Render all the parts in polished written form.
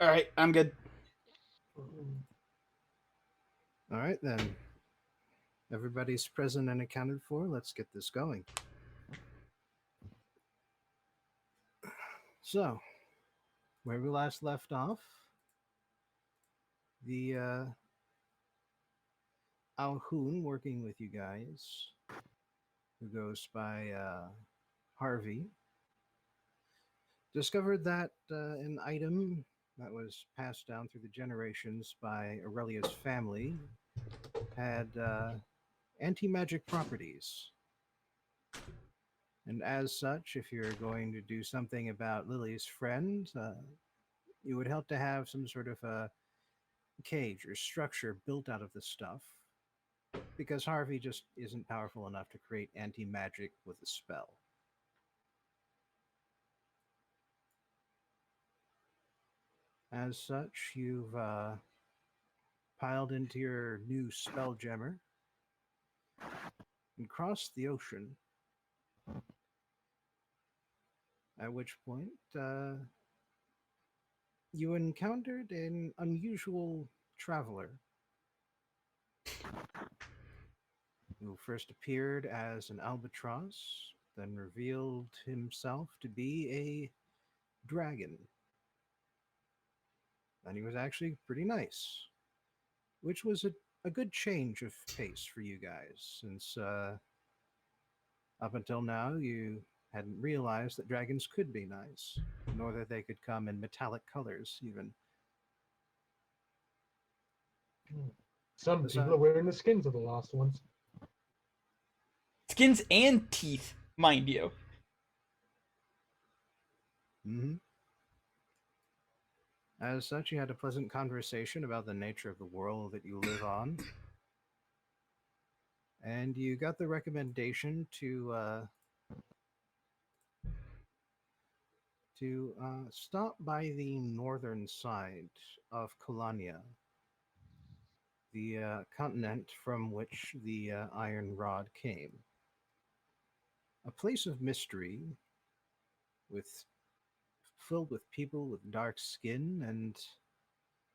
All right, I'm good. All right, then. Everybody's present and accounted for. Let's get this going. So, where we last left off, the Alhoon working with you guys, who goes by Harvey, discovered that an item that was passed down through the generations by Aurelia's family had anti magic properties. And as such, if you're going to do something about Lily's friend, you would help to have some sort of a cage or structure built out of the stuff, because Harvey just isn't powerful enough to create anti magic with a spell. As such, you've piled into your new spell jammer and crossed the ocean, at which point you encountered an unusual traveler who first appeared as an albatross, then revealed himself to be a dragon. And he was actually pretty nice, which was a good change of pace for you guys, since up until now you hadn't realized that dragons could be nice, nor that they could come in metallic colors, even. Some people Besi- are wearing the skins of the lost ones. Skins and teeth, mind you. Mhm. As such, you had a pleasant conversation about the nature of the world that you live on, and you got the recommendation to stop by the northern side of Colania, the continent from which the iron rod came. A place of mystery, with filled with people with dark skin and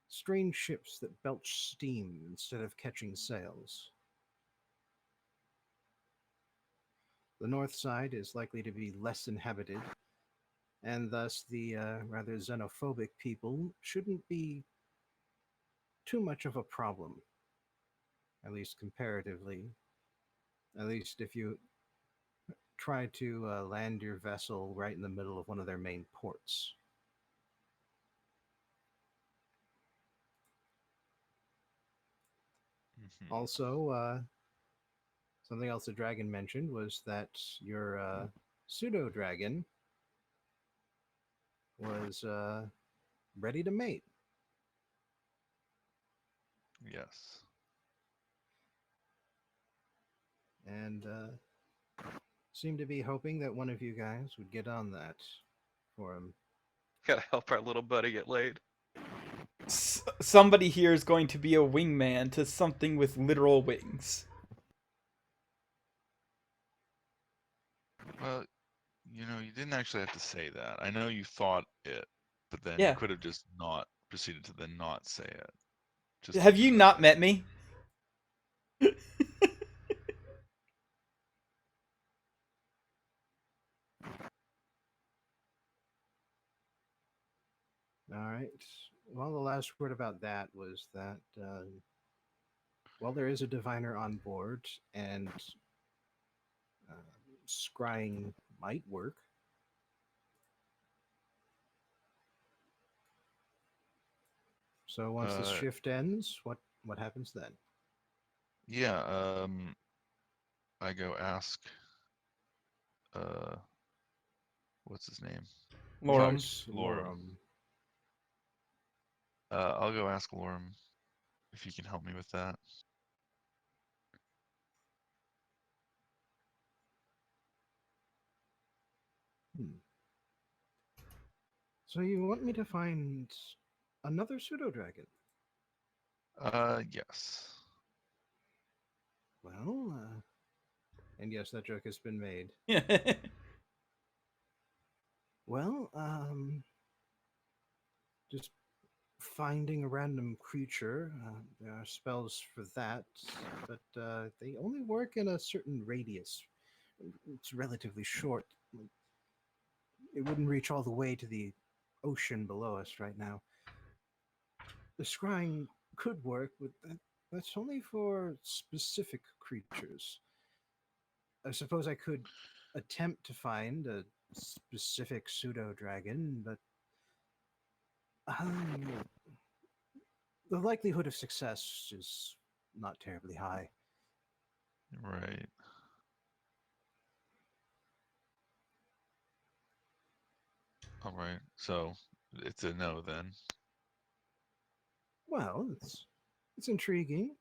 strange ships that belch steam instead of catching sails. The north side is likely to be less inhabited, and thus the rather xenophobic people shouldn't be too much of a problem, at least comparatively. At least if you try to land your vessel right in the middle of one of their main ports. Mhm. Also, something else the dragon mentioned was that your pseudo dragon was ready to mate. Yes. And seemed to be hoping that one of you guys would get on that for him. Gotta help our little buddy get laid. Somebody here is going to be a wingman to something with literal wings. Well, you didn't actually have to say that. I know you thought it, but then you Yeah. could have just not proceeded to then not say it. Just Have you not FYI. met me? All right. Well, the last word about that was that, well, there is a diviner on board, and uh, scrying might work. So once this Uh, shift ends, what happens then? yeah. I go ask. Uh, what's his name? Lorem. Jux Lorem. Lorum. I'll go ask Lorem if he can help me with that. Hmm. So you want me to find another pseudo dragon? Yes. Well, and yes, that joke has been made. Well, just finding a random creature. There are spells for that, but they only work in a certain radius. It's relatively short. It wouldn't reach all the way to the ocean below us right now. The scrying could work, but that's only for specific creatures. I suppose I could attempt to find a specific pseudo dragon, but um, the likelihood of success is not terribly high. Right. All right. So it's a no then. Well, it's intriguing.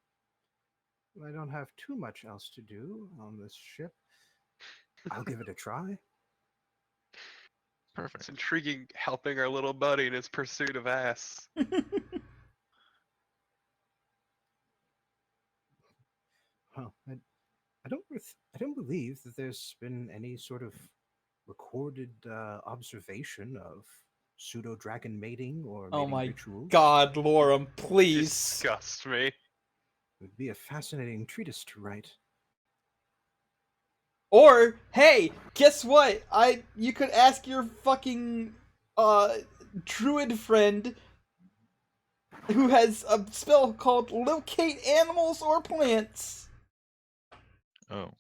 I don't have too much else to do on this ship. I'll give it a try. It's Perfect. intriguing helping our little buddy in his pursuit of ass. Well, I don't believe that there's been any sort of recorded observation of pseudo dragon mating or Oh mating my rituals. God, Lorem, please. Disgust me. It would be a fascinating treatise to write. Or, hey, guess what? You could ask your fucking druid friend who has a spell called locate animals or plants. Oh.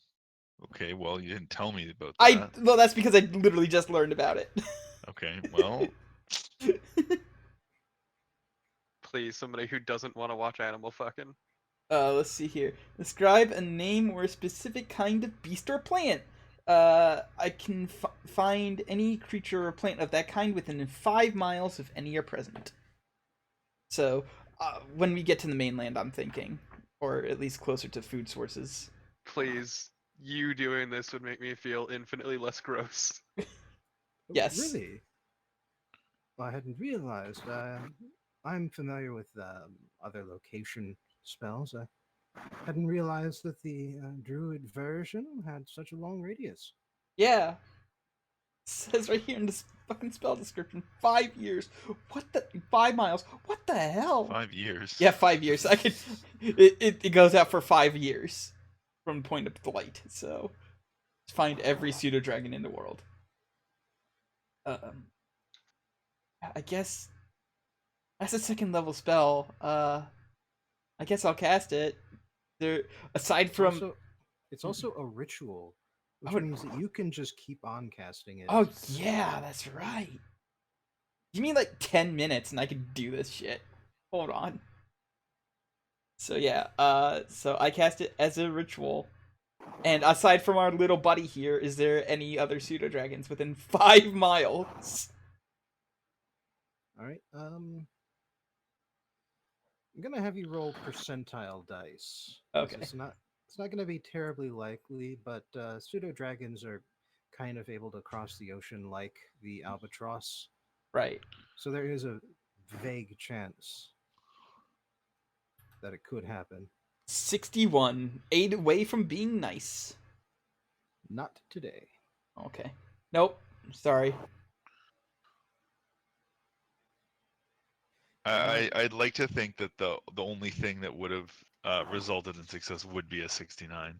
Okay. Well, you didn't tell me about Well, that. that's because I literally just learned about it. Okay. Well. Please, somebody who doesn't want to watch animal fucking. Let's see here. Describe a name or a specific kind of beast or plant. I can find any creature or plant of that kind within 5 miles of any are present. So, when we get to the mainland, I'm thinking, or at least closer to food sources. Please, you doing this would make me feel infinitely less gross. Yes. Really? Well, I hadn't realized. I'm familiar with other location spells. I hadn't realized that the druid version had such a long radius. Yeah. It says right here in this fucking spell description, 5 years. What the 5 miles? What the hell? 5 years. Yeah, 5 years. I could. It goes out for 5 years from point of flight. So find every pseudo dragon in the world. I guess that's a second level spell. I guess I'll cast it. There, aside from It's also a ritual, which Oh, means that you can just keep on casting it. oh yeah, that's right. You mean like 10 minutes and I could do this shit? Hold on. So yeah, so I cast it as a ritual. And aside from our little buddy here, is there any other pseudo dragons within 5 miles? All right. I'm gonna have you roll percentile dice. Okay. It's not gonna be terribly likely, but pseudo dragons are kind of able to cross the ocean like the albatross, Right. so there is a vague chance that it could happen. 61. 8 away from being nice. Not today. Okay. Nope. Sorry. I'd like to think that the only thing that would have resulted in success would be a 69.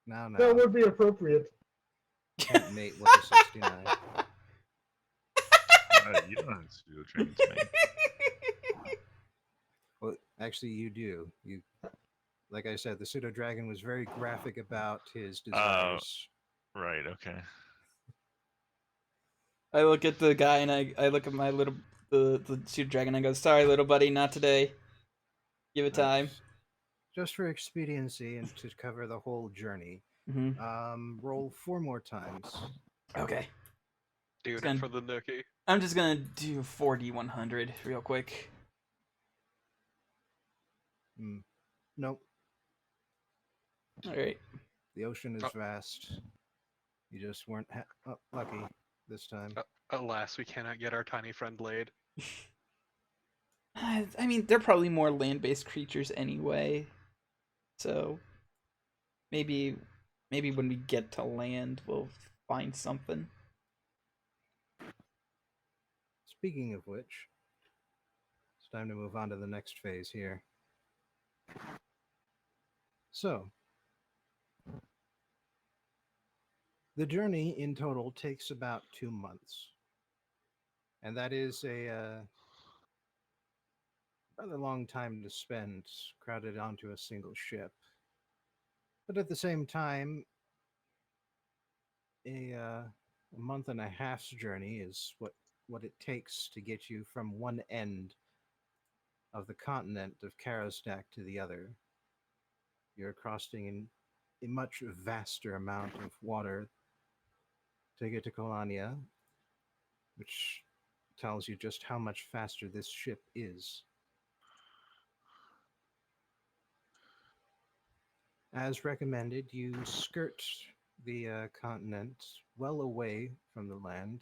Now, That would be appropriate. can't mate with a 69. You don't have to do a training mate. Well, actually, you do. You, like I said, the pseudo dragon was very graphic about his desires. Right. Okay. I look at the guy and I look at my little the pseudo dragon and I go, sorry little buddy, not today. Give it time. Just for expediency and to cover the whole journey. Mm-hmm. Roll 4 more times. Okay. Doing It's gonna- it for the nookie. I'm just gonna do 4d100 real quick. Nope. Alright. The ocean is Oh. vast. You just weren't lucky this time. Alas, we cannot get our tiny friend laid. I mean, they're probably more land-based creatures anyway. So maybe when we get to land, we'll find something. Speaking of which, it's time to move on to the next phase here. So, the journey in total takes about 2 months, and that is a rather long time to spend crowded onto a single ship. But at the same time, a month and a half's journey is what it takes to get you from one end of the continent of Karosdak to the other. You're crossing a much vaster amount of water to get to Kolania, which tells you just how much faster this ship is. As recommended, you skirt the continent well away from the land.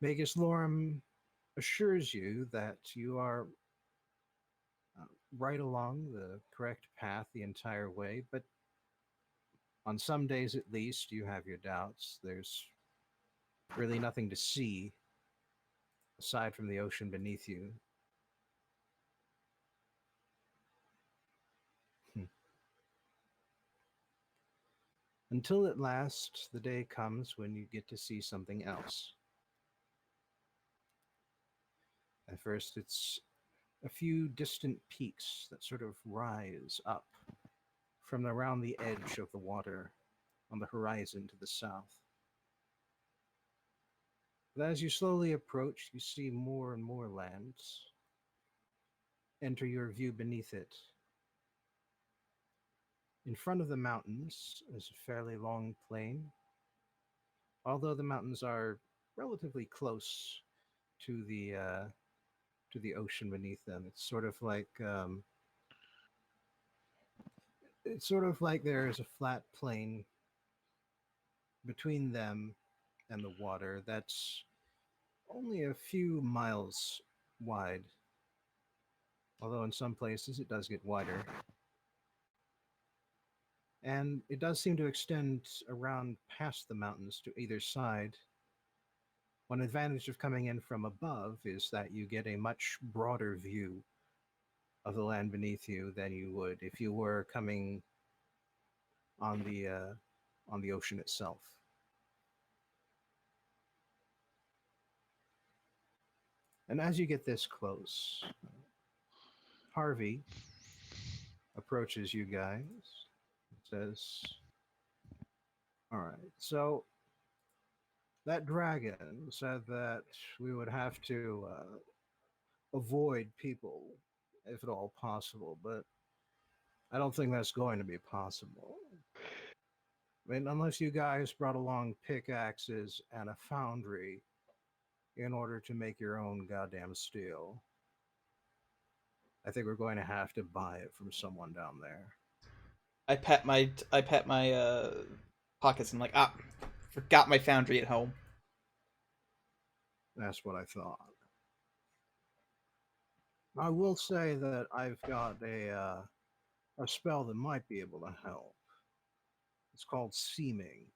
Magus Lorum assures you that you are right along the correct path the entire way, but on some days at least, you have your doubts. There's really nothing to see aside from the ocean beneath you. Until at last, the day comes when you get to see something else. At first, it's a few distant peaks that sort of rise up from around the edge of the water on the horizon to the south. But as you slowly approach, you see more and more lands enter your view beneath it. In front of the mountains is a fairly long plain, although the mountains are relatively close to the ocean beneath them. It's sort of like there is a flat plain between them and the water that's only a few miles wide, although in some places it does get wider. And it does seem to extend around past the mountains to either side. One advantage of coming in from above is that you get a much broader view of the land beneath you than you would if you were coming on the ocean itself. And as you get this close, Harvey approaches you guys and says, "All right, so that dragon said that we would have to avoid people if at all possible, but I don't think that's going to be possible. I mean, unless you guys brought along pickaxes and a foundry in order to make your own goddamn steel. I think we're going to have to buy it from someone down there." I pat my pockets and I'm like, forgot my foundry at home. That's what I thought. I will say that I've got a spell that might be able to help. It's called Seeming.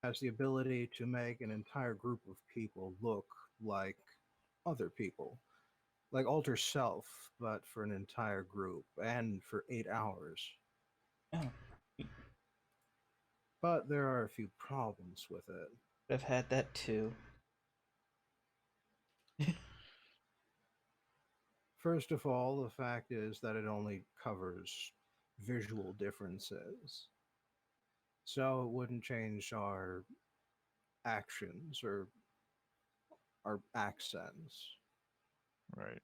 It has the ability to make an entire group of people look like other people. Like alter self, but for an entire group and for 8 hours. Oh, But there are a few problems with it. I've had that too. First of all, the fact is that it only covers visual differences. So it wouldn't change our actions or our accents. Right.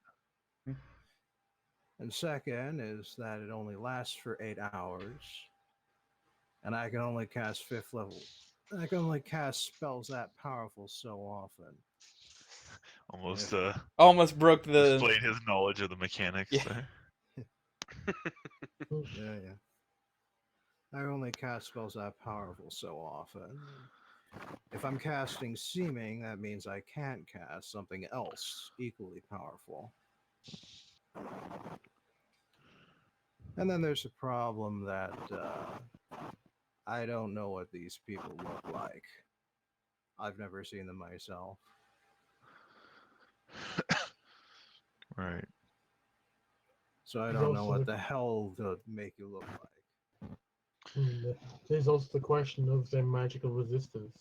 And second is that it only lasts for 8 hours. And I can only cast 5th level. I can only cast spells that powerful so often. Almost Almost broke the. displayed his knowledge of the mechanics Yeah. there. Yeah. I only cast spells that powerful so often. If I'm casting Seeming, that means I can't cast something else equally powerful. And then there's a problem that I don't know what these people look like. I've never seen them myself. Right. So I There's don't know also what the- the hell to make you look like. There's also the question of their magical resistance.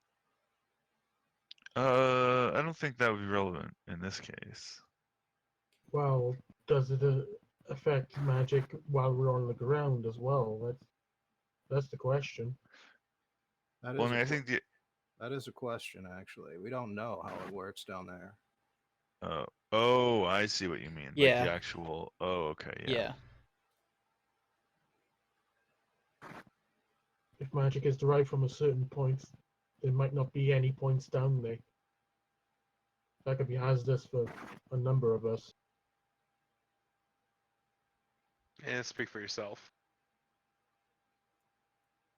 I don't think that would be relevant in this case. Well, does it affect magic while we're on the ground as well? That's the question. That Well, is I mean, I think the that is a question, actually. We don't know how it works down there. oh, I see what you mean. Like Yeah. the actual. Oh, okay, yeah. Yeah. If magic is derived from a certain point, there might not be any points down there. That could be hazardous for a number of us. Yeah, speak for yourself.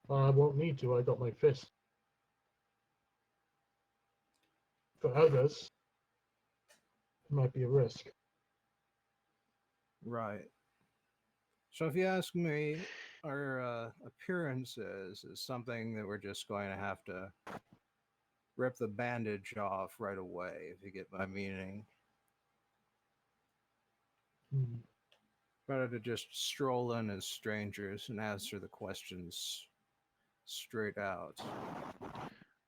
I won't need to. I got my fist. For others, it might be a risk. Right. So if you ask me, our appearances is something that we're just going to have to rip the bandage off right away, if you get my meaning. Hmm. Better to just stroll in as strangers and answer the questions straight out.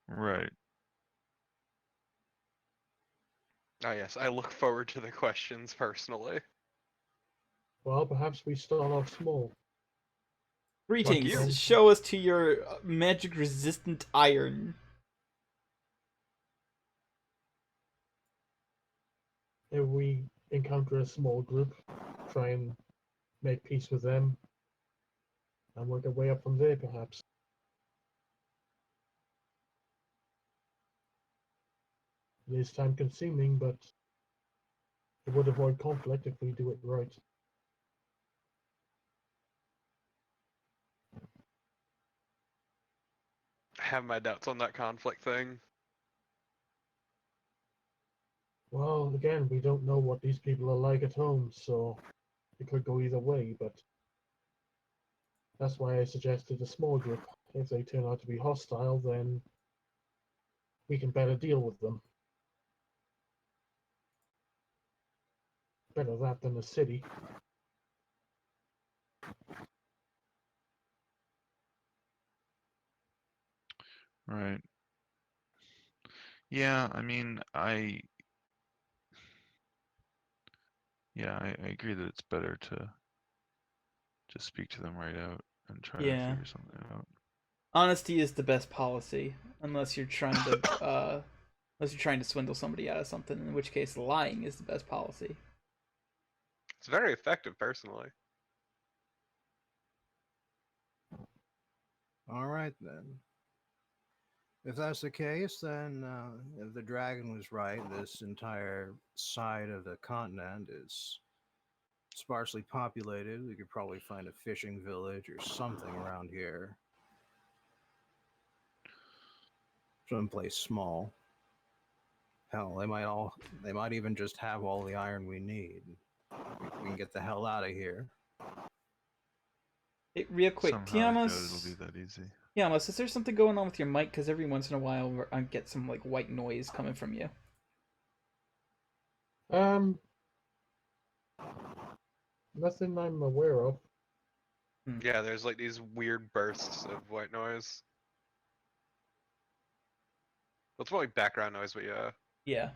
Right. Oh yes, I look forward to the questions personally. Well, perhaps we start off small. Greetings. you. Show us to your magic resistant iron. If we encounter a small group, try and make peace with them, and work our way up from there, perhaps. It is time consuming, but it would avoid conflict if we do it right. I have my doubts on that conflict thing. Well, again, we don't know what these people are like at home, so it could go either way, but that's why I suggested a small group. If they turn out to be hostile, then we can better deal with them. Better that than a city. Right. Yeah, I mean, I agree that it's better to just speak to them right out and try to Yeah. figure something out. Honesty is the best policy, unless you're trying to swindle somebody out of something. In which case, lying is the best policy. It's very effective, personally. All right, then. If that's the case, then if the dragon was right, this entire side of the continent is sparsely populated. We could probably find a fishing village or something around here. Someplace small. Hell, they might even just have all the iron we need. We can get the hell out of here. Hey, real quick, Somehow I doubt it'll be Tiamas. that easy. Tiamas, is there something going on with your mic? Because every once in a while I get some like white noise coming from you. Nothing I'm aware of. Yeah, there's like these weird bursts of white noise. It's more like background noise, but yeah. Yeah,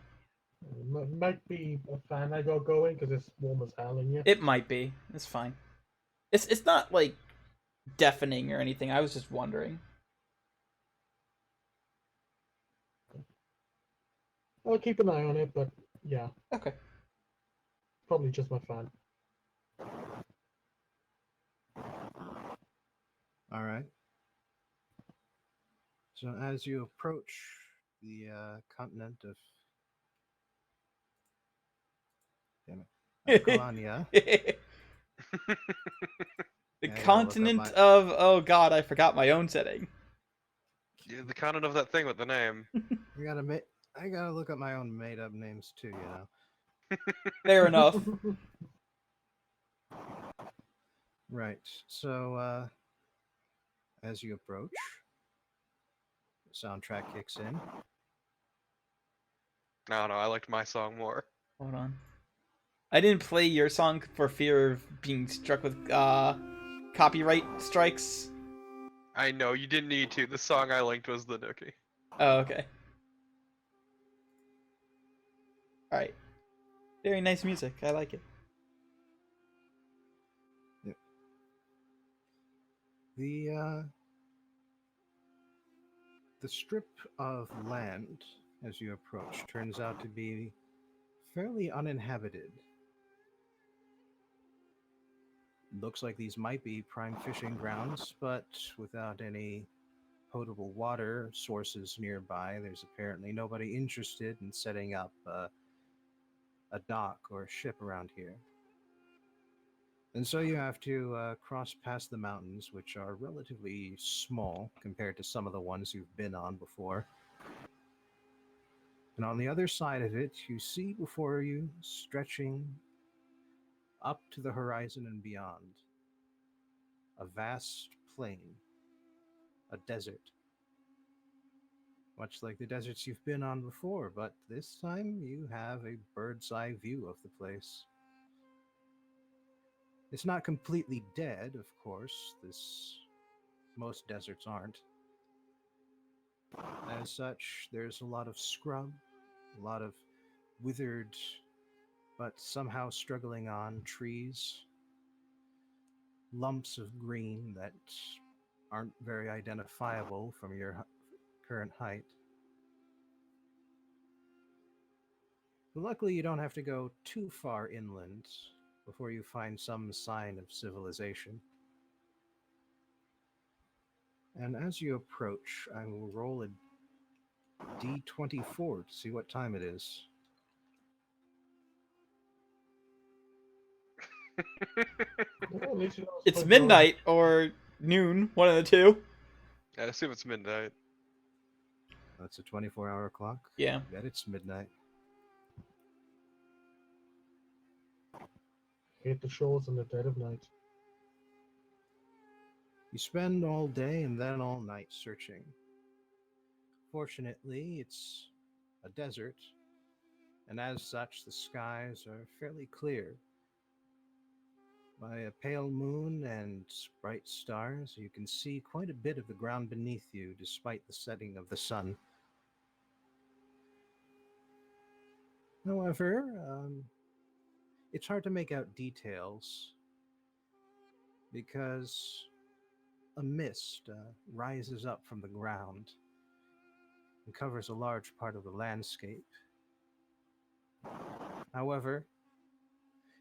Might be a fan I got going because it's warm as hell in here. it might be. It's fine. It's not like deafening or anything. I was just wondering. I'll keep an eye on it, but yeah, Okay. probably just my fan. All right. So as you approach the continent of Kalania, The Yeah, I gotta look up continent my- of, oh god, I forgot my own setting. Yeah, the content of that thing with the name. I gotta look up my own made-up names too. Fair enough. Right. So as you approach, the soundtrack kicks in. I don't know, I liked my song more. Hold on. I didn't play your song for fear of being struck with copyright strikes. I know, you didn't need to. The song I linked was the Nookie. Oh, okay. Alright. Very nice music. I like it. The strip of land as you approach turns out to be fairly uninhabited. Looks like these might be prime fishing grounds, but without any potable water sources nearby, there's apparently nobody interested in setting up a dock or a ship around here. And so you have to cross past the mountains, which are relatively small compared to some of the ones you've been on before. And on the other side of it, you see before you, stretching up to the horizon and beyond, a vast plain, a desert. Much like the deserts you've been on before, but this time you have a bird's eye view of the place. It's not completely dead, of course. Most deserts aren't. As such, there's a lot of scrub, a lot of withered but somehow struggling on trees, lumps of green that aren't very identifiable from your current height. But luckily, you don't have to go too far inland before you find some sign of civilization. And as you approach, I will roll a d24 to see what time it is. Well, at least you know It's 24 hours. midnight or noon, one of the two. I assume it's midnight. That's a 24-hour clock. Yeah. Bet it's midnight. Hit the shores in the dead of night. You spend all day and then all night searching. Fortunately, it's a desert, and as such, the skies are fairly clear. By a pale moon and bright stars, you can see quite a bit of the ground beneath you despite the setting of the sun. However, it's hard to make out details because a mist rises up from the ground and covers a large part of the landscape. However,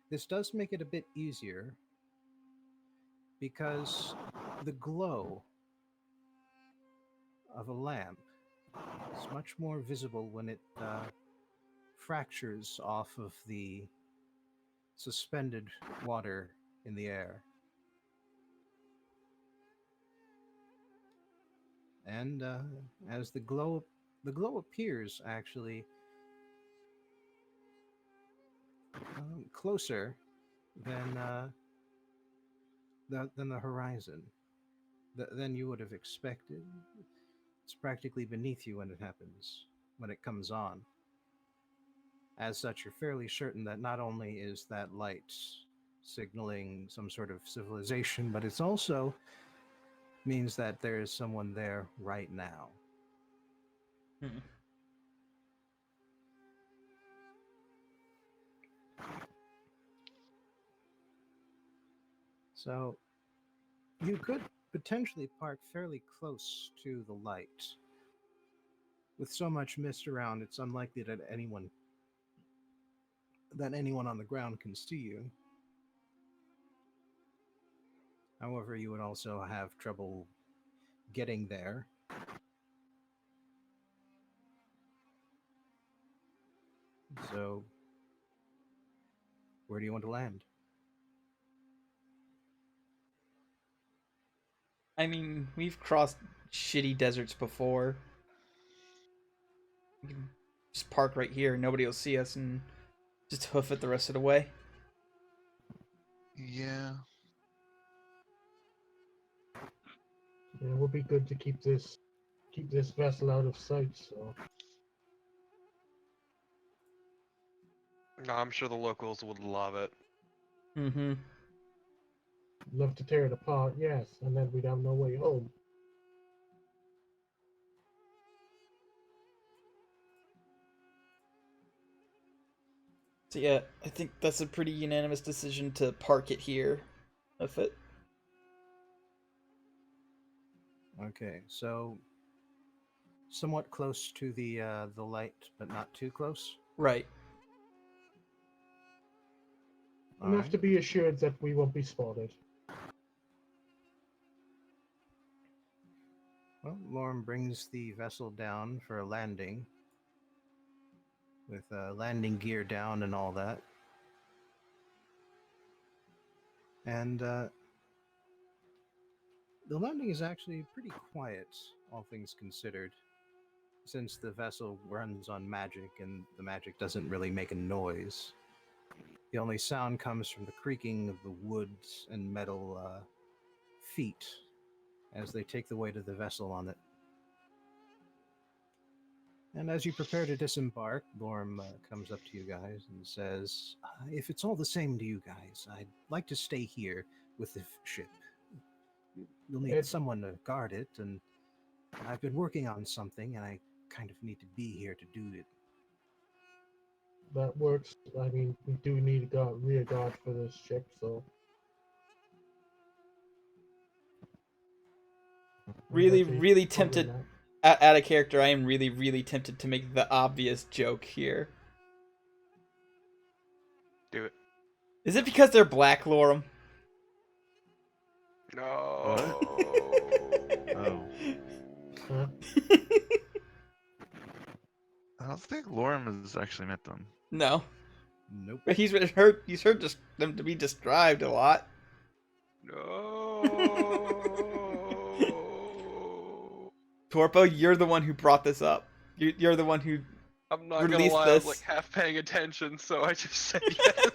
this does make it a bit easier because the glow of a lamp is much more visible when it fractures off of the suspended water in the air. And as the glow appears actually closer than the horizon than you would have expected. It's practically beneath you when it happens, when it comes on. As such, you're fairly certain that not only is that light signaling some sort of civilization, but it's also means that there is someone there right now. Hmm. So you could potentially park fairly close to the light. With so much mist around, it's unlikely that anyone on the ground can see you. However, you would also have trouble getting there. So, where do you want to land? I mean, we've crossed shitty deserts before. We can just park right here. Nobody will see us and just hoof it the rest of the way. Yeah. Yeah, it would be good to keep this vessel out of sight. So No, I'm sure the locals would love it. Mm-hmm. Love to tear it apart, yes, and then we'd have no way home. So yeah, I think that's a pretty unanimous decision to park it here. With it. Okay, so somewhat close to the light, but not too close. Right. All Enough right. to be assured that we won't be spotted. Well, Lorm brings the vessel down for a landing, with landing gear down and all that. And the landing is actually pretty quiet, all things considered, since the vessel runs on magic and the magic doesn't really make a noise. The only sound comes from the creaking of the woods and metal feet as they take the weight of the vessel on it. And as you prepare to disembark, Lorm comes up to you guys and says, if it's all the same to you guys, I'd like to stay here with the ship. You'll need someone to guard it, and I've been working on something, and I kind of need to be here to do it. That works. I mean, we do need a rear guard for this ship, so... Really, really Other than tempted. that, Out of character, I am really, really tempted to make the obvious joke here. Do it. Is it because they're black, Lorem? No. Oh. huh? I don't think Lorem has actually met them. No. Nope. But he's heard them to be described a lot. No. Torpo, you're the one who brought this up. You're the one who I'm not gonna released lie, I was like this. half paying attention, so I just said yes.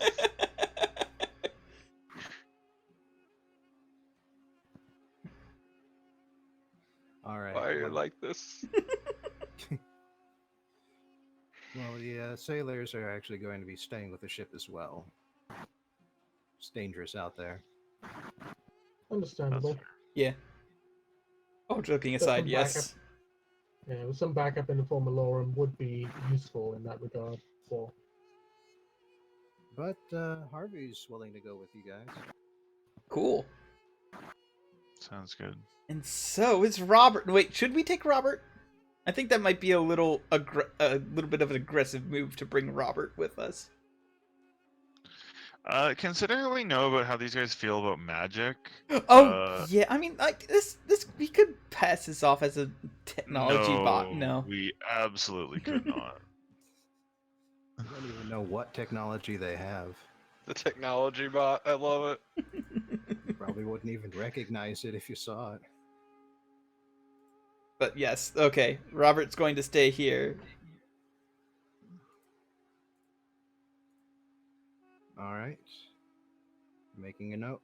All right. Why are you like this? Well, the sailors are actually going to be staying with the ship as well. It's dangerous out there. Understandable. Yeah. All joking Got aside, some yes. Yeah, with some backup in the form of Lorem would be useful in that regard. So, But Harvey's willing to go with you guys. Cool. Sounds good. And so is Robert. Wait, should we take Robert? I think that might be a little bit of an aggressive move to bring Robert with us. Considering we know about how these guys feel about magic. Oh yeah, I mean, like this we could pass this off as a technology bot. No, We absolutely could not. I don't even know what technology they have. The technology bot, I love it. You probably wouldn't even recognize it if you saw it. But yes, okay. Robert's going to stay here. All right. Making a note.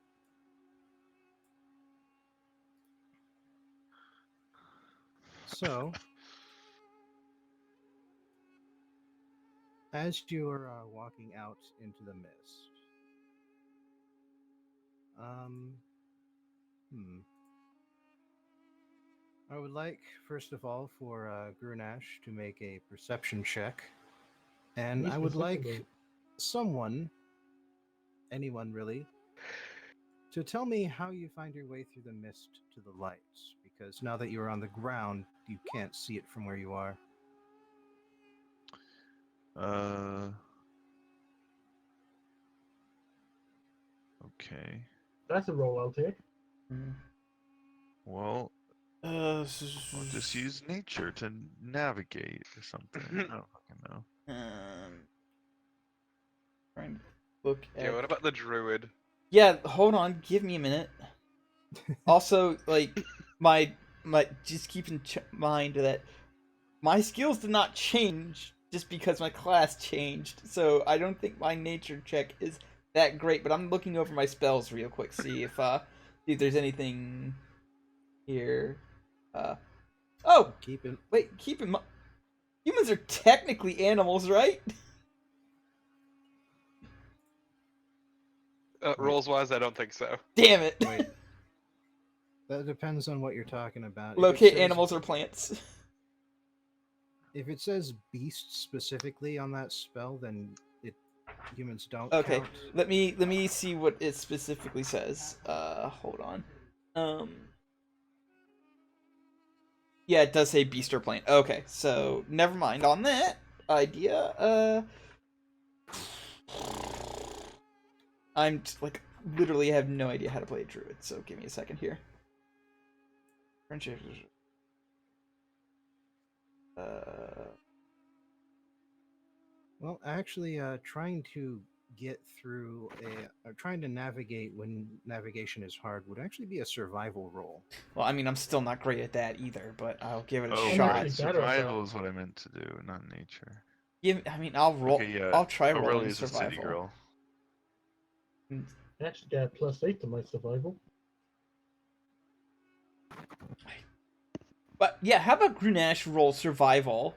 So, as you're walking out into the mist, I would like, first of all, for Grunash to make a perception check. And I would like someone, anyone really, to tell me how you find your way through the mist to the lights. Because now that you're on the ground, you can't see it from where you are. Okay. that's a roll I'll take. Well, I'll just use nature to navigate or something. I don't fucking know. Trying to look at. Yeah, what about the druid? Yeah, hold on. Give me a minute. Also, like my just keep in mind that my skills did not change just because my class changed. So I don't think my nature check is that great. But I'm looking over my spells real quick, see if there's anything here. Oh, Keep in wait, keep in mind, humans are technically animals, right? Rolls wise, I don't think so. Damn it! Wait. That depends on what you're talking about. Locate animals or plants. If it says beast specifically on that spell, then humans don't Okay, count. let me see what it specifically says. Hold on. Yeah, it does say beast or plant. Okay, so never mind on that idea. I'm like literally have no idea how to play a druid, so give me a second here. Friendship. Well, actually, trying to get through trying to navigate when navigation is hard would actually be a survival roll. Well, I mean, I'm still not great at that either, but I'll give it a Oh, shot. right. Actually better at that. Survival is what I meant to do, not nature. I mean, I'll roll. Okay, yeah. I'll try Aurelia rolling is a city survival. girl. I actually get a +8 to my survival. But yeah, how about Grunash roll survival?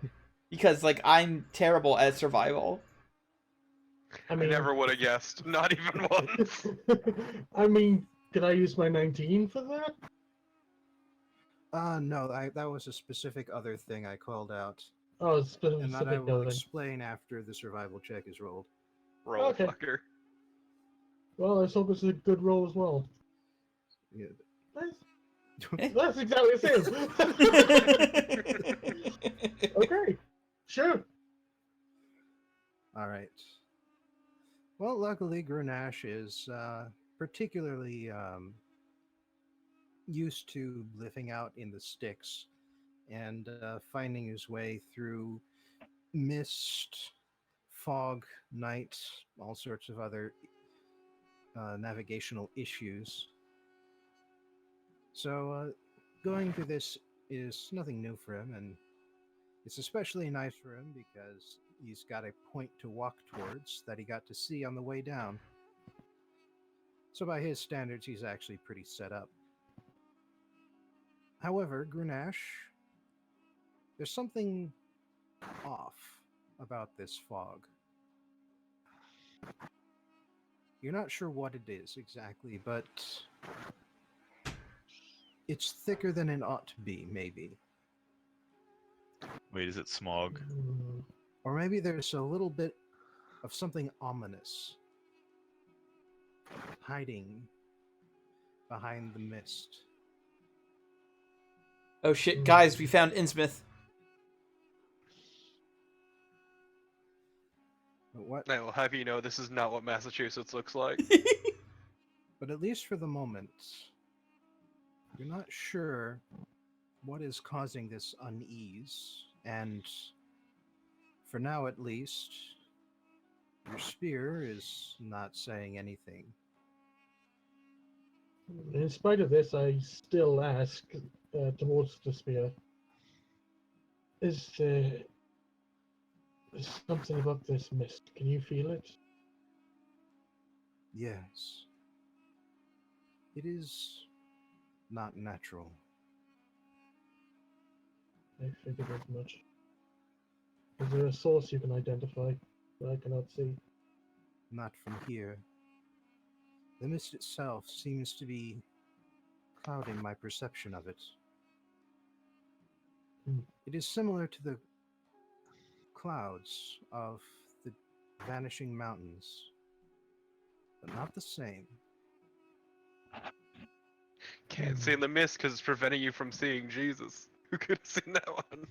Because like I'm terrible at survival. I I mean, never would have guessed. Not even once. I mean, did I use my 19 for that? No, that was a specific other thing I called out, Oh, it's and that I specific will nothing. explain after the survival check is rolled. Roll, Okay. fucker. Well, let's hope it's a good roll as well. Yeah. That's exactly the same. Okay, sure. All right. Well, luckily, Grenache is particularly used to living out in the sticks and finding his way through mist, fog, night, all sorts of other navigational issues. So, going through this is nothing new for him, and it's especially nice for him because he's got a point to walk towards that he got to see on the way down. So by his standards, he's actually pretty set up. However, Grenache, there's something off about this fog. You're not sure what it is exactly, but it's thicker than it ought to be, maybe. Wait, is it smog? Or maybe there's a little bit of something ominous hiding behind the mist. Oh shit, guys, we found Innsmouth. But what? I will have you know this is not what Massachusetts looks like. But at least for the moment, you're not sure what is causing this unease, and for now at least, your spear is not saying anything. In spite of this, I still ask towards the spear. Is there's something about this mist? Can you feel it? Yes. It is not natural. I figured as much. Is there a source you can identify that I cannot see? Not from here. The mist itself seems to be clouding my perception of it. It is similar to the clouds of the vanishing mountains, but not the same. Can't see in the mist because it's preventing you from seeing Jesus. Who could have seen that one?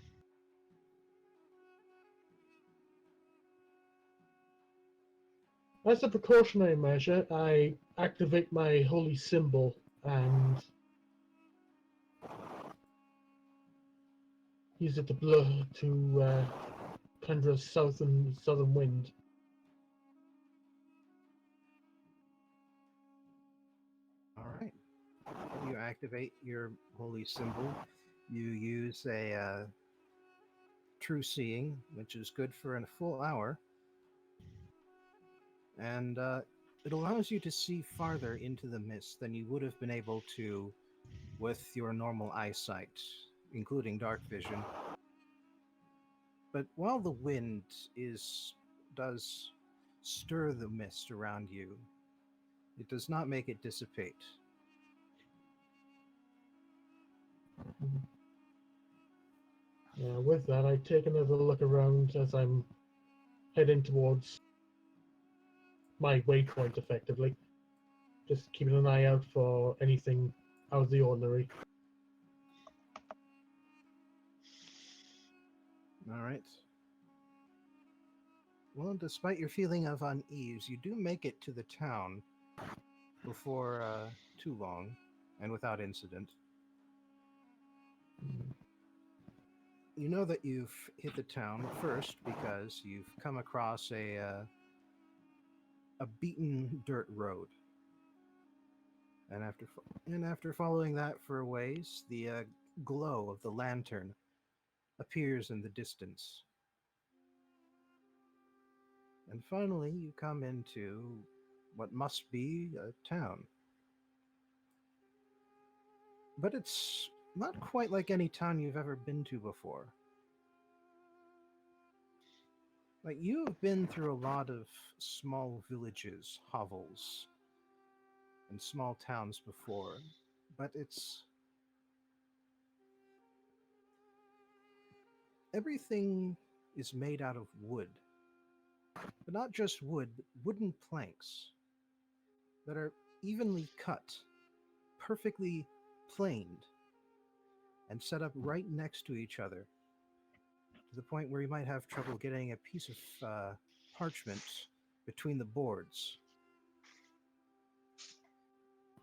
As a precautionary measure, I activate my holy symbol and use it to blow to conjure a southern wind. All right. You activate your holy symbol. You use a true seeing, which is good for a full hour. And it allows you to see farther into the mist than you would have been able to with your normal eyesight, including dark vision. But while the wind does stir the mist around you, It does not make it dissipate. Yeah, with that, I take another look around as I'm heading towards my waypoint, effectively. Just keeping an eye out for anything out of the ordinary. All right. Well, despite your feeling of unease, you do make it to the town before too long and without incident. You know that you've hit the town first because you've come across a beaten dirt road, and after following that for a ways, the glow of the lantern appears in the distance, and finally you come into what must be a town. But it's not quite like any town you've ever been to before. Like, you've been through a lot of small villages, hovels, and small towns before, but everything is made out of wood. But not just wood, but wooden planks that are evenly cut, perfectly planed, and set up right next to each other, to the point where you might have trouble getting a piece of parchment between the boards.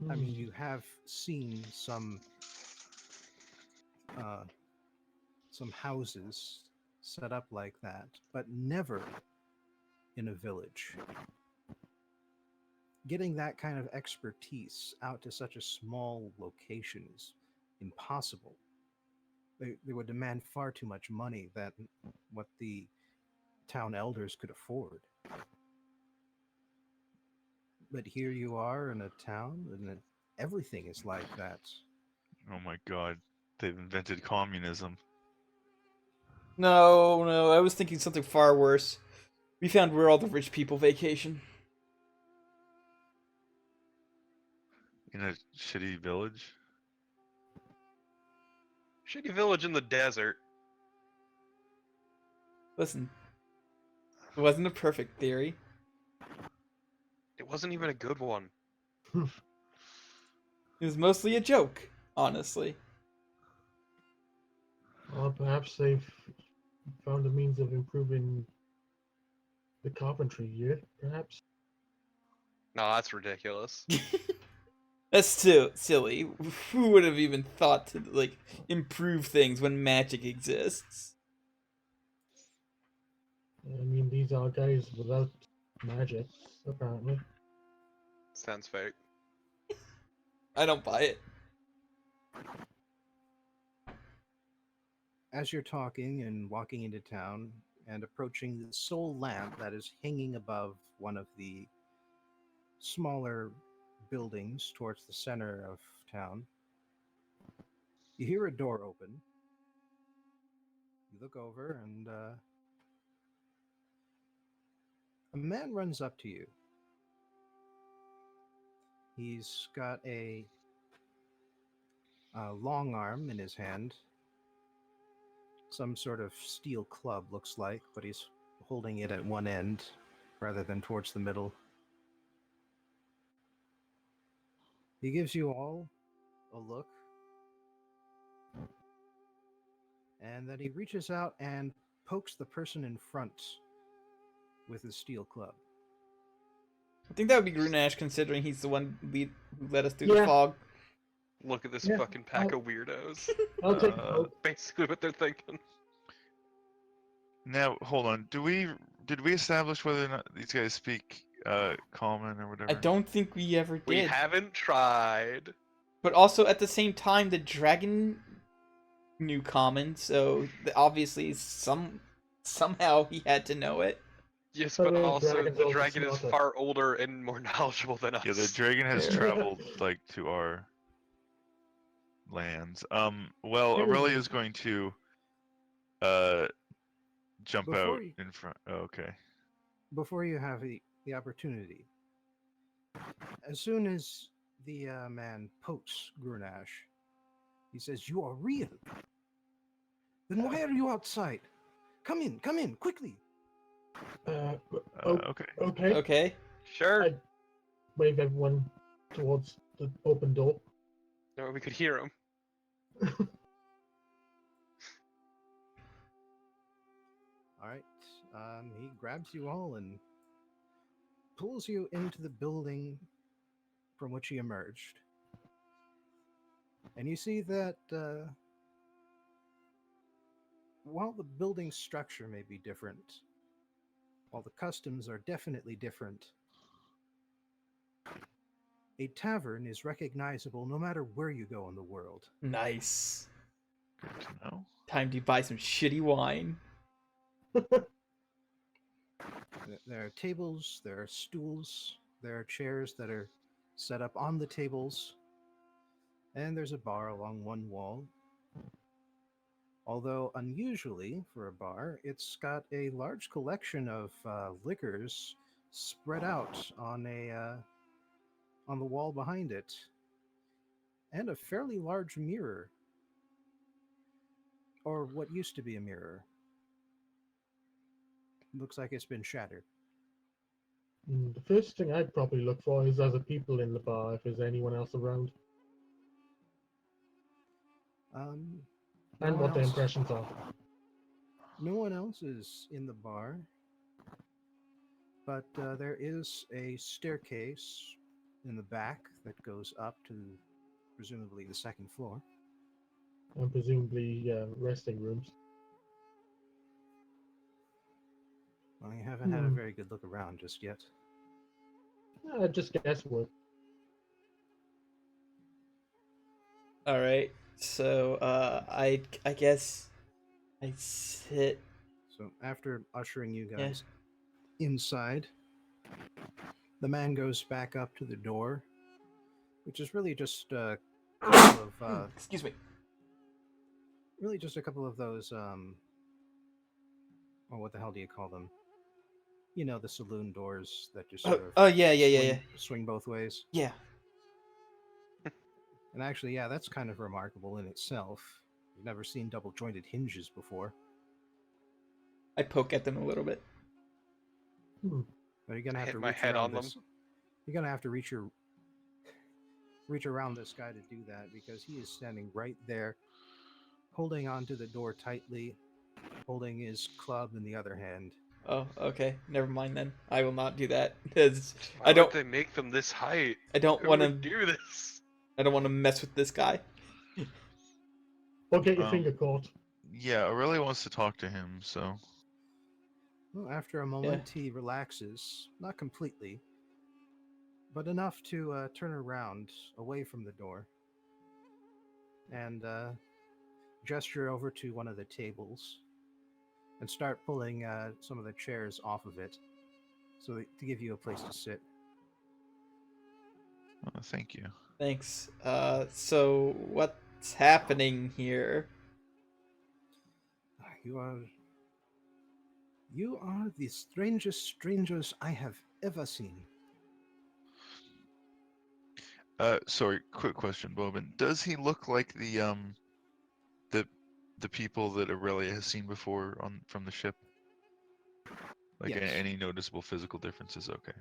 I mean, you have seen some houses set up like that, but never in a village. Getting that kind of expertise out to such a small location is impossible. They would demand far too much money than what the town elders could afford. But here you are in a town, and everything is like that. Oh my god, they've invented communism. No, no, I was thinking something far worse. We found where all the rich people vacation. In a shitty village? Shitty village in the desert. Listen, it wasn't a perfect theory. It wasn't even a good one. It was mostly a joke, honestly. Or perhaps they've found a means of improving the carpentry here, perhaps. No, that's ridiculous. That's too silly. Who would have even thought to like improve things when magic exists? I mean, these are guys without magic, apparently. Sounds fake. I don't buy it. As you're talking and walking into town and approaching the sole lamp that is hanging above one of the smaller buildings towards the center of town, you hear a door open. You look over, and a man runs up to you. He's got a long arm in his hand, some sort of steel club, looks like, but he's holding it at one end rather than towards the middle. He gives you all a look, and then he reaches out and pokes the person in front with his steel club. I think that would be Grunash, considering he's the one who led us through the Yeah. fog. Look at this Yeah, fucking pack of weirdos. I'll take the poke. Basically what they're thinking. Now, hold on. Did we establish whether or not these guys speak common or whatever? I don't think we ever did. We haven't tried. But also at the same time, the dragon knew common, so obviously somehow he had to know it. Yes, But but the also dragon's the also dragon is smarter. far older and more knowledgeable than us. Yeah, the dragon has Fair. traveled like to our lands. Well, Anyways. Aurelia's going to uh jump Before out you- in front. Oh, okay. Before you have the opportunity, As soon as the man pokes Grunash, he says, "You are real. Then why are you outside? Come in, quickly." Okay. Okay. Okay. Sure. I wave everyone towards the open door. No, we could hear him. All right. He grabs you all and pulls you into the building from which he emerged. And you see that while the building structure may be different, while the customs are definitely different, a tavern is recognizable no matter where you go in the world. Nice. Good to know. Time to buy some shitty wine. There are tables, there are stools, there are chairs that are set up on the tables, and there's a bar along one wall. Although unusually for a bar, it's got a large collection of liquors spread out on the wall behind it, and a fairly large mirror, or what used to be a mirror. Looks like it's been shattered. The first thing I'd probably look for is other people in the bar, if there's anyone else around, No and one what their else. impressions are. No one else is in the bar, but there is a staircase in the back that goes up to presumably the second floor. And presumably resting rooms. Well, you haven't had a very good look around just yet. Just guesswork. All right. So I guess I sit. So after ushering you guys inside, the man goes back up to the door, which is really just a couple of Excuse me. really just a couple of those or what the hell do you call them? You know, the saloon doors that just sort of Oh yeah. swing both ways. Yeah. And actually, yeah, that's kind of remarkable in itself. You've never seen double jointed hinges before. I poke at them a little bit. But you're gonna have Hit to my reach head around on this. You're gonna have to reach around this guy to do that because he is standing right there, holding onto the door tightly, holding his club in the other hand. Oh, okay. Never mind then. I will not do that because Why would they make them this height? I don't Who want would to do this? I don't want to mess with this guy. Or get your Um, finger caught. Yeah, Aurelia wants to talk to him, so Well, after a moment, he relaxes, not completely, but enough to turn around away from the door and gesture over to one of the tables and start pulling some of the chairs off of it to give you a place to sit. thank you. Thanks. So what's happening here? You are the strangest strangers I have ever seen. Sorry, quick question, Bobin. Does he look like the people that Aurelia has seen before from the ship? Like Yes. any noticeable physical differences? Okay.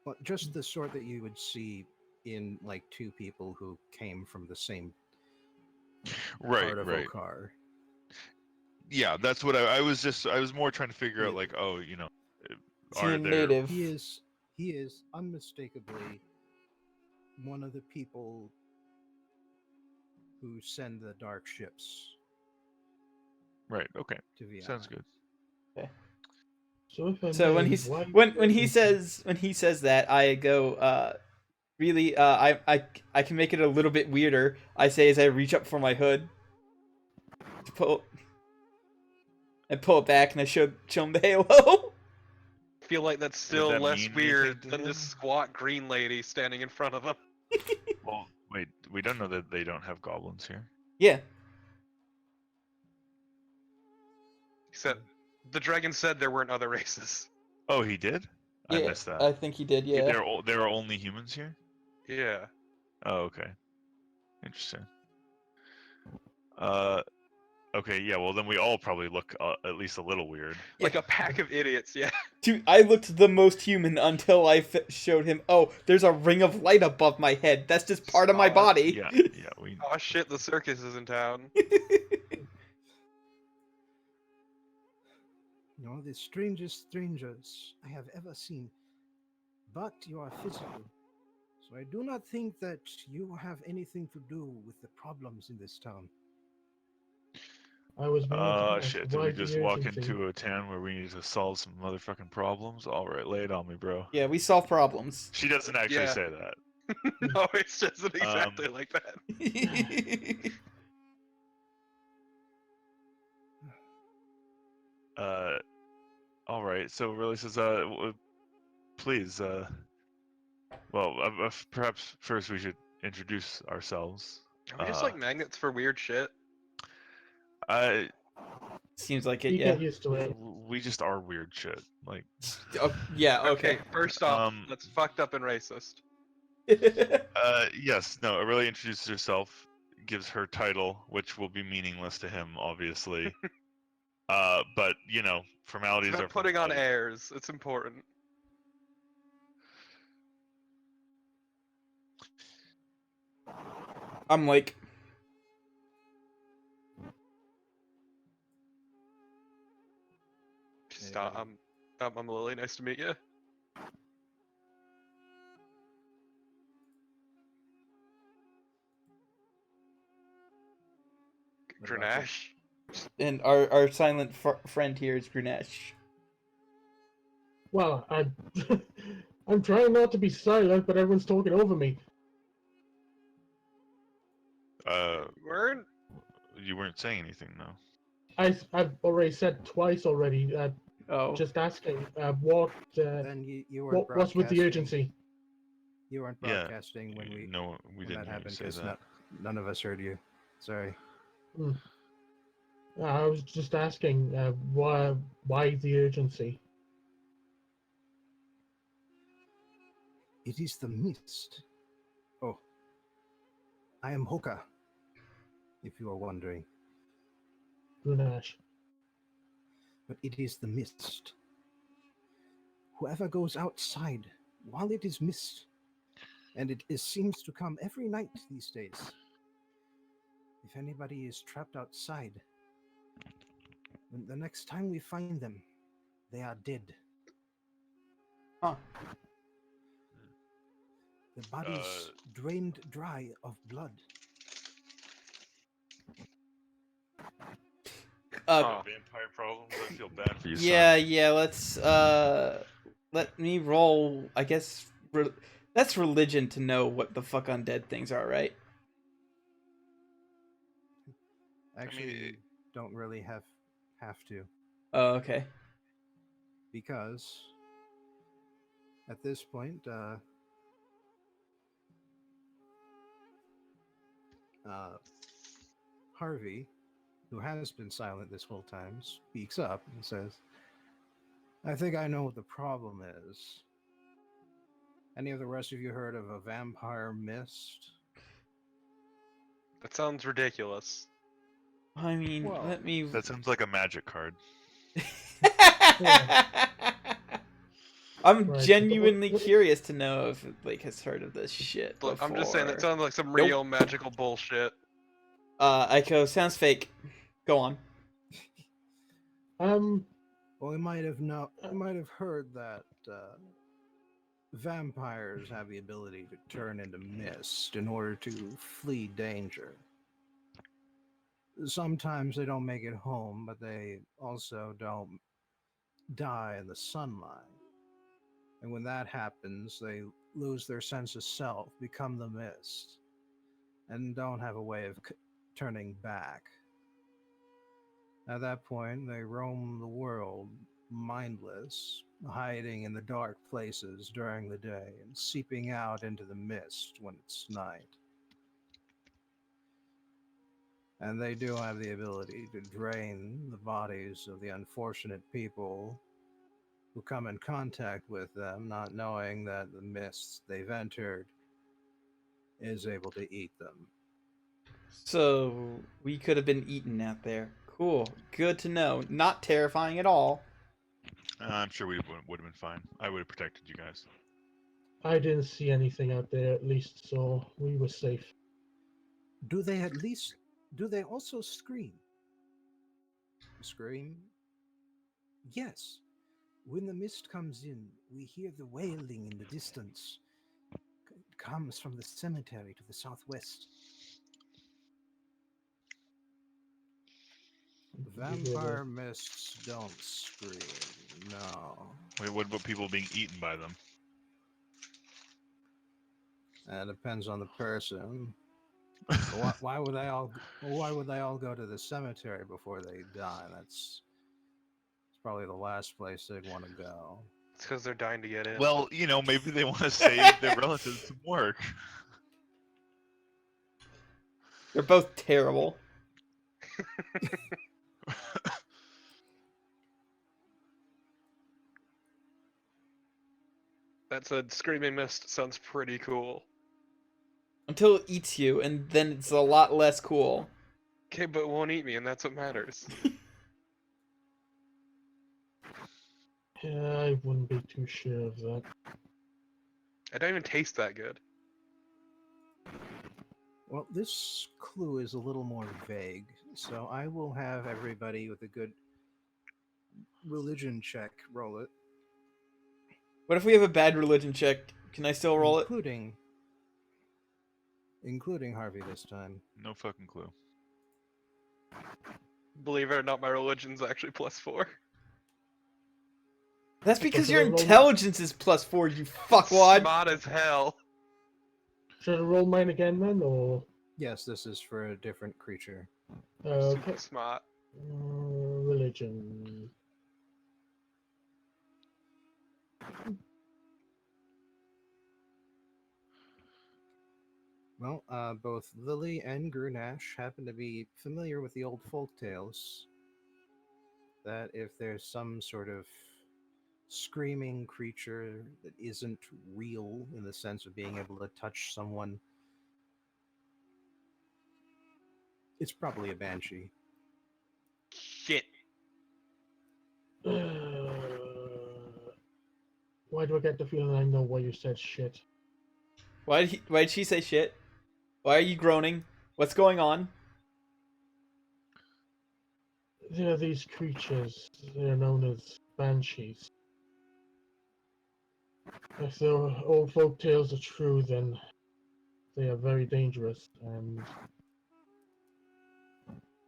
Well, just the sort that you would see in like two people who came from the same part of Right. Okar. Yeah, that's what I was more trying to figure out, Yeah. like, oh, Is he a are there native? He is unmistakably one of the people who send the dark ships right? Okay, to Vienna. sounds good. So if I So may, when he says that, I go, really, I can make it a little bit weirder. I say as I reach up for my hood to pull it back, and I show him the halo. I feel like that's Does still that less mean weird anything to than this him? squat green lady standing in front of him. Well, wait, we don't know that they don't have goblins here. Yeah. Except the dragon said there weren't other races. Oh, he did? I Yeah, missed that. I think he did. Yeah. There are only humans here. Yeah. Oh, okay. Interesting. Okay, yeah. Well, then we all probably look at least a little weird. Like a pack of idiots, yeah. Dude, I looked the most human until I showed him. Oh, there's a ring of light above my head. That's just part of my Solid. body. Yeah, yeah. We. Oh shit, the circus is in town. You're the strangest strangers I have ever seen, but you are physical. So I do not think that you have anything to do with the problems in this town. I was going to ask, Shit. Did why we the just walk urgency? into a town where we need to solve some motherfucking problems? All right, lay it on me, bro. Yeah, we solve problems. She doesn't actually Yeah. say that. No, it doesn't exactly like that. All right. So really says, please, well, perhaps first we should introduce ourselves. Are we just like magnets for weird shit? I Seems like it, You yeah. get used to it. we just are weird shit. Like, Oh, yeah, okay. First off, Um, that's fucked up and racist. yes, no, Aurelia introduces herself, gives her title, which will be meaningless to him, obviously. But you know, It's formalities are about putting on formalities. airs. It's important. I'm like, Stop. I'm Lily. Nice to meet you. What about you? Grenache. and our silent friend here is Grenache. Well, I'm trying not to be silent, but everyone's talking over me. Weren't You weren't saying anything, though. I've already said twice already. Oh. Just asking, Then you weren't what's with the broadcasting. urgency? You weren't Yeah, broadcasting when we No, we when didn't that hear you happened say because that. none of us heard you. Sorry. I was just asking, why the urgency? It is the mist. Oh, I am Hoka. If you are wondering, Grenache. but it is the mist. Whoever goes outside while it is mist, and it seems to come every night these days. If anybody is trapped outside, when the next time we find them, they are dead. Huh. The bodies drained dry of blood. Vampire problems. I feel bad for you, Yeah, son. yeah, let's let me roll, I guess that's religion to know what the fuck undead things are, right? Actually, you don't really have to, Oh, okay. because at this point, Harvey, who has been silent this whole time, speaks up and says, I think I know what the problem is. Any of the rest of you heard of a vampire mist? that sounds ridiculous. I mean, Well, let me That sounds like a magic card. I'm Right. genuinely curious to know if it, like, has heard of this shit Look, before. I'm just saying that sounds like some Nope. real magical bullshit. Aiko, sounds fake. Go on. Well, we might have heard that vampires have the ability to turn into mist in order to flee danger. Sometimes they don't make it home, but they also don't die in the sunlight. And when that happens, they lose their sense of self, become the mist, and don't have a way of turning back. At that point, they roam the world mindless, hiding in the dark places during the day and seeping out into the mist when it's night. And they do have the ability to drain the bodies of the unfortunate people who come in contact with them, not knowing that the mist they've entered is able to eat them. So we could have been eaten out there. Cool. Good to know. Not terrifying at all. I'm sure we would have been fine. I would have protected you guys. I didn't see anything out there, at least, so we were safe. Do they also scream? Scream? Yes. When the mist comes in, we hear the wailing in the distance. It comes from the cemetery to the southwest. Vampire mists don't scream, no. Wait, what about people being eaten by them? That depends on the person. Why would they all go to the cemetery before they die? It's probably the last place they'd want to go. It's because they're dying to get in. Well, maybe they want to save their relatives some work. They're both terrible. That said, Screaming Mist sounds pretty cool. Until it eats you, and then it's a lot less cool. Okay, but it won't eat me, and that's what matters. Yeah, I wouldn't be too sure of that. I don't even taste that good. Well, this clue is a little more vague, so I will have everybody with a good religion check roll it. What if we have a bad religion check? Can I still roll it? Including Harvey this time. No fucking clue. Believe it or not, my religion's actually +4. That's because Should your I roll it? intelligence is +4, you fuckwad. Smart as hell. Should I roll mine again then, or Yes, this is for a different creature. okay? Super smart. Religion. Well, both Lily and Grunash happen to be familiar with the old folk tales that if there's some sort of screaming creature that isn't real in the sense of being able to touch someone, it's probably a banshee. Shit. Why do I get the feeling I know why you said shit? Why did she say shit? Why are you groaning? What's going on? There are these creatures. They're known as banshees. If the old folk tales are true, then they are very dangerous, and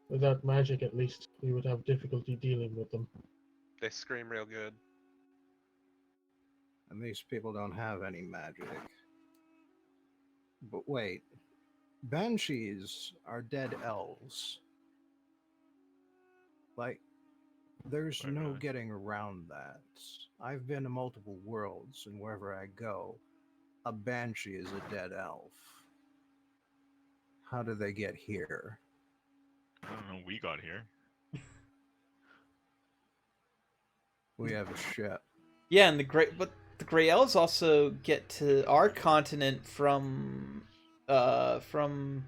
without magic, at least, we would have difficulty dealing with them. They scream real good. And these people don't have any magic. But wait, banshees are dead elves. Like, there's Wait, no really? getting around that. I've been to multiple worlds, and wherever I go, a banshee is a dead elf. How did they get here? I don't know. We got here. We have a ship. Yeah, and the Grey Elves also get to our continent from and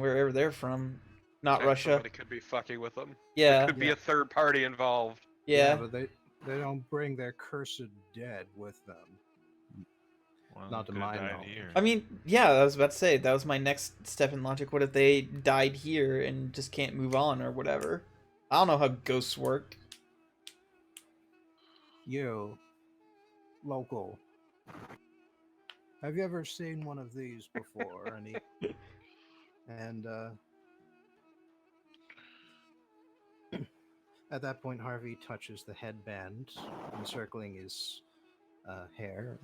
wherever they're from, not Okay, Russia. Somebody could be fucking with them. Yeah, Could be Yeah. a third party involved. yeah. But they don't bring their cursed dead with them. Well, Not to could've my died knowledge. here. I mean, yeah, I was about to say that was my next step in logic. What if they died here and just can't move on or whatever? I don't know how ghosts work. You, local, have you ever seen one of these before? And at that point, Harvey touches the headband encircling his hair,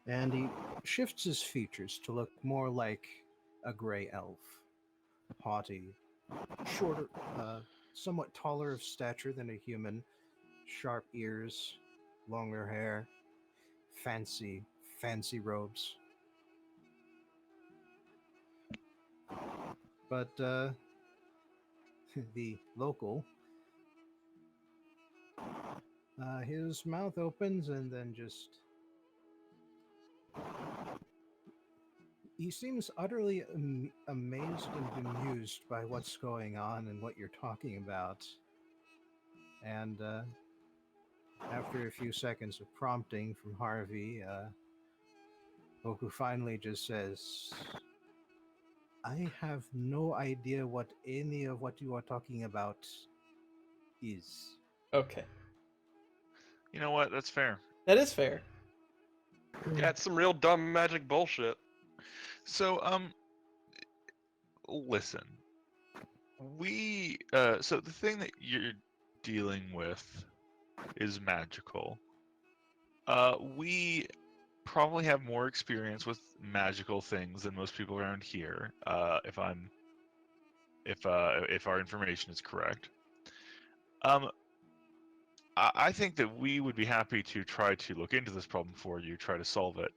and he shifts his features to look more like a gray elf. Haughty, shorter, somewhat taller of stature than a human, sharp ears, longer hair, fancy robes. But the local His mouth opens and then just. He seems utterly amazed and bemused by what's going on and what you're talking about. And after a few seconds of prompting from Harvey, Boku finally just says, I have no idea what any of what you are talking about is. Okay, You know what? That's fair. that is fair. Yeah, it's some real dumb magic bullshit. So, listen. So the thing that you're dealing with is magical. We probably have more experience with magical things than most people around here. If our information is correct. I think that we would be happy to try to look into this problem for you, try to solve it.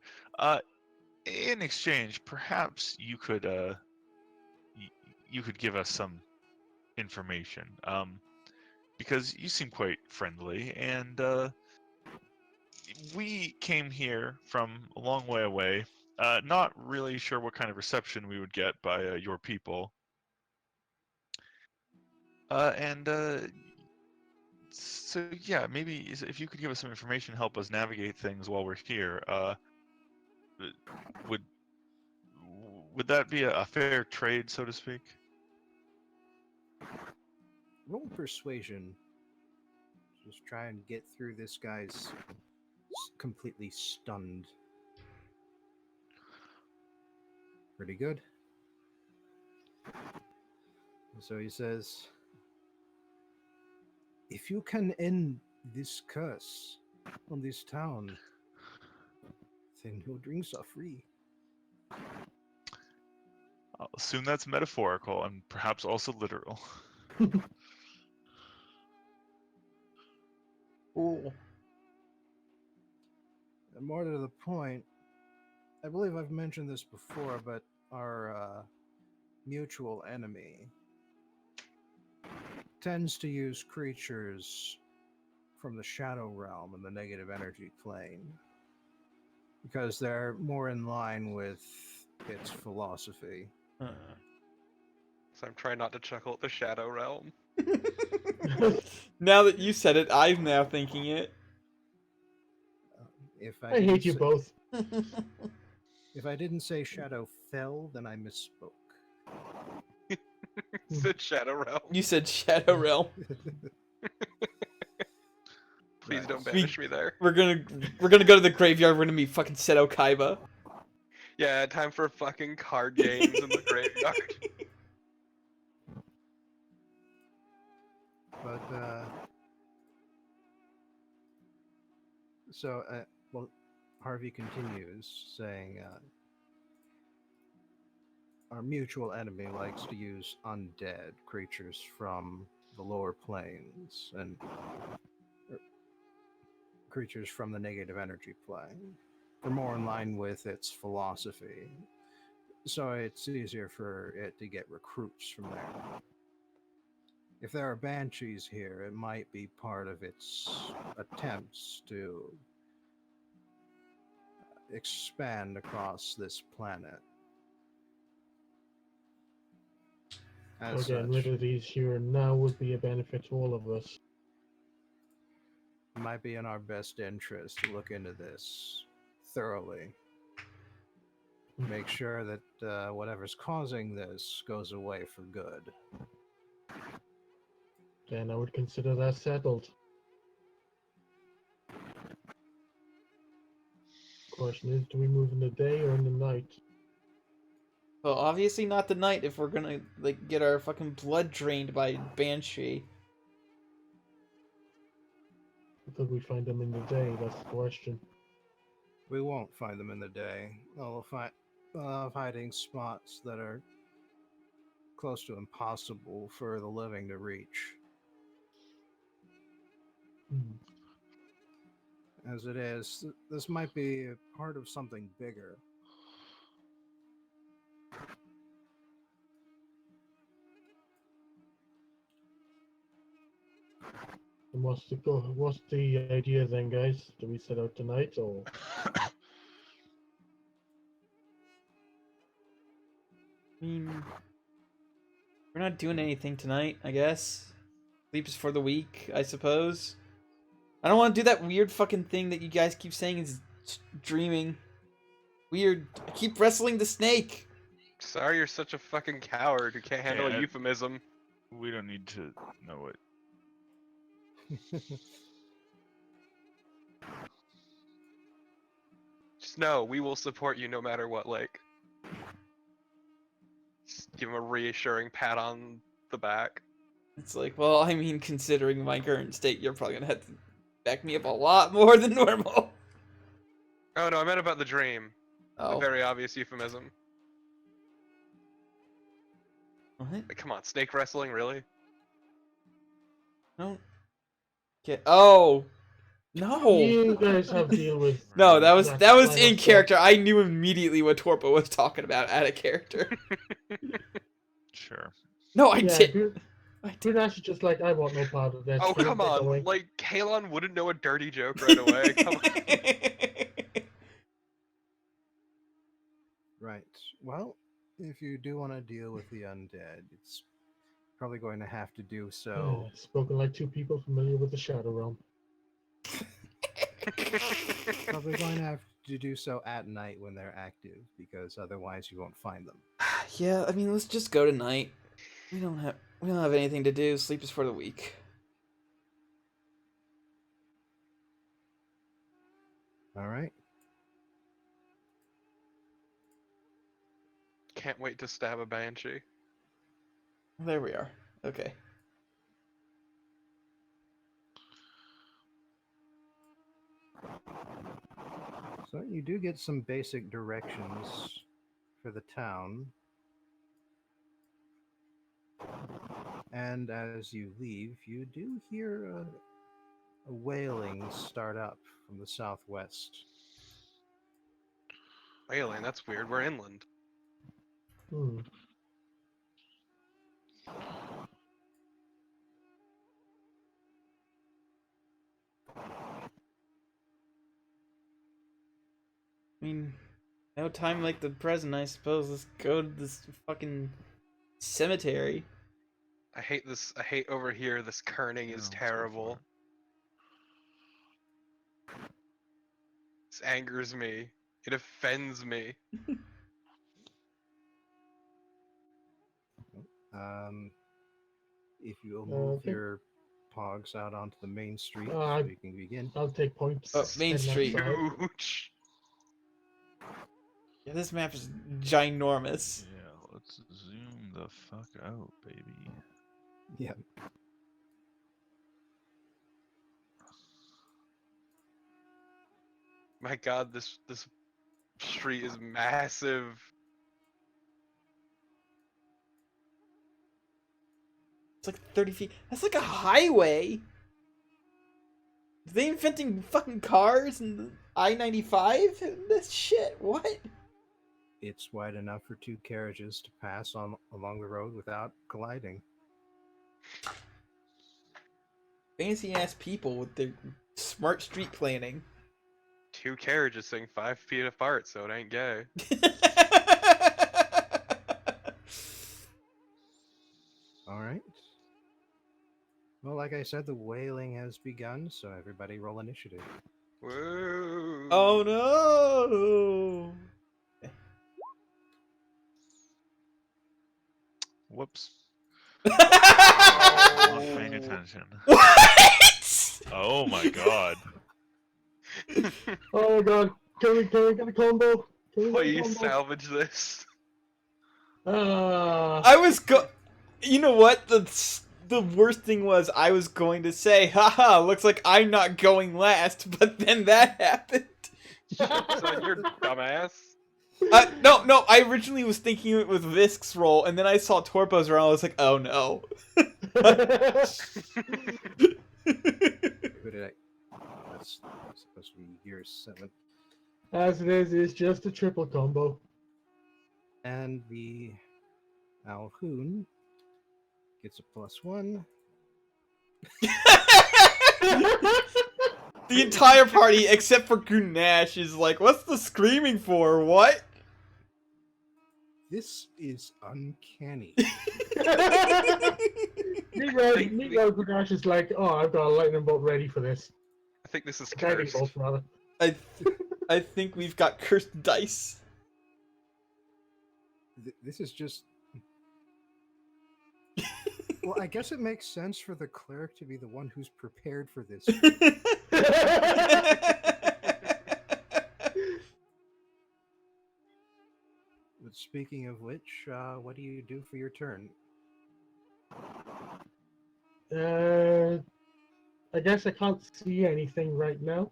In exchange, perhaps you could give us some information. Because you seem quite friendly, and we came here from a long way away, not really sure what kind of reception we would get by your people. And so yeah, maybe if you could give us some information, help us navigate things while we're here. Would would that be a fair trade, so to speak? Roll persuasion. Just try and get through this guy's completely stunned. Pretty good. So he says, if you can end this curse on this town, then your drinks are free. I'll assume that's metaphorical and perhaps also literal. Ooh. And more to the point, I believe I've mentioned this before, but our mutual enemy tends to use creatures from the shadow realm and the negative energy plane because they're more in line with its philosophy. Uh. So I'm trying not to chuckle at the Shadow Realm. Now that you said it, I'm now thinking it. If I hate you both. If I didn't say shadow fell, then I misspoke. Said Shadow Realm. You said Shadow Realm. Please Right. don't banish me there. We're gonna go to the graveyard. We're gonna meet fucking Seto Kaiba. Yeah, time for fucking card games in the graveyard. But well, Harvey continues saying, our mutual enemy likes to use undead creatures from the lower planes and creatures from the negative energy plane for more in line with its philosophy. So it's easier for it to get recruits from there. If there are banshees here, it might be part of its attempts to expand across this planet. As Getting such, rid of these here now would be a benefit to all of us. it might be in our best interest to look into this thoroughly. Make sure that whatever's causing this goes away for good. Then I would consider that settled. Question is, do we move in the day or in the night? Well, obviously not the night if we're gonna get our fucking blood drained by Banshee. Could we find them in the day? That's the question. We won't find them in the day. They'll have hiding spots that are close to impossible for the living to reach. As it is, this might be a part of something bigger. And what's the idea then, guys? Do we set out tonight or? I mean, we're not doing anything tonight, I guess. Sleep is for the weak, I suppose. I don't want to do that weird fucking thing that you guys keep saying is dreaming. Weird. I keep wrestling the snake. Sorry, you're such a fucking coward who can't handle Yeah, a euphemism. We don't need to know it. Just know we will support you no matter what. Like, just give him a reassuring pat on the back. It's like, well, I mean, considering my current state, you're probably gonna have to back me up a lot more than normal. Oh no, I meant about the dream. A Oh. very obvious euphemism. What? Like, come on, snake wrestling, really? No. Okay. Oh. No. You guys have to deal with. No, that was that in kind of character. I knew immediately what Torpo was talking about out of character. Sure. No, I Yeah, didn't. Grenache is just like, I want no part of this. Oh, Get come it on. going. Like, Kalon wouldn't know a dirty joke right away. Come on. Right. Well, if you do want to deal with the undead, it's probably going to have to do so. Yeah, spoken like two people familiar with the Shadow Realm. Probably going to have to do so at night when they're active, because otherwise you won't find them. Yeah, I mean, let's just go tonight. We don't have anything to do. Sleep is for the weak. All right. Can't wait to stab a banshee. There we are. Okay. So you do get some basic directions for the town. And as you leave, you do hear a wailing start up from the southwest. Wailing, that's weird. We're inland. Hmm. I mean, no time like the present, I suppose. Let's go to this fucking cemetery. I hate this. I hate over here. This kerning Yeah, is let's go for terrible. This angers me. It offends me. If you will move Okay. your pogs out onto the main street, Uh, so you can begin. I'll take points. Oh, Main heading Street. outside. Huge. Yeah, this map is ginormous. Yeah, let's zoom the fuck out, baby. Yeah. My God, this street is massive. It's like 30 feet. That's like a highway. Are they inventing fucking cars and I-95 and this shit? What? It's wide enough for two carriages to pass along the road without colliding. Fancy ass people with their smart street planning. Two carriages sitting 5 feet apart, so it ain't gay. All right. Well, like I said, the wailing has begun, so everybody roll initiative. Woo! Oh no! Whoops. What? Not paying attention. What? Oh my god. Oh my god. Can we get a combo? Can we get a Please combo? salvage this. I was You know what? The worst thing was I was going to say, haha, looks like I'm not going last, but then that happened. So you're dumbass. No, I originally was thinking it was Visk's roll, and then I saw Torpo's roll, I was like, oh no. Who did I? That's supposed to be year 7. As it is, it's just a triple combo. And the Alhoon gets a +1. The entire party, except for Gunash, is like, what's the screaming for? What? This is uncanny. Meanwhile, Gunash is like, oh, I've got a lightning bolt ready for this. I think this is Guiding cursed. bolt, rather. I think we've got cursed dice. This is just. Well, I guess it makes sense for the cleric to be the one who's prepared for this. But speaking of which, what do you do for your turn? I guess I can't see anything right now.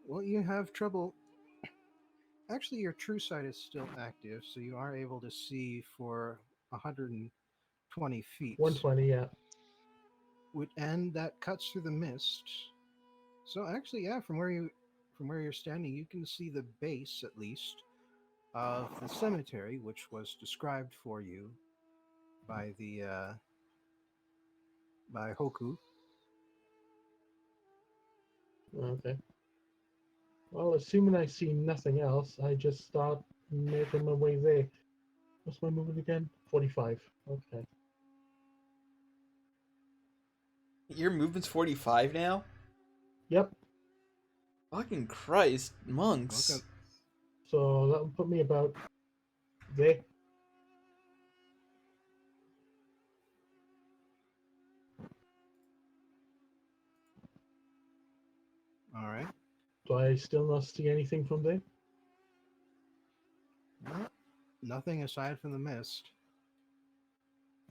Well, you have trouble. Actually, your true sight is still active, so you are able to see for 120 feet. 120, yeah. And that cuts through the mist. So actually, yeah, from where you're standing, you can see the base, at least, of the cemetery, which was described for you by by Hoku. Okay. Well, assuming I see nothing else, I just start making my way there. What's my movement again? 45. Okay. Your movement's 45 now? Yep. Fucking Christ, monks. Welcome. So that would put me about there. All right. Do I still not see anything from there? Well, nothing aside from the mist.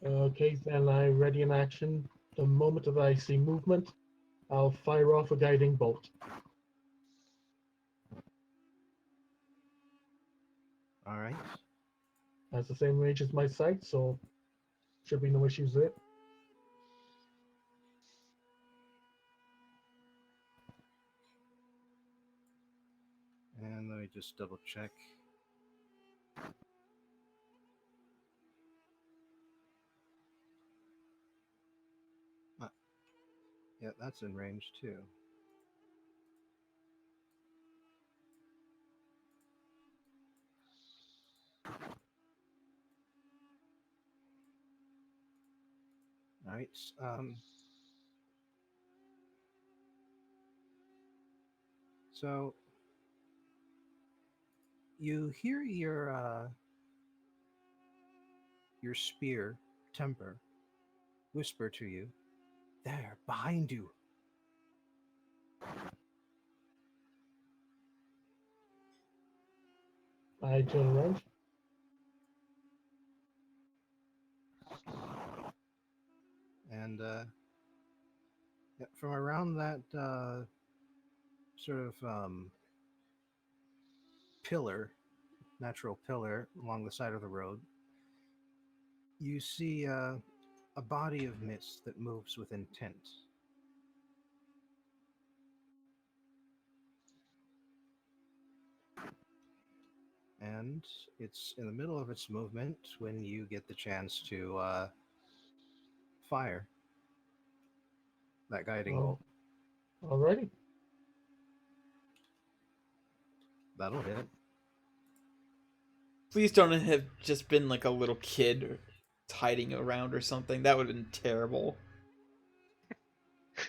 Okay, then I ready in action. The moment that I see movement, I'll fire off a guiding bolt. All right. Has the same range as my sight, so should be no issues there. And let me just double check. Yeah, that's in range too. All right. So you hear your spear temper whisper to you, "There, behind you." I turn around. And yeah, from around that sort of pillar, natural pillar along the side of the road, you see a body of mist that moves with intent. And it's in the middle of its movement when you get the chance to fire that guiding bolt. Alrighty. That'll hit. Please don't have just been like a little kid or hiding around or something. That would have been terrible.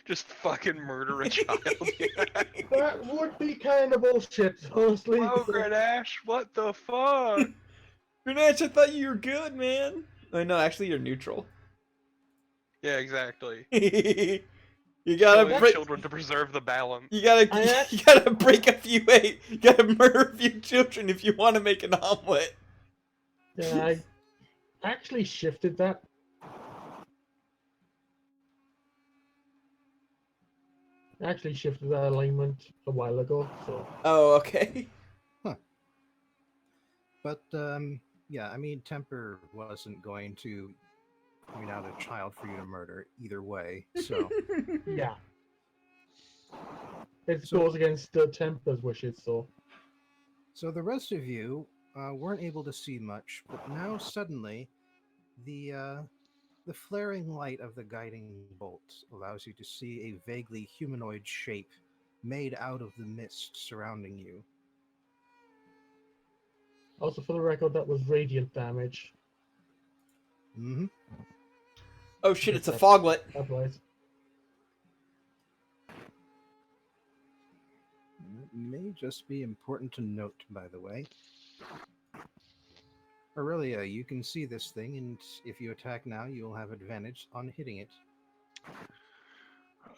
Just fucking murder a child. That would be kind of bullshit, honestly. Oh, Grenache, what the fuck? Grunach, I thought you were good, man. Oh, no, actually, you're neutral. Yeah, exactly. You gotta Killing break. children to preserve the balance. You gotta break a few. You gotta murder a few children if you want to make an omelet. Yeah, I actually shifted that. I actually shifted that alignment a while ago, so. Oh, okay. But yeah, I mean, temper wasn't going to point out a child for you to murder either way. So Yeah. It goes against the Temper's wishes, so. So the rest of you weren't able to see much, but now suddenly the The flaring light of the guiding bolt allows you to see a vaguely humanoid shape made out of the mist surrounding you. Also, for the record, that was radiant damage. Hmm. Oh shit! It's a That foglet. applies. It may just be important to note, by the way. Aurelia, you can see this thing, and if you attack now, you'll have advantage on hitting it.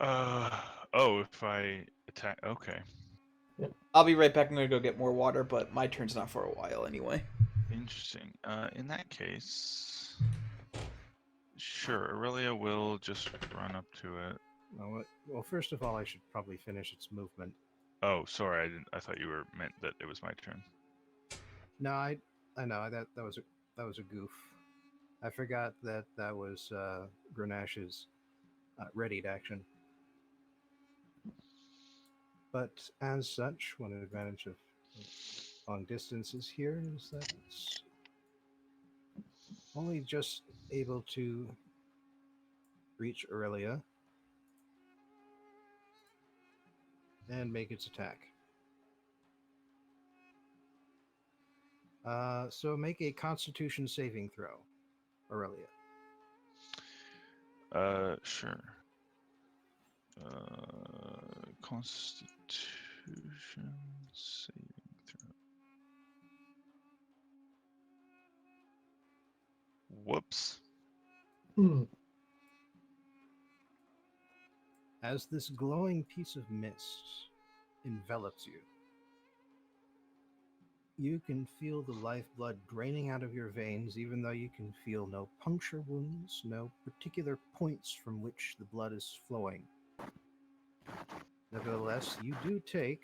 Oh, if I attack, okay. I'll be right back. I'm gonna go get more water, but my turn's not for a while anyway. Interesting. In that case, sure, Aurelia will just run up to it. Well, first of all, I should probably finish its movement. Oh, sorry, I didn't. I thought you were meant that it was my turn. No, I know that was a goof. I forgot that was Grenash's readied action. But as such, one advantage of long distances here is that it's only just able to reach Aurelia and make its attack. So make a Constitution saving throw, Aurelia. Sure. Constitution saving throw. Whoops. As this glowing piece of mist envelops you, you can feel the lifeblood draining out of your veins, even though you can feel no puncture wounds, no particular points from which the blood is flowing. Nevertheless, you do take.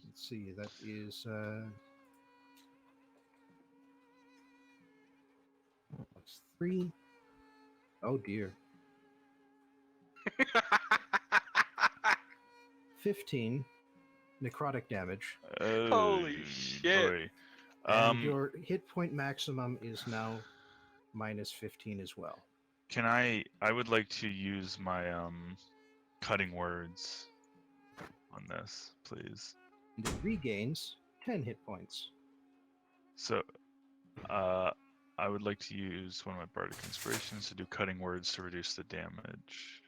Let's see, that is. That's 3. Oh dear. 15 necrotic damage. Holy shit. Boy. And your hit point maximum is now minus 15 as well. Can I would like to use my cutting words on this, please. And it regains 10 hit points. So, I would like to use one of my bardic inspirations to do cutting words to reduce the damage.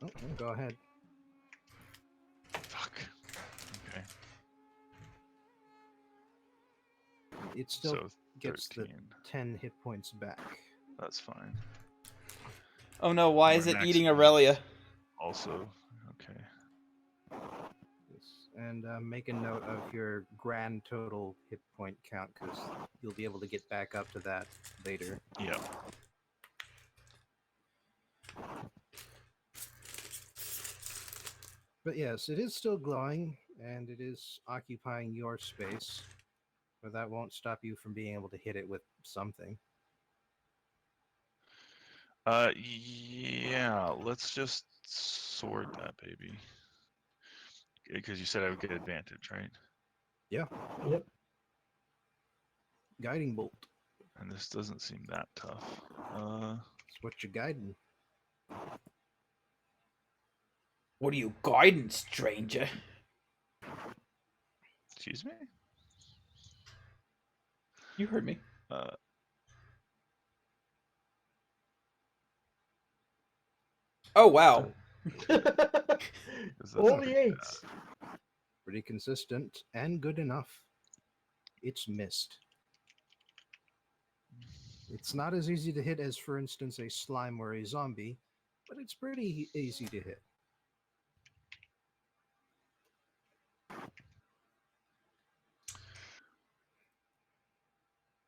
Oh, go ahead. Fuck. Okay. It still So gets 13. the 10 hit points back. That's fine. Oh no! Why is My it next eating one Aurelia? Also, okay. Yes. And make a note of your grand total hit point count, because you'll be able to get back up to that later. Yeah. But yes, it is still glowing, and it is occupying your space, but that won't stop you from being able to hit it with something. Yeah. Let's just sword that baby. Because you said I would get advantage, right? Yeah. Yep. Guiding bolt. And this doesn't seem that tough. It's what you're guiding. What are you guiding, stranger? Excuse me? You heard me. Oh wow! Only 8s. Pretty consistent and good enough. It's missed. It's not as easy to hit as, for instance, a slime or a zombie, but it's pretty easy to hit.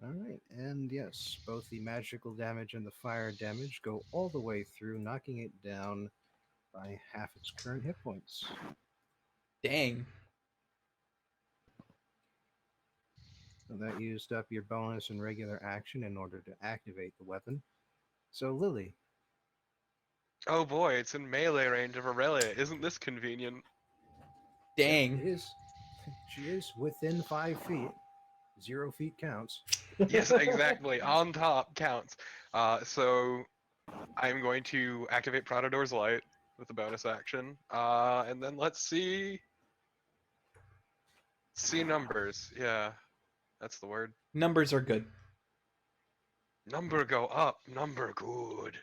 All right, and yes, both the magical damage and the fire damage go all the way through, knocking it down by half its current hit points. Dang. So that used up your bonus and regular action in order to activate the weapon. So Lily. Oh boy, it's in melee range of Aurelia. Isn't this convenient? Dang. It is. She is within 5 feet. 0 feet counts. Yes, exactly. On top counts. So I'm going to activate Prodador's Light with a bonus action. And then let's see numbers. Yeah, that's the word. Numbers are good. Number go up, number good.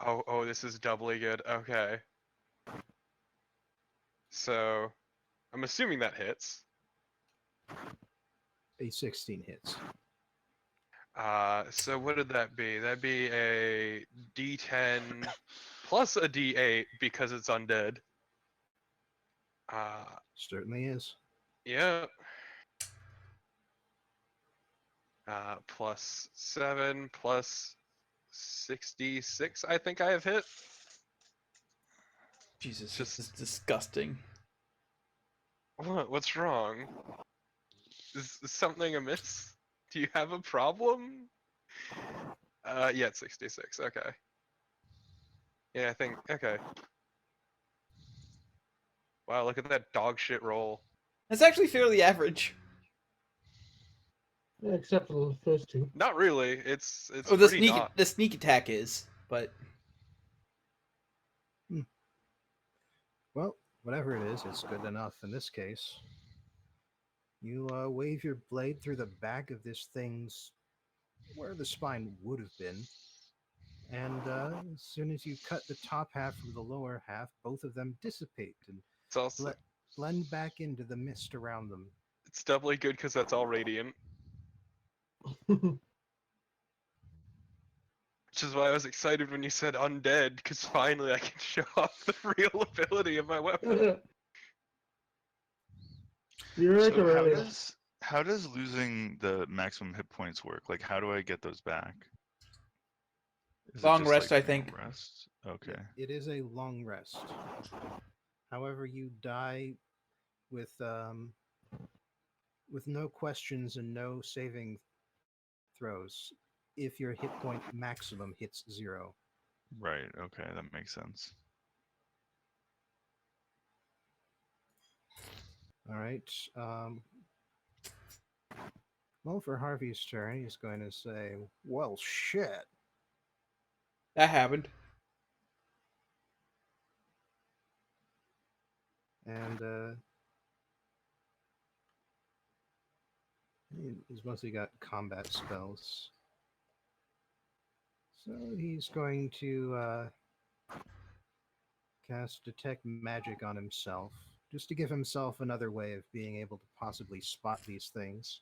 Oh, this is doubly good. Okay. So I'm assuming that hits. A 16 hits. So what did that be? That'd be a D10 plus a D8 because it's undead. Certainly is. Yeah. Plus 7 plus 66. I think I have hit. Jesus, Just- this is disgusting. What's wrong? Is something amiss? Do you have a problem? Yeah, it's 66. Okay. Yeah, I think. Okay. Wow, look at that dog shit roll. That's actually fairly average. Yeah, except for the first two. Not really. It's Oh, the pretty not. sneak attack is, but Well, whatever it is, it's good enough in this case. You wave your blade through the back of this thing's where the spine would have been, and as soon as you cut the top half from the lower half, both of them dissipate and It's also blend back into the mist around them. it's doubly good because that's all radiant. Which is why I was excited when you said undead, because finally I can show off the real ability of my weapon. You're right, So Aurelia. how does losing the maximum hit points work? Like, how do I get those back? Is it long just, rest, like, I think. Rest? Okay. It is a long rest. However, you die with no questions and no saving throws if your hit point maximum hits 0. Right. Okay, that makes sense. All right. Well, for Harvey's turn, he's going to say, "Well, shit." That happened. And he's mostly got combat spells. So he's going to cast Detect Magic on himself, just to give himself another way of being able to possibly spot these things.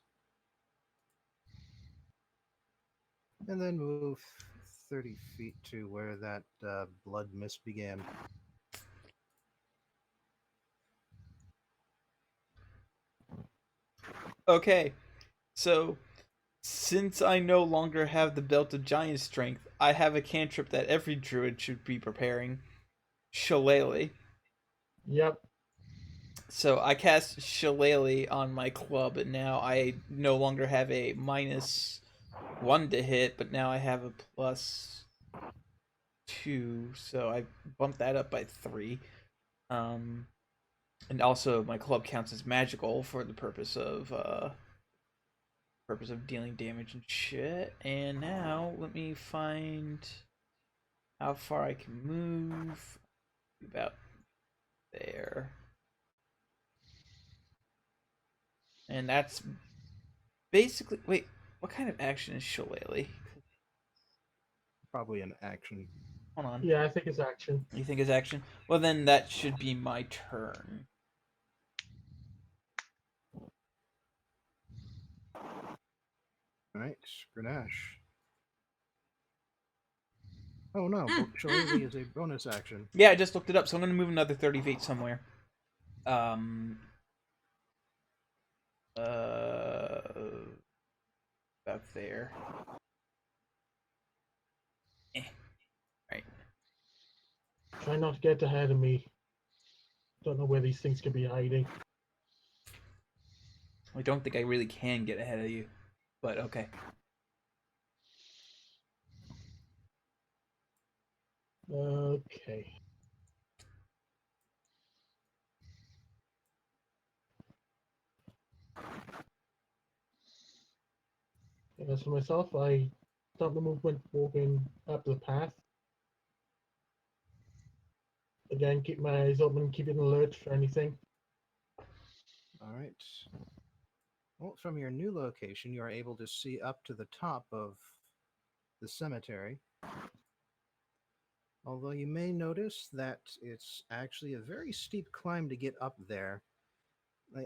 And then move 30 feet to where that blood mist began. Okay, so since I no longer have the belt of giant strength, I have a cantrip that every druid should be preparing. Shillelagh. Yep. So I cast Shillelagh on my club, and now I no longer have a -1 to hit, but now I have a +2, so I bumped that up by 3. And also my club counts as magical for the purpose of dealing damage and shit. And now let me find how far I can move. About there. And that's basically. Wait, what kind of action is Shillelagh? Probably an action. Hold on. Yeah, I think it's action. You think it's action? Well, then that should be my turn. All right, Grenache. Oh no, Shillelagh is a bonus action. Yeah, I just looked it up, so I'm gonna move another 30 feet somewhere. About there. Right. Try not to get ahead of me. Don't know where these things could be hiding. I don't think I really can get ahead of you, but okay. Okay. As for myself, I start the movement walking up the path. Again, keep my eyes open, keep it alert for anything. All right. Well, from your new location, you are able to see up to the top of the cemetery. Although you may notice that it's actually a very steep climb to get up there.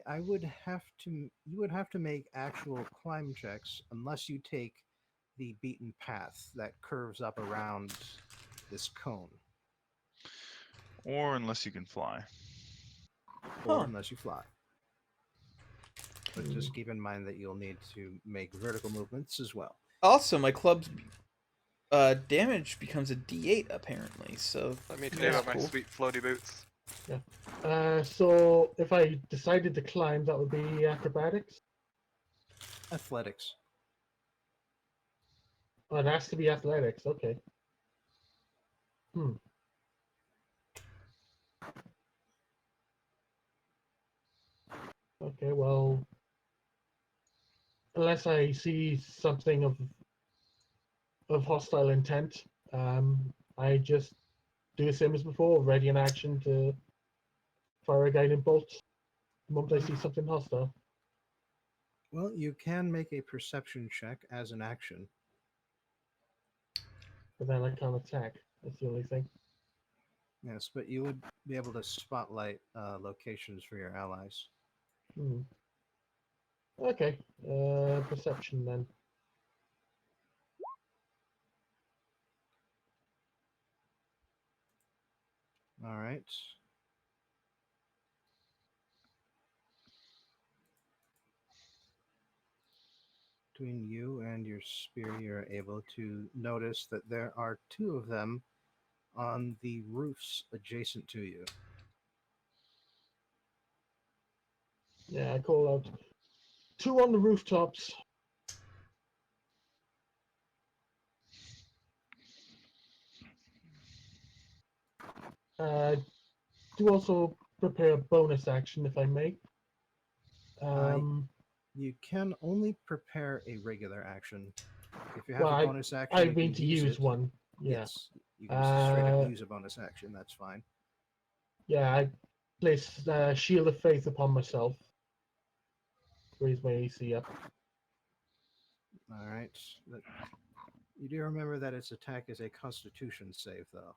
I would have to, you would have to make actual climb checks unless you take the beaten path that curves up around this cone, Or unless you can fly. or Huh. unless you fly. But Hmm. just keep in mind that you'll need to make vertical movements as well. Also, my club's damage becomes a D8 apparently. So Let me tell you that's about my cool. sweet floaty boots. So if I decided to climb, that would be acrobatics. Athletics. Oh, it has to be athletics. Okay. Hmm. Okay. Well, unless I see something of hostile intent, I just do the same as before. Ready in action to fire a guiding bolt the moment I see something hostile. Well, you can make a perception check as an action. But then I can't attack. That's the only thing. Yes, but you would be able to spotlight locations for your allies. Hmm. Okay. Perception then. All right. Between you and your spear, you're able to notice that there are two of them on the roofs adjacent to you. Yeah, I call out two on the rooftops. Do also prepare a bonus action if I may. Uh, Um, you can only prepare a regular action. If you have well, a I bonus action, I you mean can to use use it. one. Yeah. Yes, you can straight up Uh, use a bonus action. That's fine. yeah. I place Shield of Faith upon myself. Raise my AC up. All right. But you do remember that its attack is a Constitution save, though.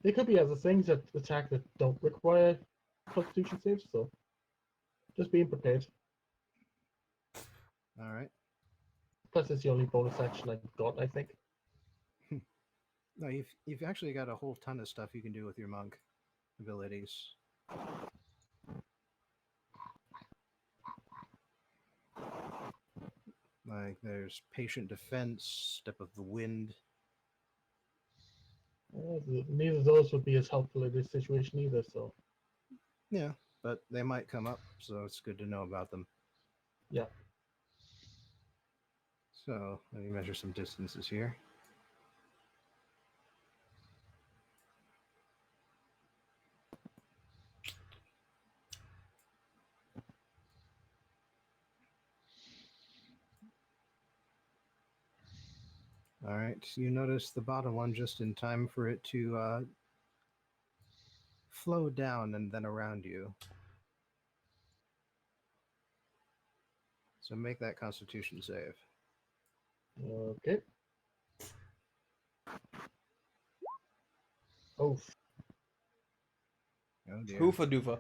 There could be other things that attack that don't require Constitution saves, so just being prepared. All right. Plus, it's the only bonus action I've got, I think. No, you've actually got a whole ton of stuff you can do with your monk abilities. Like there's patient defense, step of the wind. Neither of those would be as helpful in this situation either. So Yeah, but they might come up, so it's good to know about them. yeah. So let me measure some distances here. All right, you notice the bottom one just in time for it to flow down and then around you. So make that Constitution save. Okay. Oh, Oh dear. Hoofa doofa.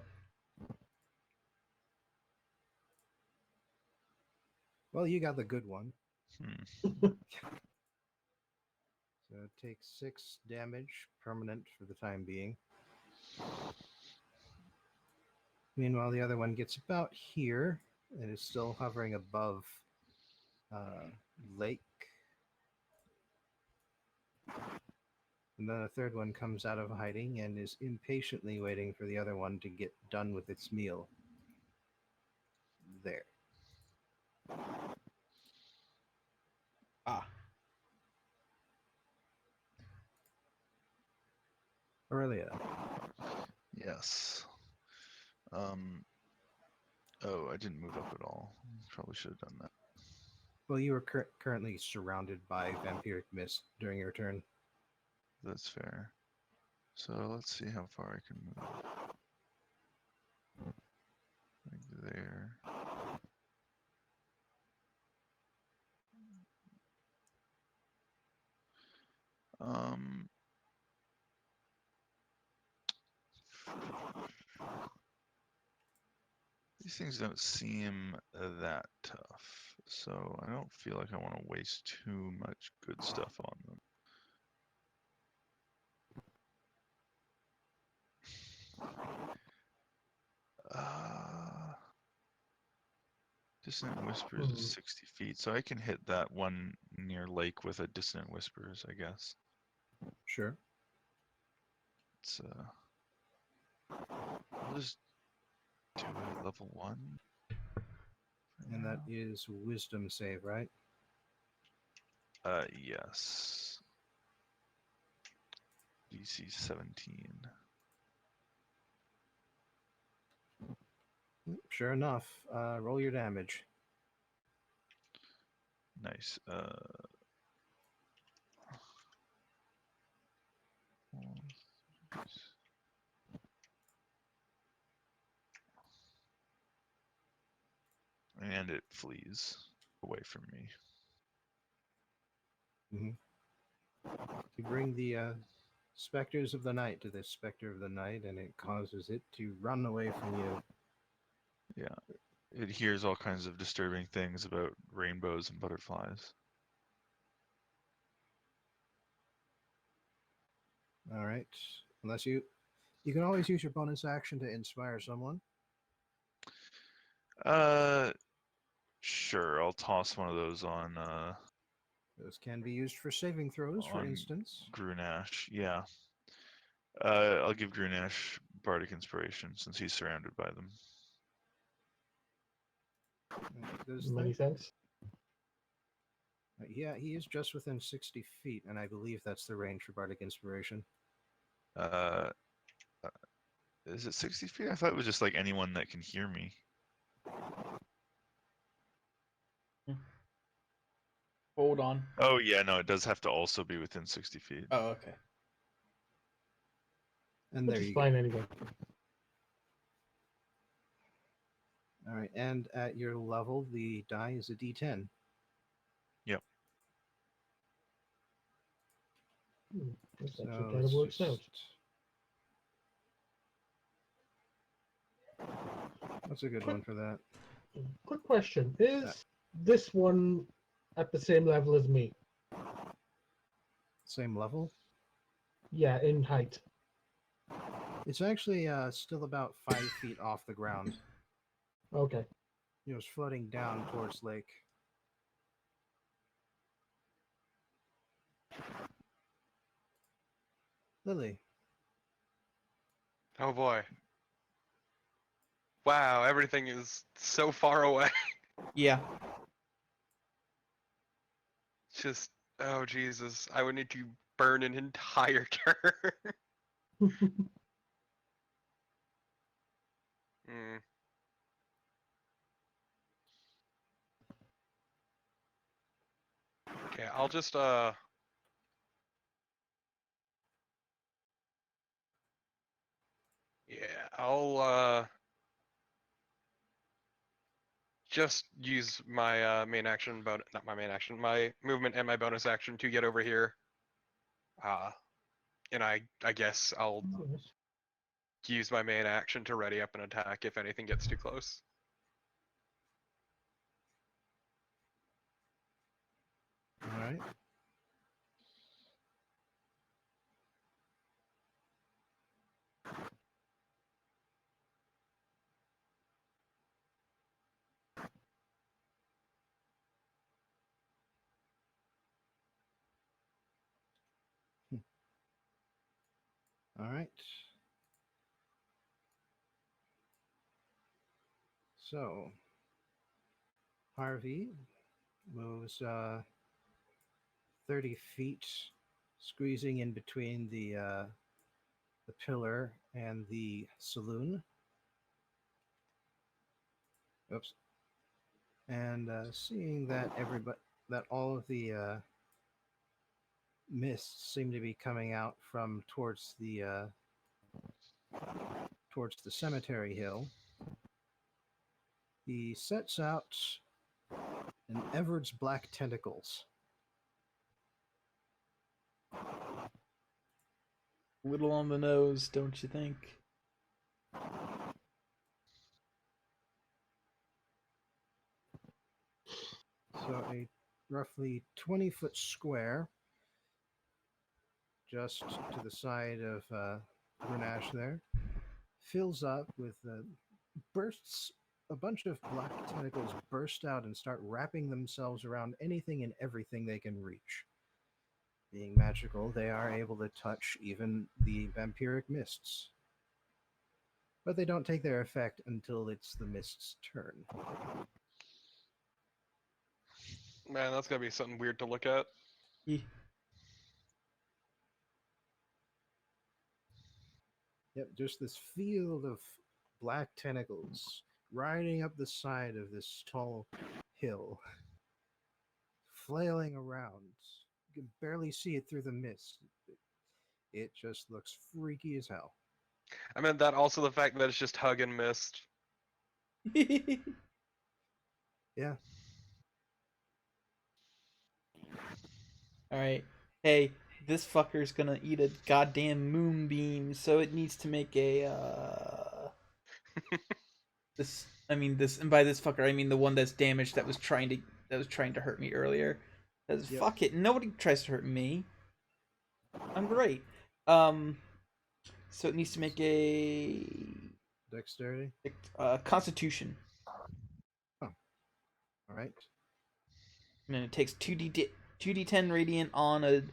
Well, you got the good one. Hmm. So it takes 6 damage, permanent for the time being. Meanwhile, the other one gets about here and is still hovering above lake. And then a third one comes out of hiding and is impatiently waiting for the other one to get done with its meal. There. Ah. Aurelia. Yes. Um, Oh, I didn't move up at all. Probably should have done that. Well, you are currently surrounded by vampiric mist during your turn. That's fair. So let's see how far I can move. Like there. Um, these things don't seem that tough, so I don't feel like I want to waste too much good stuff on them. Dissonant Whispers is 60 feet, so I can hit that one near lake with a Dissonant Whispers, I guess. Sure. It's I'll just do a level 1. And that is wisdom save, right? Yes. DC 17. Sure enough. Roll your damage. Nice. And it flees away from me. You bring the specters of the night to this specter of the night, and it causes it to run away from you. Yeah. It hears all kinds of disturbing things about rainbows and butterflies. All right. Unless you can always use your bonus action to inspire someone. Sure. I'll toss one of those on Those can be used for saving throws, for on instance. Grunash. Yeah. I'll give Grunash Bardic Inspiration since he's surrounded by them. Many thanks. Yeah, he is just within 60 feet, and I believe that's the range for Bardic Inspiration. Is it 60 feet? I thought it was just like anyone that can hear me. Hold on. Oh, yeah, no, it does have to also be within 60 feet. Oh, okay. And Which there is you fine go. anyway. All right, and at your level, the die is a d10. Yep. That's So actually kind let's of works out. What's a good one for that? Quick question. Is this one at the same level as me? Same level? Yeah, in height. It's actually still about 5 feet off the ground. Okay. It was floating down towards lake. Lily. Oh boy. Wow, everything is so far away. Yeah. Just, oh Jesus, I would need to burn an entire turn. Hmm. Okay, I'll just yeah, I'll just use my main action, but not my main action, my movement and my bonus action to get over here. And I guess I'll use my main action to ready up an attack if anything gets too close. All right. All right. So, Harvey moves 30 feet, squeezing in between the pillar and the saloon. Oops. And seeing that that all of the mists seem to be coming out from towards the cemetery hill, he sets out an Everard's black tentacles. Little on the nose, don't you think? So a roughly 20-foot square just to the side of Grenache there fills up with bursts. A bunch of black tentacles burst out and start wrapping themselves around anything and everything they can reach. Being magical, they are able to touch even the vampiric mists. But they don't take their effect until it's the mist's turn. Man, that's gonna be something weird to look at. Yeah. Yep, just this field of black tentacles riding up the side of this tall hill, flailing around. You can barely see it through the mist. It just looks freaky as hell. I meant that also the fact that it's just hug and mist. Yeah. Alright. Hey, this fucker's gonna eat a goddamn moonbeam, so it needs to make a, this, and by this fucker, I mean the one that's damaged that was trying to hurt me earlier. Because Yep. fuck it, nobody tries to hurt me. I'm great. So it needs to make a Dexterity. Constitution. Alright. And it takes 2d10 radiant on a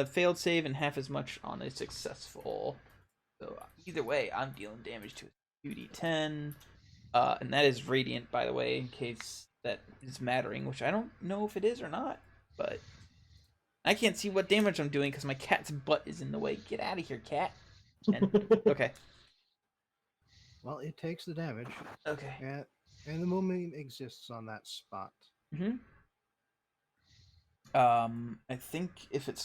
failed save and half as much on a successful. So either way, I'm dealing damage to a 2d10, and that is radiant, by the way, in case that is mattering, which I don't know if it is or not, but I can't see what damage I'm doing because my cat's butt is in the way. Get out of here, cat. Okay. Well, it takes the damage. Okay. And the moonbeam exists on that spot. Mm-hmm. I think if it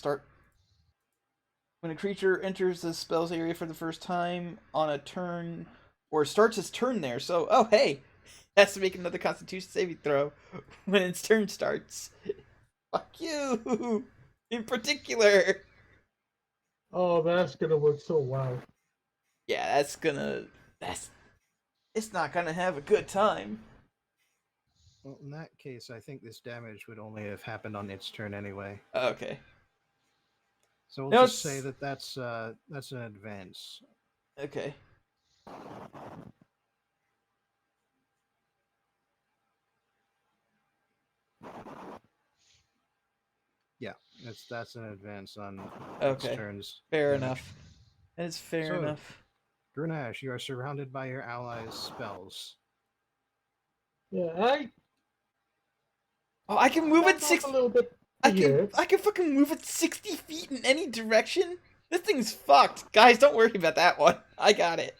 when a creature enters the spell's area for the first time on a turn, or starts its turn there, so, oh, hey, has to make another Constitution saving throw when its turn starts. Fuck you, in particular. Oh, that's gonna work so well. Yeah, it's not gonna have a good time. Well, in that case, I think this damage would only have happened on its turn anyway. Okay. So we'll No, just say that that's an advance. Okay. Yeah, that's an advance on its Okay. turns. Fair damage. enough. It's fair So, enough. Grenache, you are surrounded by your allies' spells. Yeah, Oh, I can move it back off a little bit I here. can fucking move it 60 feet in any direction. This thing's fucked. Guys, don't worry about that one. I got it.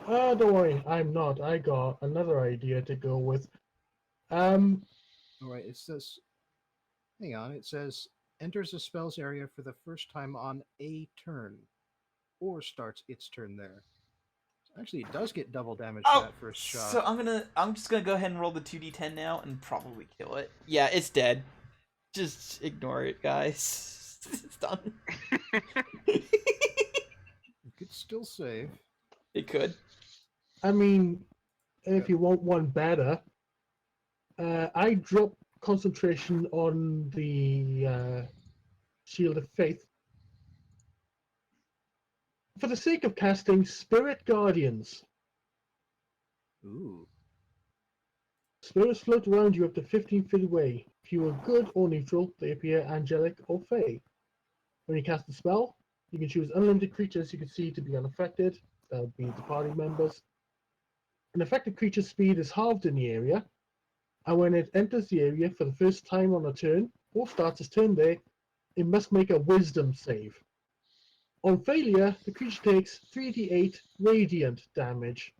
Don't worry, I'm not. I got another idea to go with. Alright, it says... Hang on, it says... Enters the spell's area for the first time on a turn. Or starts its turn there. Actually, it does get double damage for that first shot. So I'm just gonna go ahead and roll the 2d10 now and probably kill it. Yeah, it's dead. Just ignore it, guys. It's done. You could still save. It could. I mean, if you want one better, I drop concentration on the Shield of Faith for the sake of casting Spirit Guardians. Ooh. Spirits float around you up to 15 feet away. If you are good or neutral, they appear angelic or fey. When you cast the spell, you can choose unlimited creatures you can see to be unaffected. That would be the party members. An affected creature's speed is halved in the area, and when it enters the area for the first time on a turn, or starts its turn there, it must make a wisdom save. On failure, the creature takes 3d8 radiant damage.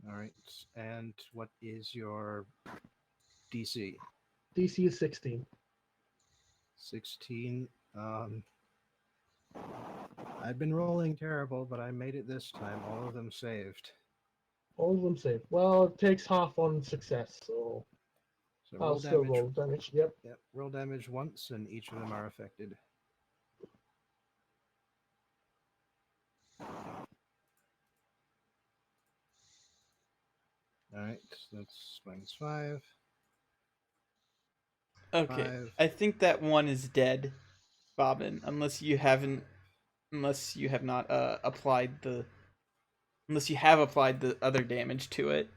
All right. And what is your DC? DC is 16. 16. I've been rolling terrible, but I made it this time. All of them saved. All of them save. Well, it takes half on success, so So I'll roll still damage. roll damage. Yep. Yep. Roll damage once, and each of them are affected. All right. That's -5. Okay, 5. I think that one is dead, Bobbin, unless you have not unless you have applied the other damage to it.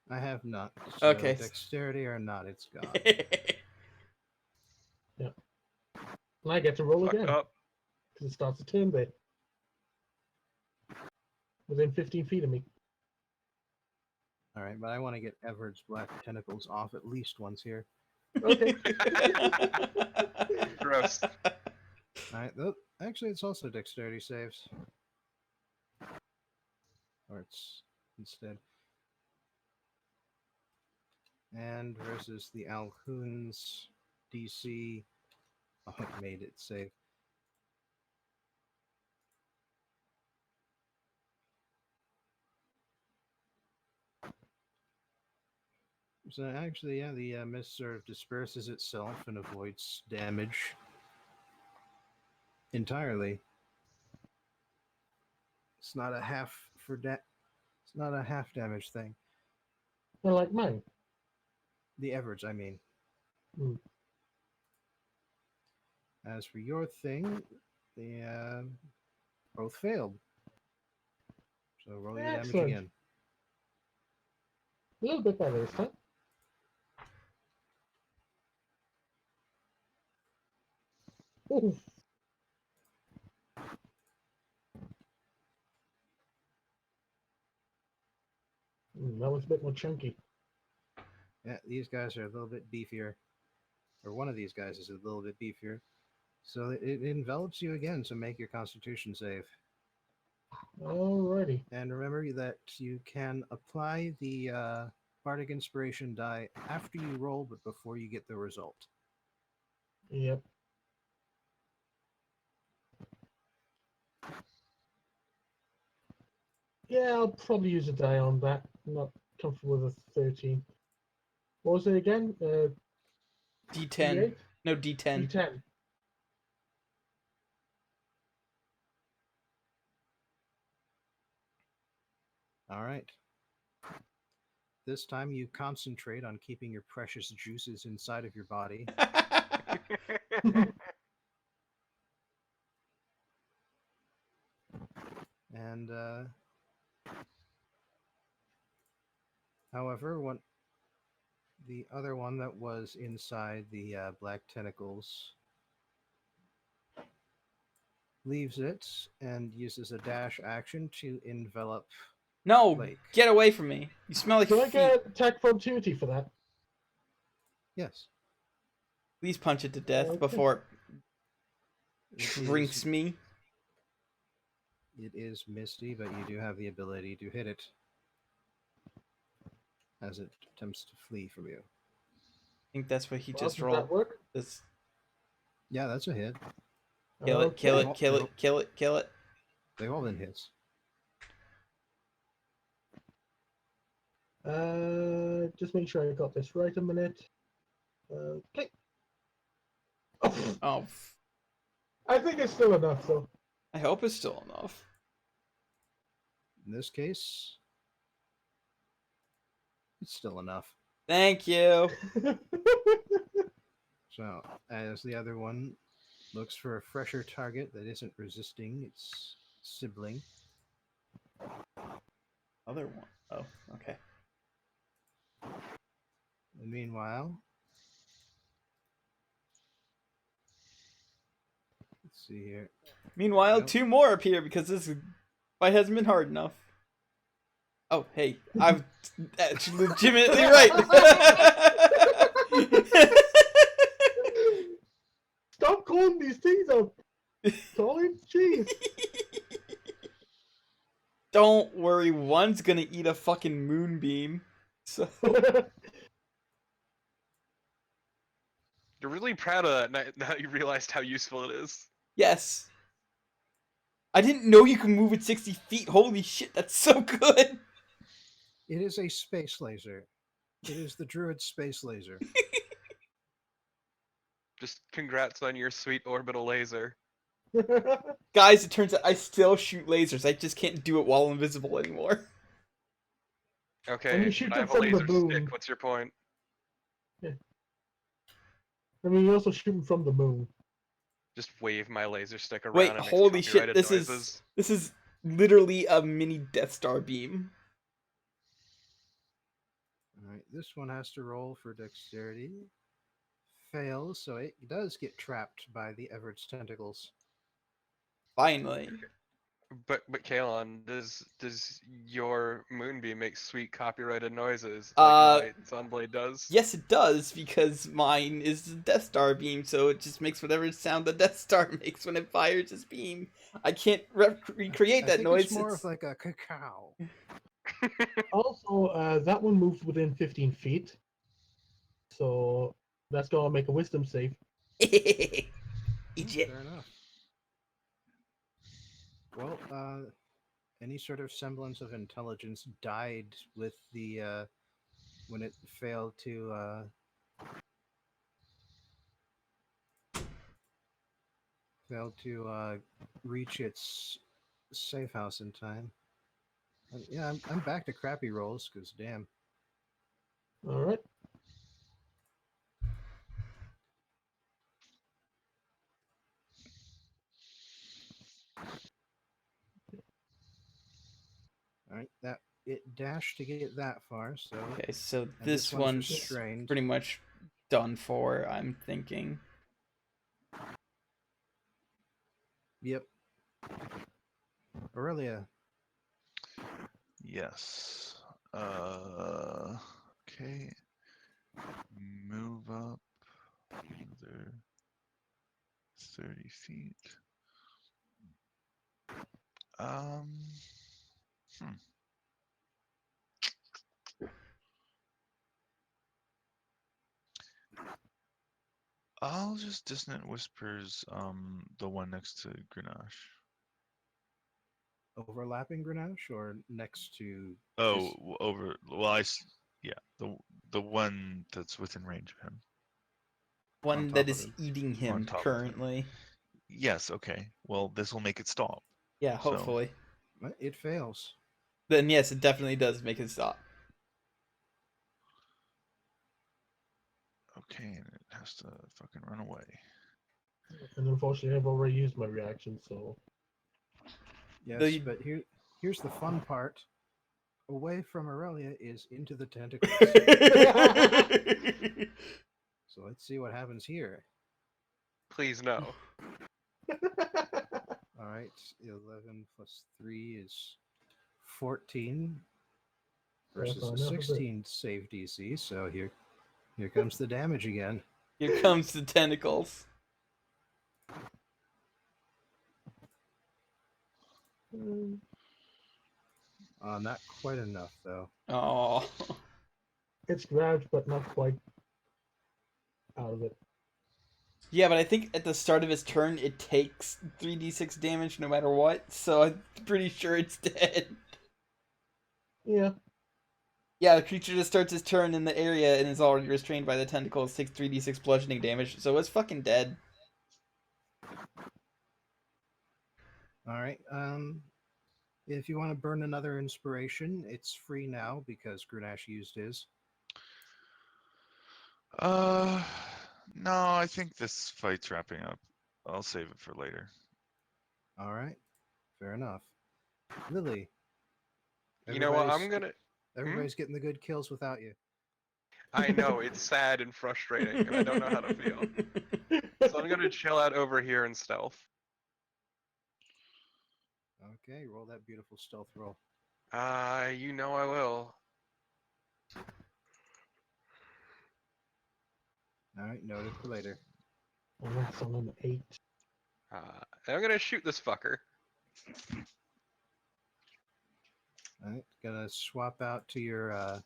I have not. So Okay. dexterity or not, it's gone. And I get to roll Fuck again up. because it starts a turn there. Within 15 feet of me. All right, but I want to get Everett's black tentacles off at least once here. Okay. Gross. All right. Actually, it's also dexterity saves. Or it's instead. And versus the Alhoun's DC. Oh, it made it save. So actually, yeah, the mist sort of disperses itself and avoids damage entirely. It's not a half It's not a half damage thing. They're like mine. The Everts, I mean. Hmm. As for your thing, they both failed. So roll your damage Excellent. again. A little bit better this time. Ooh. That was a bit more chunky. Yeah, these guys are a little bit beefier. Or one of these guys is a little bit beefier. So it envelops you again, so make your constitution save. Alrighty. And remember that you can apply the bardic inspiration die after you roll, but before you get the result. Yep. Yeah, I'll probably use a die on that. I'm not comfortable with a 13. What was it again? D10. D8? No, D10. D10. All right. This time you concentrate on keeping your precious juices inside of your body. And however, the other one that was inside the black tentacles leaves it and uses a dash action to envelop No, Blake. get away from me. You smell like Can I feet. get attack of opportunity for that? Yes. Please punch it to death Okay. before It it drinks is- me. It is misty, but you do have the ability to hit it as it attempts to flee from you. I think that's what he Well, just does rolled. that work? This Yeah, that's a hit. kill it, kill Okay. it, kill it, kill it, kill it. They've all been hits. Just make sure I got this right a minute. Okay. Oh, I think it's still enough, though. I hope it's still enough. In this case, it's still enough. Thank you. So, as the other one looks for a fresher target that isn't resisting its sibling, Other one. Oh, okay. and meanwhile, let's see here. Meanwhile, Nope. 2 more appear because this fight hasn't been hard enough. Oh, hey, I'm actually legitimately right. Stop calling these things out. Sorry, jeez. Don't worry, one's gonna eat a fucking moonbeam. So You're really proud of that now you realized how useful it is. yes. I didn't know you can move at 60 feet. Holy shit, that's so good. It is a space laser. It is the druid space laser. Just congrats on your sweet orbital laser. Guys, it turns out I still shoot lasers. I just can't do it while invisible anymore. Okay, shoot but I them have a from the laser moon. stick. What's your point? I mean, you also shoot them from the moon. Just wave my laser stick around Wait, and makes holy shit, copyrighted this noises. is literally a mini Death Star beam. Alright, this one has to roll for dexterity. Fails, so it does get trapped by the Everett's tentacles. Finally. But Kalon, does your moonbeam make sweet copyrighted noises Uh, like my Sunblade does? Yes, it does, because mine is the Death Star beam, so it just makes whatever sound the Death Star makes when it fires its beam. I can't recreate I that think noise. it's more of like a cacao. Also, that one moves within 15 feet. So that's going to make a wisdom save. Idiot. Fair enough. Well, any sort of semblance of intelligence died with the when it failed to reach its safe house in time. Yeah, I'm back to crappy rolls because damn. All right. All right, that it dashed to get that far, so Okay, so and this one's one's restrained. pretty much done for, I'm thinking. Yep. Aurelia, Yes. Okay. Move up another 30 feet. Hmm. I'll just dissonant whispers the one next to Grenache. overlapping Grenache or next to Oh, just over. Well, yeah, the one that's within range of him, One top that of is him? eating on him top of him. currently. Yes. Okay. Well, this will make it stop. Yeah, So hopefully. But it fails. Then yes, it definitely does make it stop. okay, and it has to fucking run away. And unfortunately, I've already used my reaction, so. Yes, but here's the fun part. Away from Aurelia is into the tentacles. So let's see what happens here. Please no. All right, 11 plus 3 is 14 versus That's a enough of it. 16 save DC. So here comes the damage again. Here comes the tentacles. Not quite enough though. Oh. It's grabbed, but not quite out of it. Yeah, but I think at the start of his turn, it takes 3d6 damage no matter what, so I'm pretty sure it's dead. Yeah. Yeah, the creature just starts his turn in the area and is already restrained by the tentacles, takes 3d6 bludgeoning damage, so it's fucking dead. All right. If you want to burn another inspiration, it's free now because Grenache used his. No, I think this fight's wrapping up. I'll save it for later. All right. Fair enough. Lily. You know what? Everybody's getting the good kills without you. I know, it's sad and frustrating, and I don't know how to feel. So I'm gonna chill out over here in stealth. Okay, roll that beautiful stealth roll. You know I will. All right, noted for later. And that's on an 8. And I'm gonna shoot this fucker. Alright, gonna swap out to your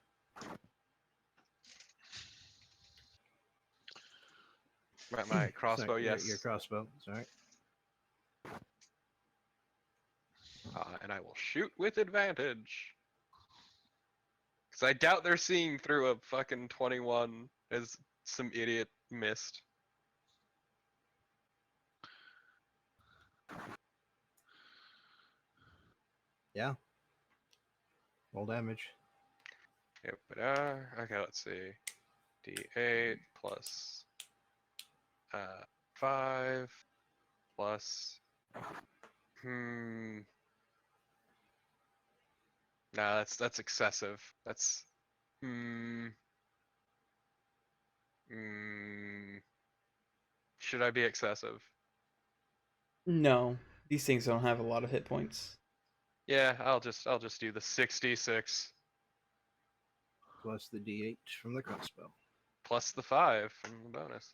My crossbow, sorry, yes. your crossbow. Sorry. And I will shoot with advantage. Because I doubt they're seeing through a fucking 21 as some idiot missed. Yeah. Roll damage. Yep, but okay, let's see. D8 plus 5 plus Nah, that's excessive. That's should I be excessive? No, these things don't have a lot of hit points. Yeah, I'll just do the 66 Plus the D8 from the crossbow. plus the 5 from the bonus.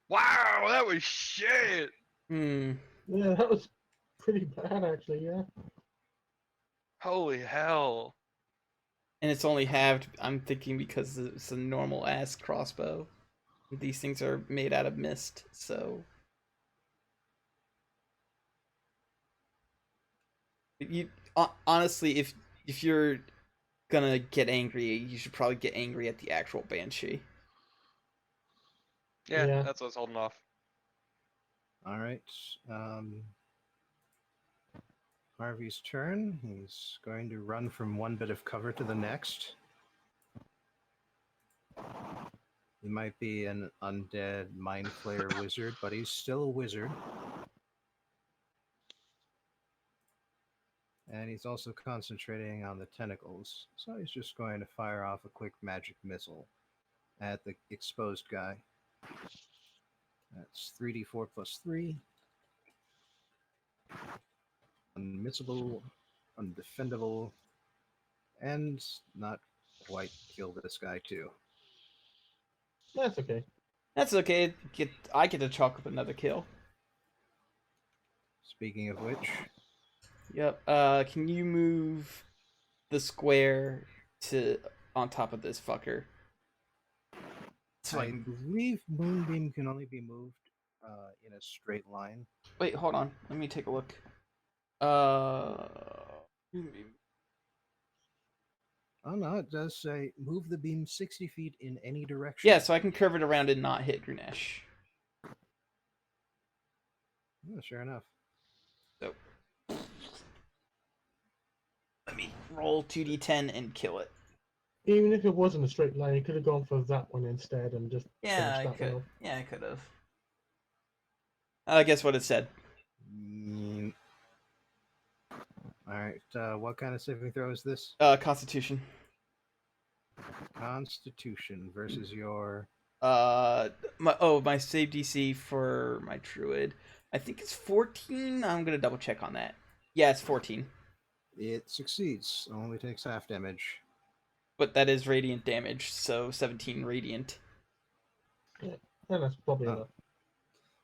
Wow, that was shit. Hmm. Yeah, that was pretty bad actually. Yeah. Holy hell. And it's only halved, I'm thinking, because it's a normal ass crossbow. These things are made out of mist, so you honestly, if you're gonna get angry, you should probably get angry at the actual banshee. Yeah, Yeah. that's what I was holding off. Alright. Harvey's turn. He's going to run from one bit of cover to the next. He might be an undead mind flayer wizard, but he's still a wizard. And he's also concentrating on the tentacles, so he's just going to fire off a quick magic missile at the exposed guy. That's 3d4 plus 3. Unmissable, undefendable, and not quite kill this guy too. That's okay. That's okay. I get to chalk up another kill. Speaking of which, Yep. Can you move the square to on top of this fucker? So I believe Moonbeam can only be moved in a straight line. wait, hold on. Let me take a look. Oh no, it does say move the beam 60 feet in any direction. Yeah, so I can curve it around and not hit Greenish. Oh, sure enough. So let me roll 2d10 and kill it. Even if it wasn't a straight line, you could have gone for that one instead and just Yeah, I finished that could. one off. Yeah, I could have. I guess what it said. Alright, what kind of saving throw is this? Constitution. Constitution versus your... My save DC for my druid. I think it's 14. I'm gonna double check on that. Yeah, it's 14. It succeeds. Only takes half damage. But that is radiant damage, so 17 radiant. Yeah, and that's probably enough.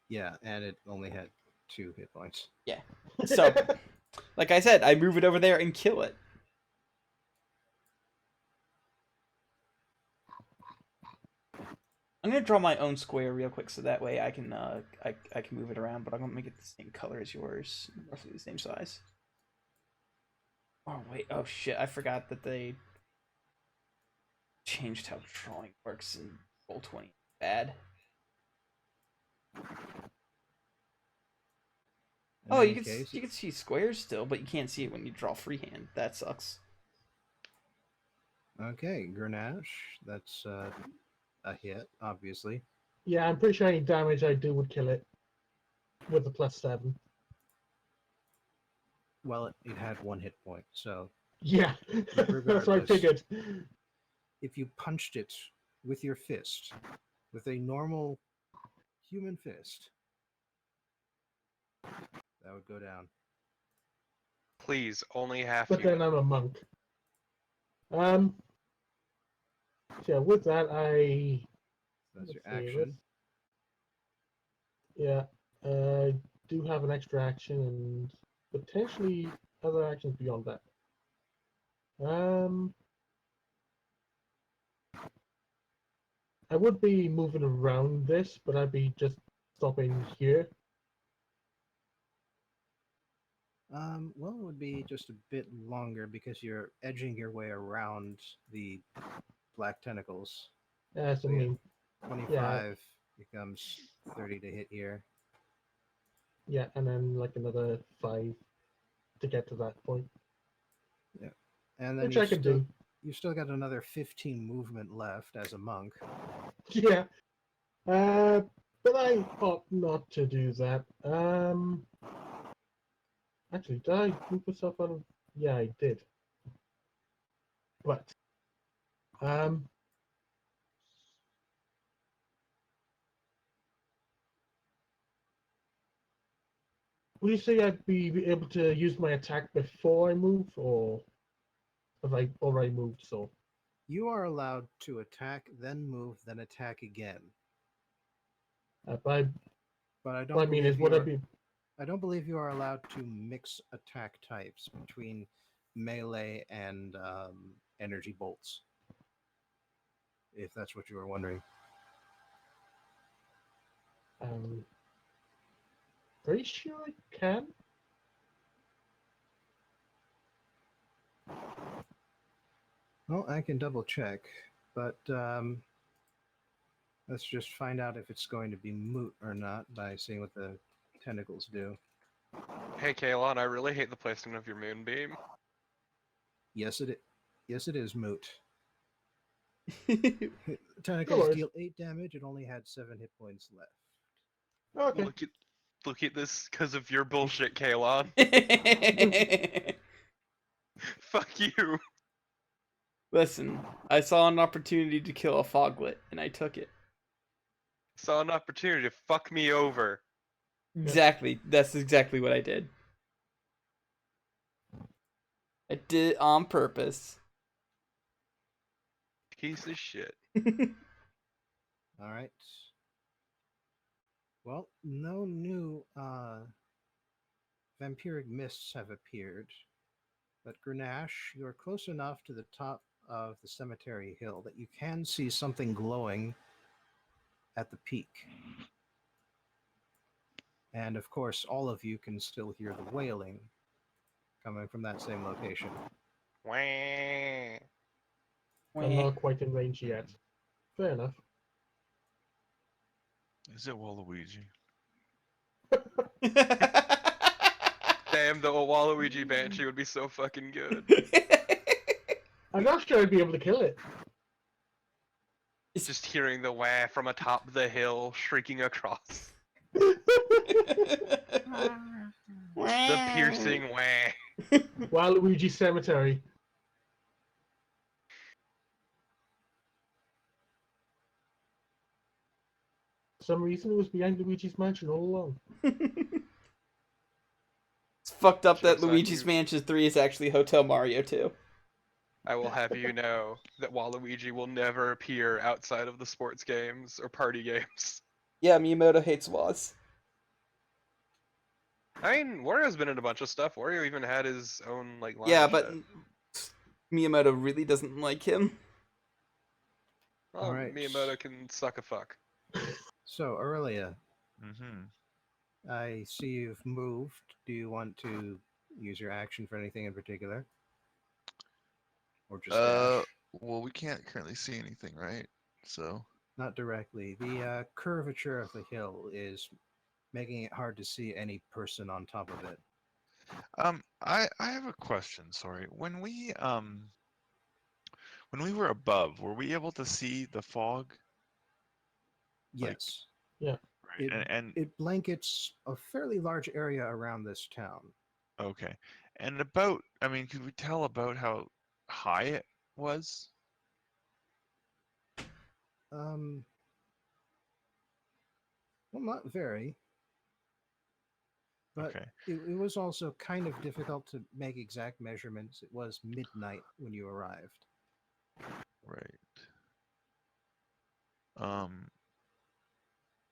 Yeah, and it only had 2 hit points. Yeah. So, like I said, I move it over there and kill it. I'm gonna draw my own square real quick, so that way I can I can move it around, but I'm gonna make it the same color as yours, roughly the same size. Oh wait, oh shit, I forgot that they changed how drawing works in Roll20. Bad. Oh, you can see squares still, but you can't see it when you draw freehand. That sucks. Okay, Grenache. That's a hit, obviously. Yeah, I'm pretty sure any damage I do would kill it with the +7. Well, it had 1 hit point, so Yeah, that's what I Regardless. figured. if you punched it with your fist, with a normal human fist, that would go down. Please, only half But human. then I'm a monk. Yeah, with that That's your let's see, action. yeah, do have an extra action and potentially other actions beyond that. I would be moving around this, but I'd be just stopping here. Well, it would be just a bit longer because you're edging your way around the black tentacles. So I So yeah, mean, 25 becomes 30 to hit here. yeah, and then like another 5 to get to that point, And then which I could do. you still got another 15 movement left as a monk. Yeah. But I ought not to do that. Actually, did I move myself out of? Yeah, I did. But would you say I'd be able to use my attack before I move, or have I already moved? So You are allowed to attack, then move, then attack again. but But I I don't mean, believe would you I are. be? I don't believe you are allowed to mix attack types between melee and energy bolts. If that's what you were wondering. Pretty sure I can. Well, I can double check, but let's just find out if it's going to be moot or not by seeing what the tentacles do. Hey, Kalon, I really hate the placement of your moonbeam. Yes, it is moot. That's Tentacles worries. deal 8 damage. It only had 7 hit points left. Okay. Look at this because of your bullshit, Kalon. Fuck you. Listen, I saw an opportunity to kill a foglet, and I took it. Saw an opportunity to fuck me over. Exactly. That's exactly what I did. I did it on purpose. Piece of shit. All right. Well, no new vampiric mists have appeared, but Grenache, you're close enough to the top of the cemetery hill that you can see something glowing at the peak. And of course, all of you can still hear the wailing coming from that same location. Wah. I'm not quite in range yet. Fair enough. Is it Waluigi? Damn, the Waluigi Banshee would be so fucking good. I'm not sure I'd be able to kill it. Just hearing the wah from atop the hill shrieking across. The piercing wah. Waluigi Cemetery. For some reason, it was behind Luigi's Mansion all along. It's fucked up that Checks on Luigi's you. Mansion 3 is actually Hotel Mario 2. I will have you know that Waluigi will never appear outside of the sports games or party games. Yeah, Miyamoto hates Waz. I mean, Wario's been in a bunch of stuff. Wario even had his own like line Yeah, of but shit. Miyamoto really doesn't like him. Well, Alright. Miyamoto can suck a fuck. So, Aurelia, Mm-hmm. I see you've moved. Do you want to use your action for anything in particular? Or just dash? Well, we can't currently see anything, right? So, Not directly. The curvature of the hill is making it hard to see any person on top of it. I have a question. Sorry, when we were above, were we able to see the fog? Like- Yes. Yeah. Right. It- And It blankets a fairly large area around this town. okay, and about, I mean, could we tell about how high it was? Well, not very. But Okay. it was also kind of difficult to make exact measurements. It was midnight when you arrived. Right.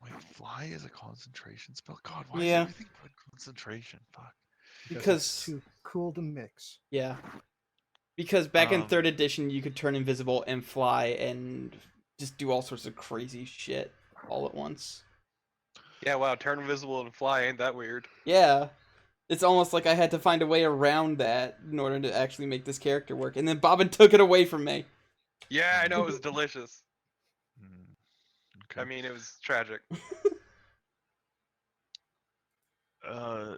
Wait, fly Fly is a concentration spell. God, why Yeah. is everything but concentration? Fuck. Because- it's too cool to mix. Yeah. Because back in Um, 3rd edition, you could turn invisible and fly and just do all sorts of crazy shit all at once. Yeah, wow, turn invisible and fly, ain't that weird? Yeah. It's almost like I had to find a way around that in order to actually make this character work. And then Bobbin took it away from me. Yeah, I know, it was delicious. hmm, okay. I mean, it was tragic. Uh,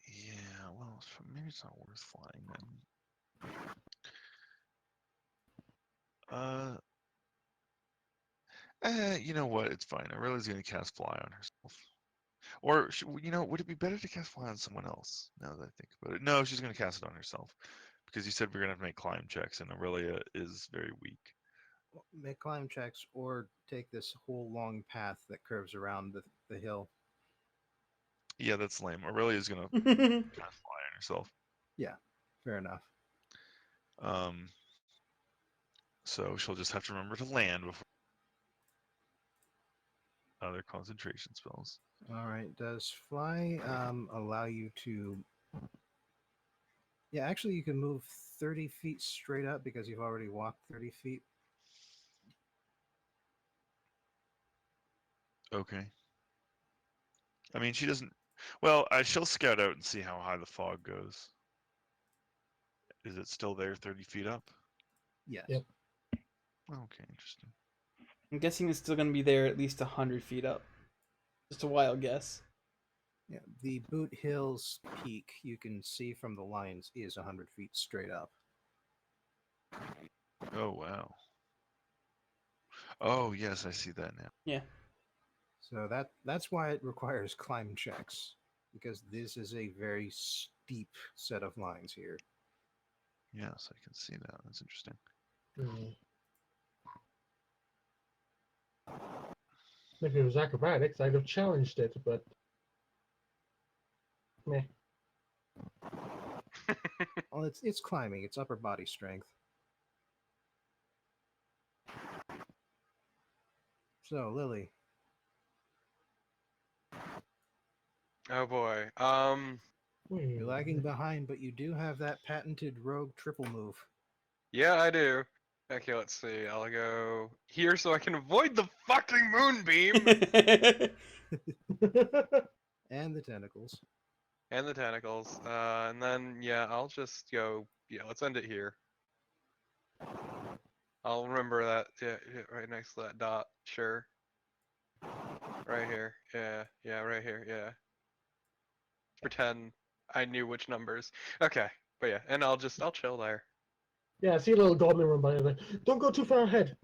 yeah. Well, maybe it's not worth flying then. You know what? It's fine. Aurella's gonna cast fly on herself. Or would it be better to cast fly on someone else? Now that I think about it, no, she's gonna cast it on herself because you said we're gonna have to make climb checks, and Aurelia is very weak. Make climb checks or take this whole long path that curves around the hill. Yeah, that's lame. Aurelia's gonna cast fly on herself. Yeah, fair enough. So she'll just have to remember to land before other concentration spells. All right. Does fly allow you to? Yeah, actually, you can move 30 feet straight up because you've already walked 30 feet. Okay. I mean, she doesn't. Well, she'll scout out and see how high the fog goes. Is it still there, 30 feet up? Yes. Yep. Okay, interesting. I'm guessing it's still going to be there at least 100 feet up. Just a wild guess. Yeah, the Boot Hills peak you can see from the lines is 100 feet straight up. Oh wow. Oh yes, I see that now. Yeah. So that's why it requires climb checks, because this is a very steep set of lines here. Yes, I can see that. That's interesting. Hmm. If it was acrobatics, I'd have challenged it, but meh. Well, it's climbing. It's upper body strength. So Lily, Oh boy. you're lagging behind, but you do have that patented rogue triple move. Yeah, I do. Okay, let's see. I'll go here so I can avoid the fucking moonbeam And the tentacles. and the tentacles. And then yeah, I'll just go. Yeah, let's end it here. I'll remember that. Yeah, right next to that dot. Sure. Right here. Yeah, yeah, right here. Yeah. Pretend I knew which numbers. Okay, but yeah, and I'll chill there. Yeah, I see a little goblin run by. Like, don't go too far ahead.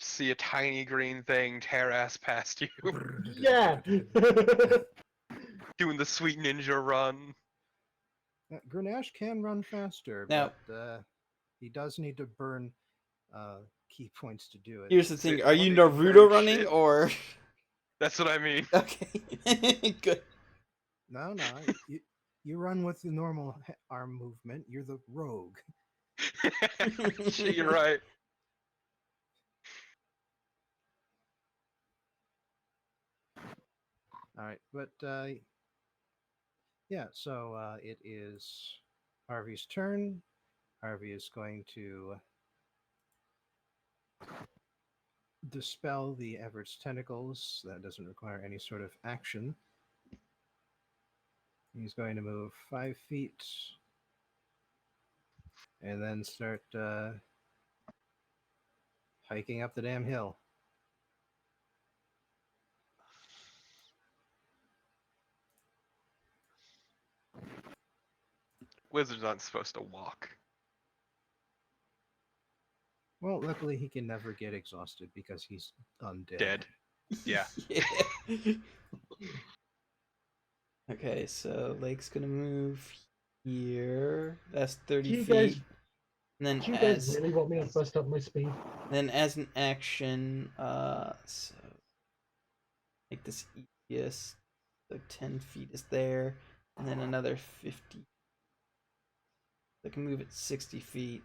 See a tiny green thing tear ass past you, Yeah. doing the sweet ninja run. Grenache can run faster, Now- but he does need to burn key points to do it. Here's the Say, thing. Are don't you need to Naruto burn running shit. or... That's what I mean. Okay. Good. No, you run with the normal arm movement. You're the rogue. Shit, you're right. All right, but yeah. So it is Harvey's turn. Harvey is going to dispel the Everett's tentacles. That doesn't require any sort of action. He's going to move 5 feet and then start hiking up the damn hill. Wizards aren't supposed to walk. Well, luckily he can never get exhausted because he's undead. Dead. Yeah. Yeah. Okay, so Lake's gonna move here. That's 30 Do you feet. guys, And then do you guys as really want me to bust up my speed? an action, so make this easiest. So 10 feet is there, and then another 50. I can move it 60 feet.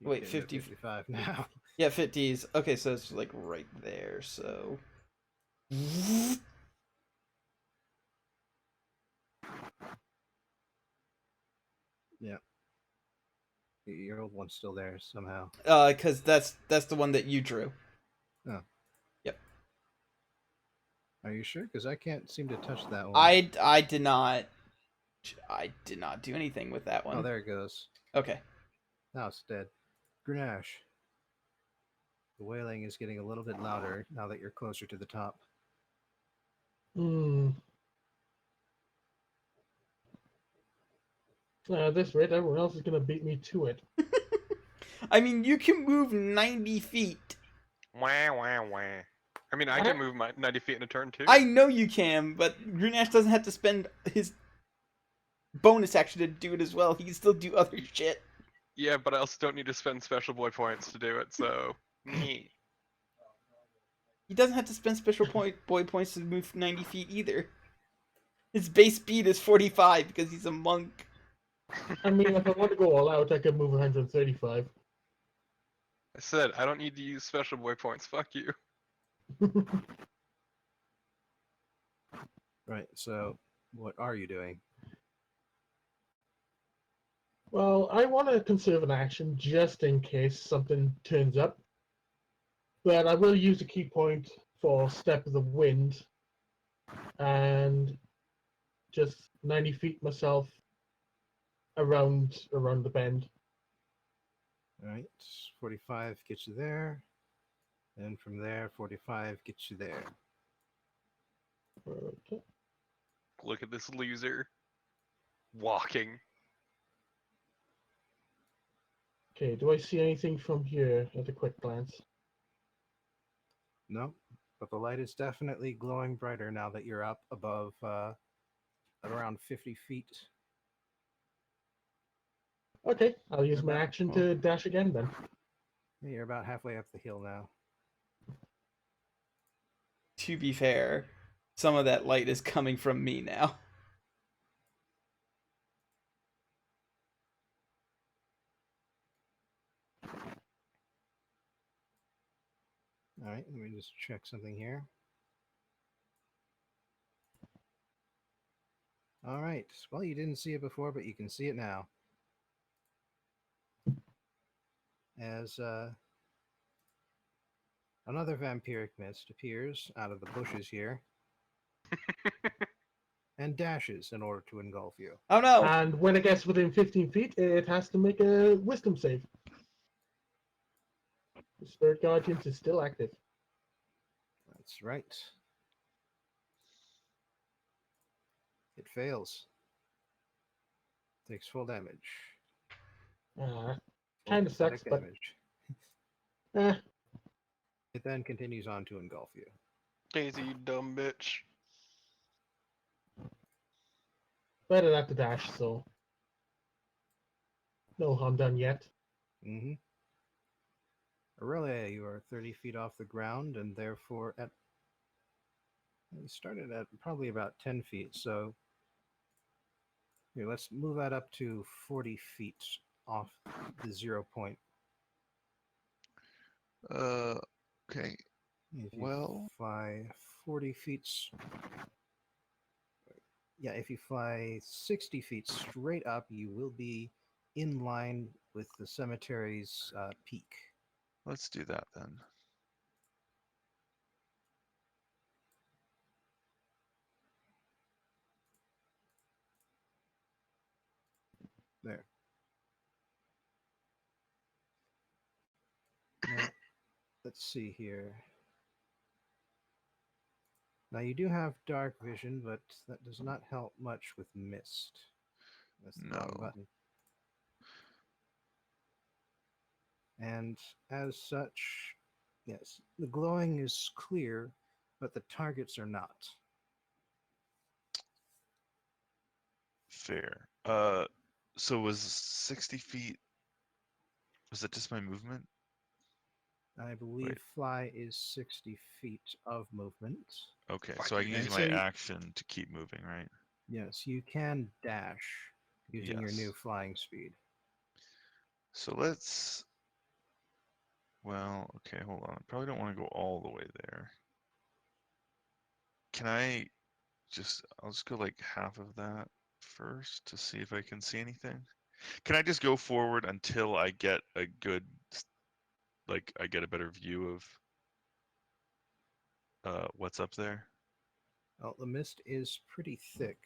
You Wait, can go 50 55 now. Yeah, 50s. Okay, so it's like right there. So Yeah. Your old one's still there somehow. because that's the one that you drew. Oh. Yep. Are you sure? Because I can't seem to touch that one. I did not do anything with that Oh, one. there it goes. Okay. Now it's dead. Grenache. The wailing is getting a little bit louder now that you're closer to the top. Hmm. At this rate, everyone else is gonna beat me to it. I mean, you can move 90 feet. Wah, wah, wah. I mean, I What? can move my 90 feet in a turn too. I know you can, but Grenache doesn't have to spend his bonus action to do it as well. He can still do other shit. Yeah, but I also don't need to spend special boy points to do it, so. Meh. He doesn't have to spend special boy points to move 90 feet either. His base speed is 45 because he's a monk. I mean, if I want to go all out, I could move 135. I said, I don't need to use special boy points. Fuck you. Right, so what are you doing? Well, I want to conserve an action just in case something turns up. But I will use a key point for Step of the Wind and just 90 feet myself around the bend. All right, 45 gets you there. And from there, 45 gets you there. Okay. Look at this loser. Walking. Okay, do I see anything from here at a quick glance? No, but the light is definitely glowing brighter now that you're up above around 50 feet. Okay, I'll use my About- action well, to dash again then. Yeah, you're about halfway up the hill now. To be fair, some of that light is coming from me now. All right, let me just check something here. All right, well, you didn't see it before, but you can see it now. As another vampiric mist appears out of the bushes here and dashes in order to engulf you. Oh no! And when it gets within 15 feet, it has to make a wisdom save. The Spirit Guardians is still active. That's right. It fails. Takes full damage. Uh, Full kind of pathetic sucks, but damage. eh, It then continues on to engulf you. Daisy, you dumb bitch. but I'd have to dash, so no harm done yet. Mm-hmm. Aurelia, you are 30 feet off the ground and therefore at. You started at probably about 10 feet, so. Here, let's move that up to 40 feet off the 0 point. Okay. If you Well, fly 40 feet. Yeah, if you fly 60 feet straight up, you will be in line with the cemetery's peak. let's do that then. There. Now, let's see here. Now, you do have dark vision, but that does not help much with mist. That's the wrong No. button. And as such, yes, the glowing is clear, but the targets are not. Fair. So was 60 feet? Was that just my movement? I believe Wait. fly is 60 feet of movement. Okay, Fuck so I can you, use And my so you, action to keep moving, right? yes, you can dash using your Yes. new flying speed. So let's. Well, okay, hold on. I probably don't want to go all the way there. Can I I'll just go like half of that first to see if I can see anything. Can I just go forward until I get a good, like, I get a better view of what's up there? Well, the mist is pretty thick,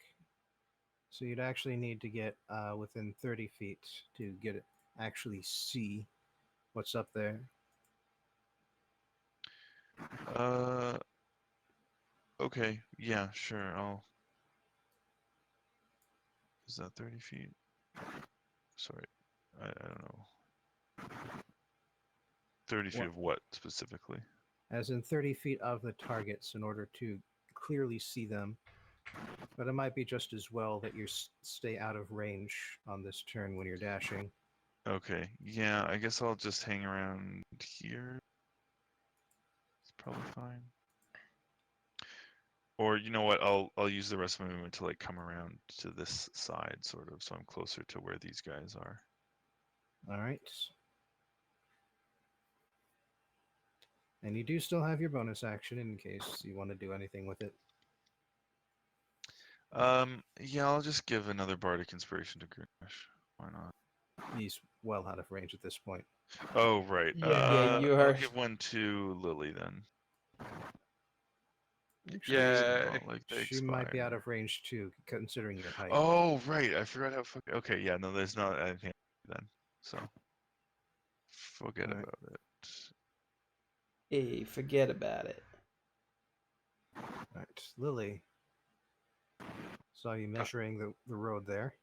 so you'd actually need to get within 30 feet to get it, actually see what's up there. Okay, yeah, sure. Is that 30 feet? Sorry, I don't know. 30 feet What? of what specifically? As in 30 feet of the targets in order to clearly see them. But it might be just as well that you stay out of range on this turn when you're dashing. Okay, yeah, I guess I'll just hang around here. It's probably fine. Or you know what? I'll use the rest of my movement to like come around to this side, sort of, so I'm closer to where these guys are. All right. And you do still have your bonus action in case you want to do anything with it. Yeah, I'll just give another bardic inspiration to Grunesh. Why not? He's well out of range at this point. Oh, right. Yeah, you I'll are. give one to Lily then. Actually, Yeah. Not like they she might be out expire. of range too, considering your height. Oh, right. I forgot how okay, yeah, no, there's not anything then. So forget All right. about it. Hey, forget about it. All right, Lily. Saw you measuring the road there.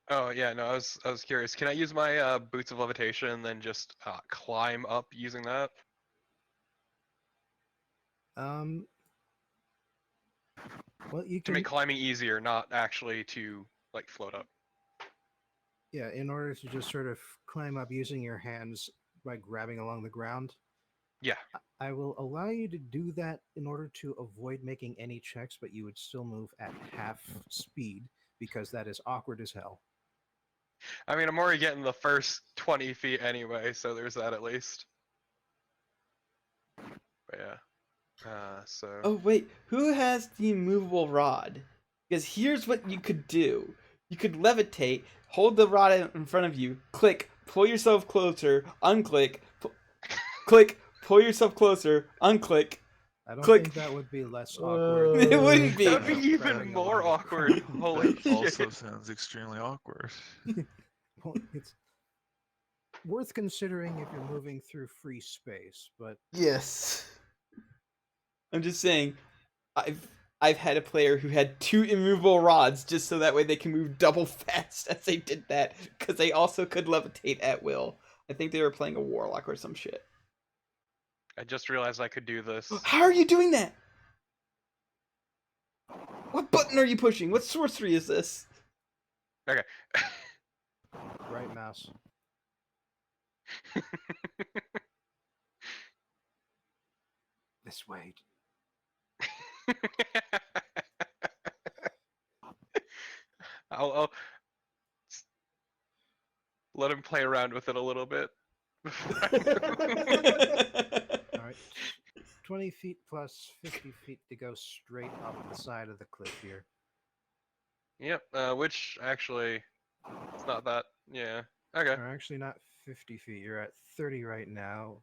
Oh yeah, no, I was curious. Can I use my boots of levitation and then just climb up using that? Um. Well, you To make can. climbing easier, not actually to like float up. Yeah, in order to just sort of climb up using your hands by grabbing along the ground. Yeah. I will allow you to do that in order to avoid making any checks, but you would still move at half speed because that is awkward as hell. I mean, I'm already getting the first 20 feet anyway, so there's that at least. But yeah. So. Oh wait, who has the immovable rod? Because here's what you could do. You could levitate, hold the rod in front of you, click, pull yourself closer, unclick, click, pull yourself closer, unclick. I don't Click. think that would be less awkward. It wouldn't be. That'd be even Grabbing more along the awkward. ground. Holy That also shit. sounds extremely awkward. Well, it's worth considering if you're moving through free space, but Yes. I'm just saying, I've had a player who had 2 immovable rods just so that way they can move double fast as they did that, because they also could levitate at will. I think they were playing a warlock or some shit. I just realized I could do this. How are you doing that? What button are you pushing? What sorcery is this? Okay. right mouse. This way. I'll let him play around with it a little bit. All right. 20 feet plus 50 feet to go straight up the side of the cliff here. Yep, which actually, it's not that, yeah. Okay. Or actually not 50 feet. You're at 30 right now.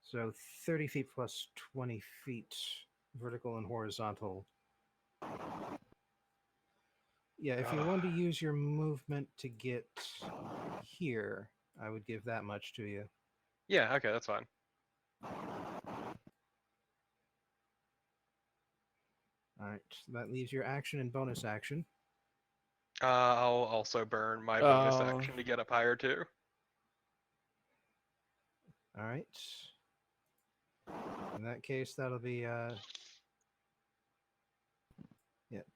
So 30 feet plus 20 feet vertical and horizontal. Yeah, if you want to use your movement to get here, I would give that much to you. Yeah, okay, that's fine. Alright, that leaves your action and bonus action. I'll also burn my bonus Oh. action to get up higher too. Alright. In that case, that'll be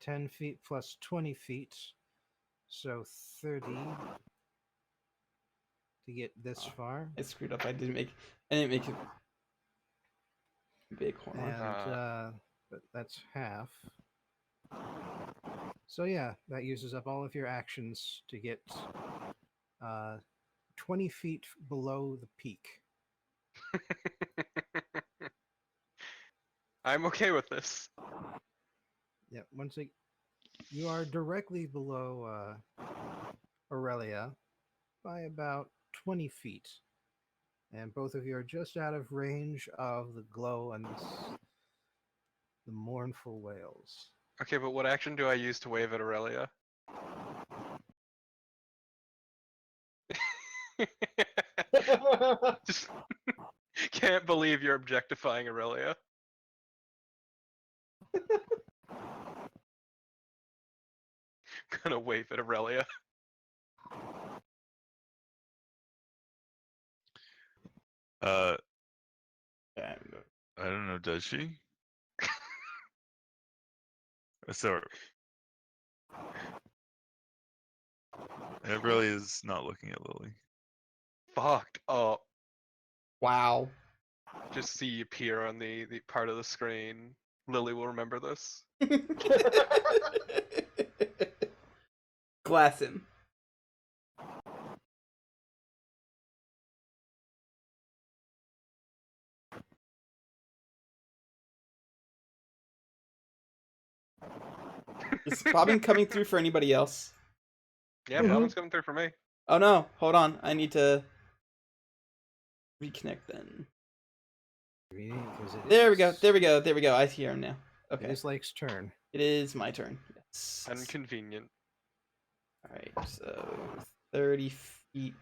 10 feet plus 20 feet. So 30 to get this far. I screwed up. I didn't make it big. Hold on. And but that's half. So yeah, that uses up all of your actions to get 20 feet below the peak. I'm okay with this. Yeah, you are directly below Aurelia by about 20 feet. And both of you are just out of range of the glow and the mournful wails. Okay, but what action do I use to wave at Aurelia? Just can't believe you're objectifying Aurelia. Gonna wave at Aurelia. I don't know. Does she? So it really is not looking at Lily. Fucked up. Wow. Just see you appear on the part of the screen. Lily will remember this. Glass him. Is bobbing coming through for anybody else? Yeah, Mhm. bombing's coming through for me. Oh no, hold on. I need to reconnect then. There we go. There we go. There we go. I hear him now. It Okay. is Lake's turn. It is my turn. Yes. Inconvenient. Alright, so 30 feet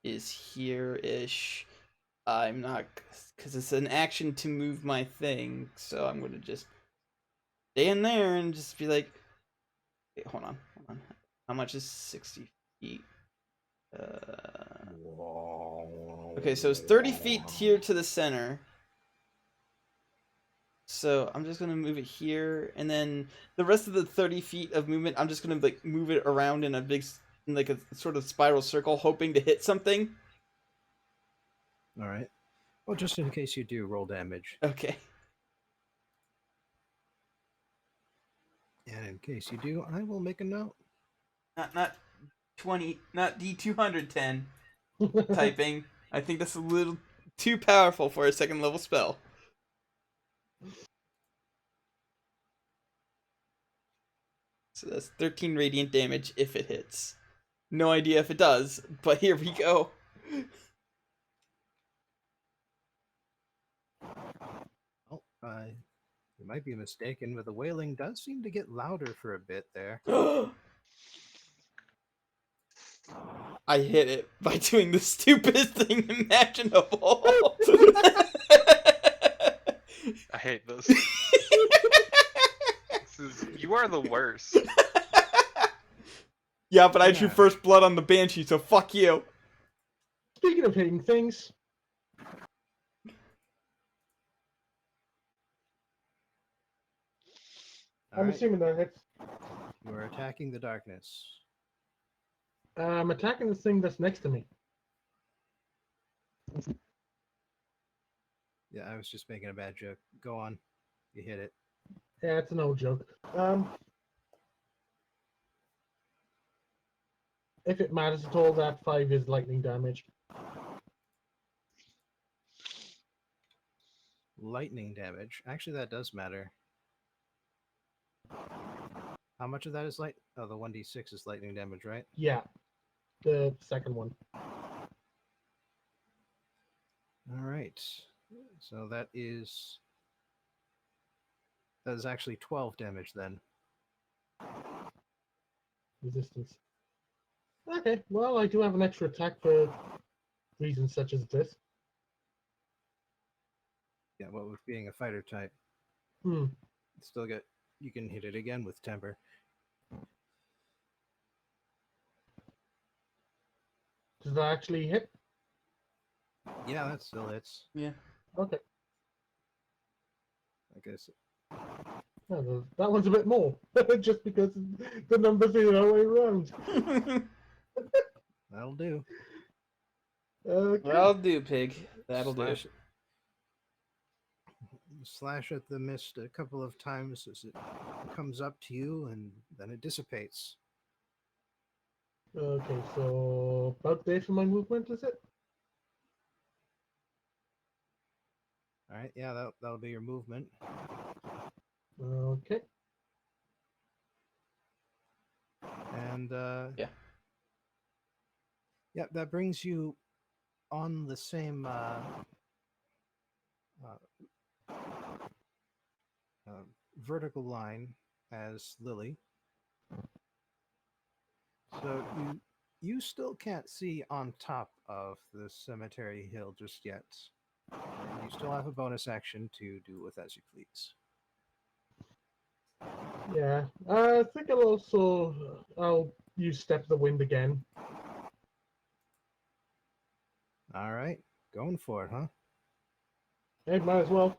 is here-ish. I'm not... Because it's an action to move my thing, so I'm going to just stay in there and just be like... Wait, hold on. How much is 60 feet? Okay, so it's 30 feet here to the center. So I'm just gonna move it here, and then the rest of the 30 feet of movement, I'm just gonna like move it around in a big, in like a sort of spiral circle, hoping to hit something. All right. Well, just in case you do, roll damage. Okay. And in case you do, I will make a note. Not 20, not D210 typing. I think that's a little too powerful for a second level spell. So that's 13 radiant damage if it hits. No idea if it does, but here we go. Oh, you might be mistaken, but the wailing does seem to get louder for a bit there. I hit it by doing the stupidest thing imaginable. I hate this. You are the worst. Yeah, but I drew Yeah. first blood on the banshee, so fuck you. Speaking of hating things, All I'm right. assuming that hits. You are attacking the darkness. I'm attacking this thing that's next to me. Yeah, I was just making a bad joke. Go on. You hit it. Yeah, it's an old joke. If it matters at all, that 5 is lightning damage. Lightning damage. Actually, that does matter. How much of that is light? Oh, the 1d6 is lightning damage, right? Yeah, the second one. All right. So that is actually 12 damage then. Resistance. Okay, well, I do have an extra attack for reasons such as this. Yeah, what with being a fighter type, Hmm. still get you can hit it again with temper. Does that actually hit? Yeah, that still hits. Yeah. Okay. I guess. Yeah, that one's a bit more, just because the numbers are the other way around. That'll do. Okay. That'll do, pig. That'll do. Slash at the mist a couple of times as it comes up to you, and then it dissipates. Okay, so about there for my movement, is it? All right, yeah, that'll be your movement. Okay. And Yeah. yeah, that brings you on the same uh, vertical line as Lily. So you still can't see on top of the cemetery hill just yet. You still have a bonus action to do with as you please. Yeah. I think I'll use Step of the Wind again. All right, going for it, huh? Hey, might as well.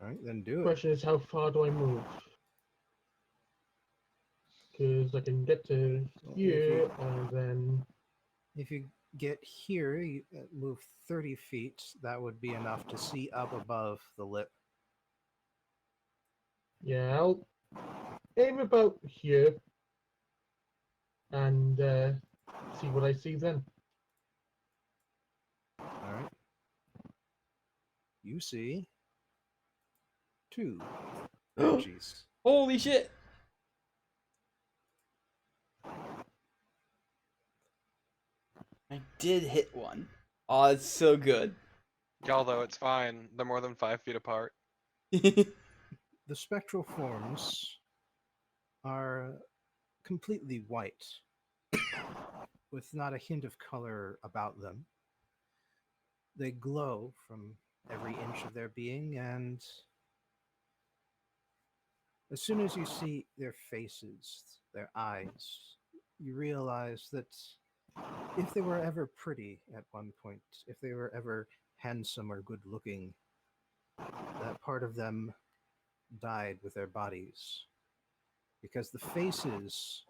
All right, then do it. Question is, how far do I move? Because I can get to Well, here and then. if you get here, you move 30 feet. That would be enough to see up above the lip. Yeah, I'll aim about here and see what I see then. All right. You see 2 banshees. Holy shit! I did hit one. Oh, it's so good. Although it's fine, they're more than 5 feet apart. The spectral forms are completely white, with not a hint of color about them. They glow from every inch of their being, and as soon as you see their faces, their eyes, you realize that if they were ever pretty at one point, if they were ever handsome or good looking, that part of them died with their bodies. Because the faces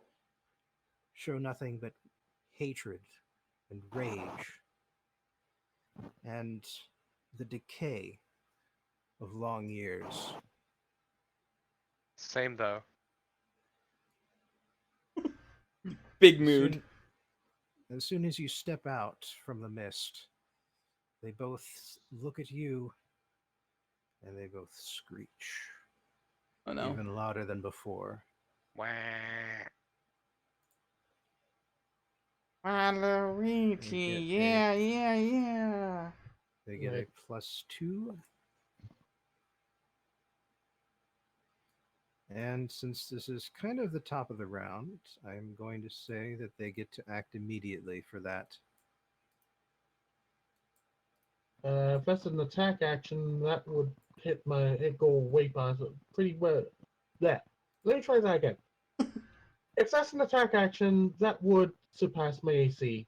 show nothing but hatred and rage and the decay of long years. Same though. Big As mood. soon, as soon as you step out from the mist, they both look at you and they both screech, Oh no. even louder than before. Wah. Waluigi, yeah, yeah, yeah. They get Right. a +2. And since this is kind of the top of the round, I'm going to say that they get to act immediately for that. If that's an attack action, that would it go way past it pretty well. Yeah. Let me try that again. If that's an attack action, that would surpass my AC.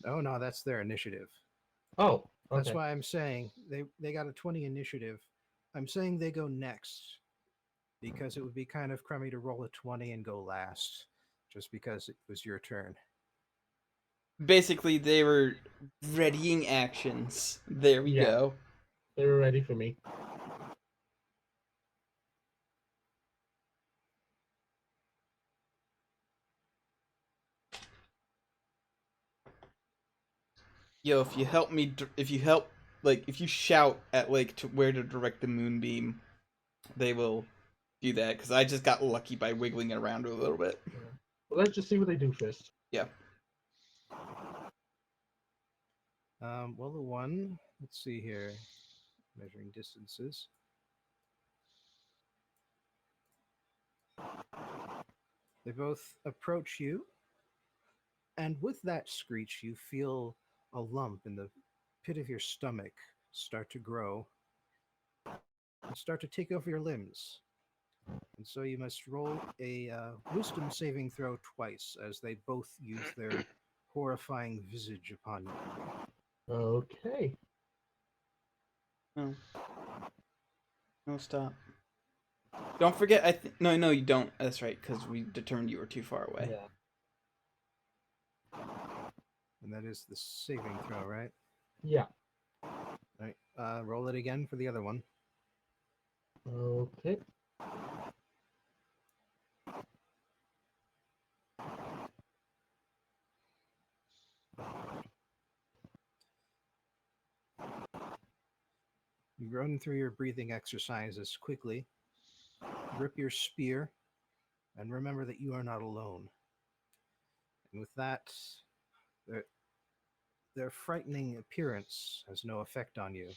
Oh no, that's their initiative. Oh, That's okay. why I'm saying they got a 20 initiative. I'm saying they go next because it would be kind of crummy to roll a 20 and go last just because it was your turn. Basically, they were readying actions. There we Yeah. go. They were ready for me. Yo, if you help me, if you help, like, if you shout at like to where to direct the moonbeam, they will do that. Because I just got lucky by wiggling it around a little bit. Well, let's just see what they do first. Yeah. Well, the one, let's see here, measuring distances. They both approach you, and with that screech, you feel a lump in the pit of your stomach start to grow and start to take over your limbs. And so you must roll a wisdom saving throw twice as they both use their horrifying visage upon you. Okay. No. No, stop. Don't forget. No, you don't. That's right, because we determined you were too far away. Yeah. And that is the saving throw, right? Yeah. All right. Roll it again for the other one. Okay. run through your breathing exercises quickly, grip your spear, and remember that you are not alone. And with that, their, their frightening appearance has no effect on you.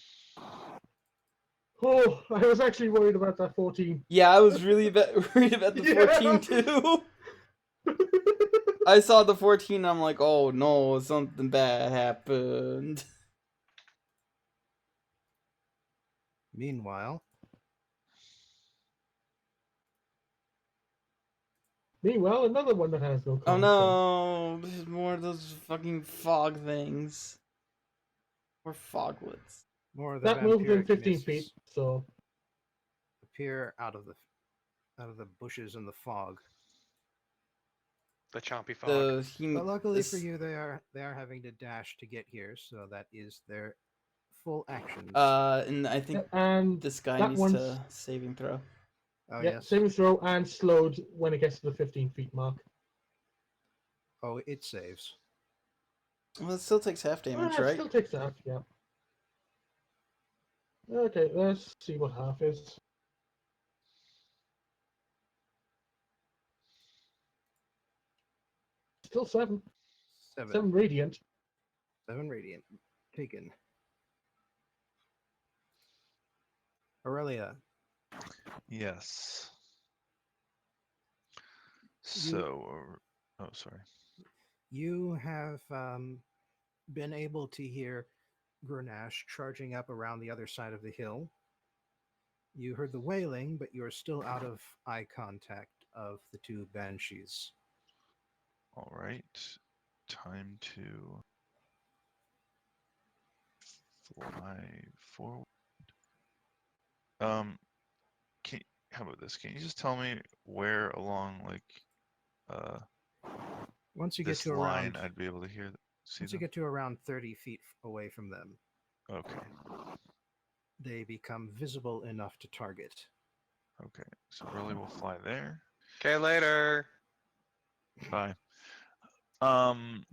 Oh, I was actually worried about that 14. Yeah, I was really worried about the 14 too. I saw the 14, I'm like, oh no, something bad happened. Meanwhile, Meanwhile, another one that has no Oh common sense. no, there's more of those fucking fog things. Or foglets. more of the That moved in vampiric 15 feet, mists so appear out of the bushes and the fog. The chompy fog. But luckily for you, they are having to dash to get here, so that is their full actions. And I think and this guy that needs one's to saving throw. Oh yeah, yes. saving throw and slowed when it gets to the 15 feet mark. Oh, it saves. Well, it still takes half damage, It right? still takes half, yeah. Okay, let's see what half is. Still 7. 7 radiant. 7 radiant. Taken. Aurelia. Yes. So, oh, sorry. You have been able to hear Grenache charging up around the other side of the hill. You heard the wailing, but you are still out of eye contact of the two banshees. All right. Time to fly forward. How about this? Can you just tell me where along Once you get this to line around, I'd be able to see once you them? get to around 30 feet away from them, Okay. they become visible enough to target. Okay. So really we'll fly there. Okay, later. Bye. And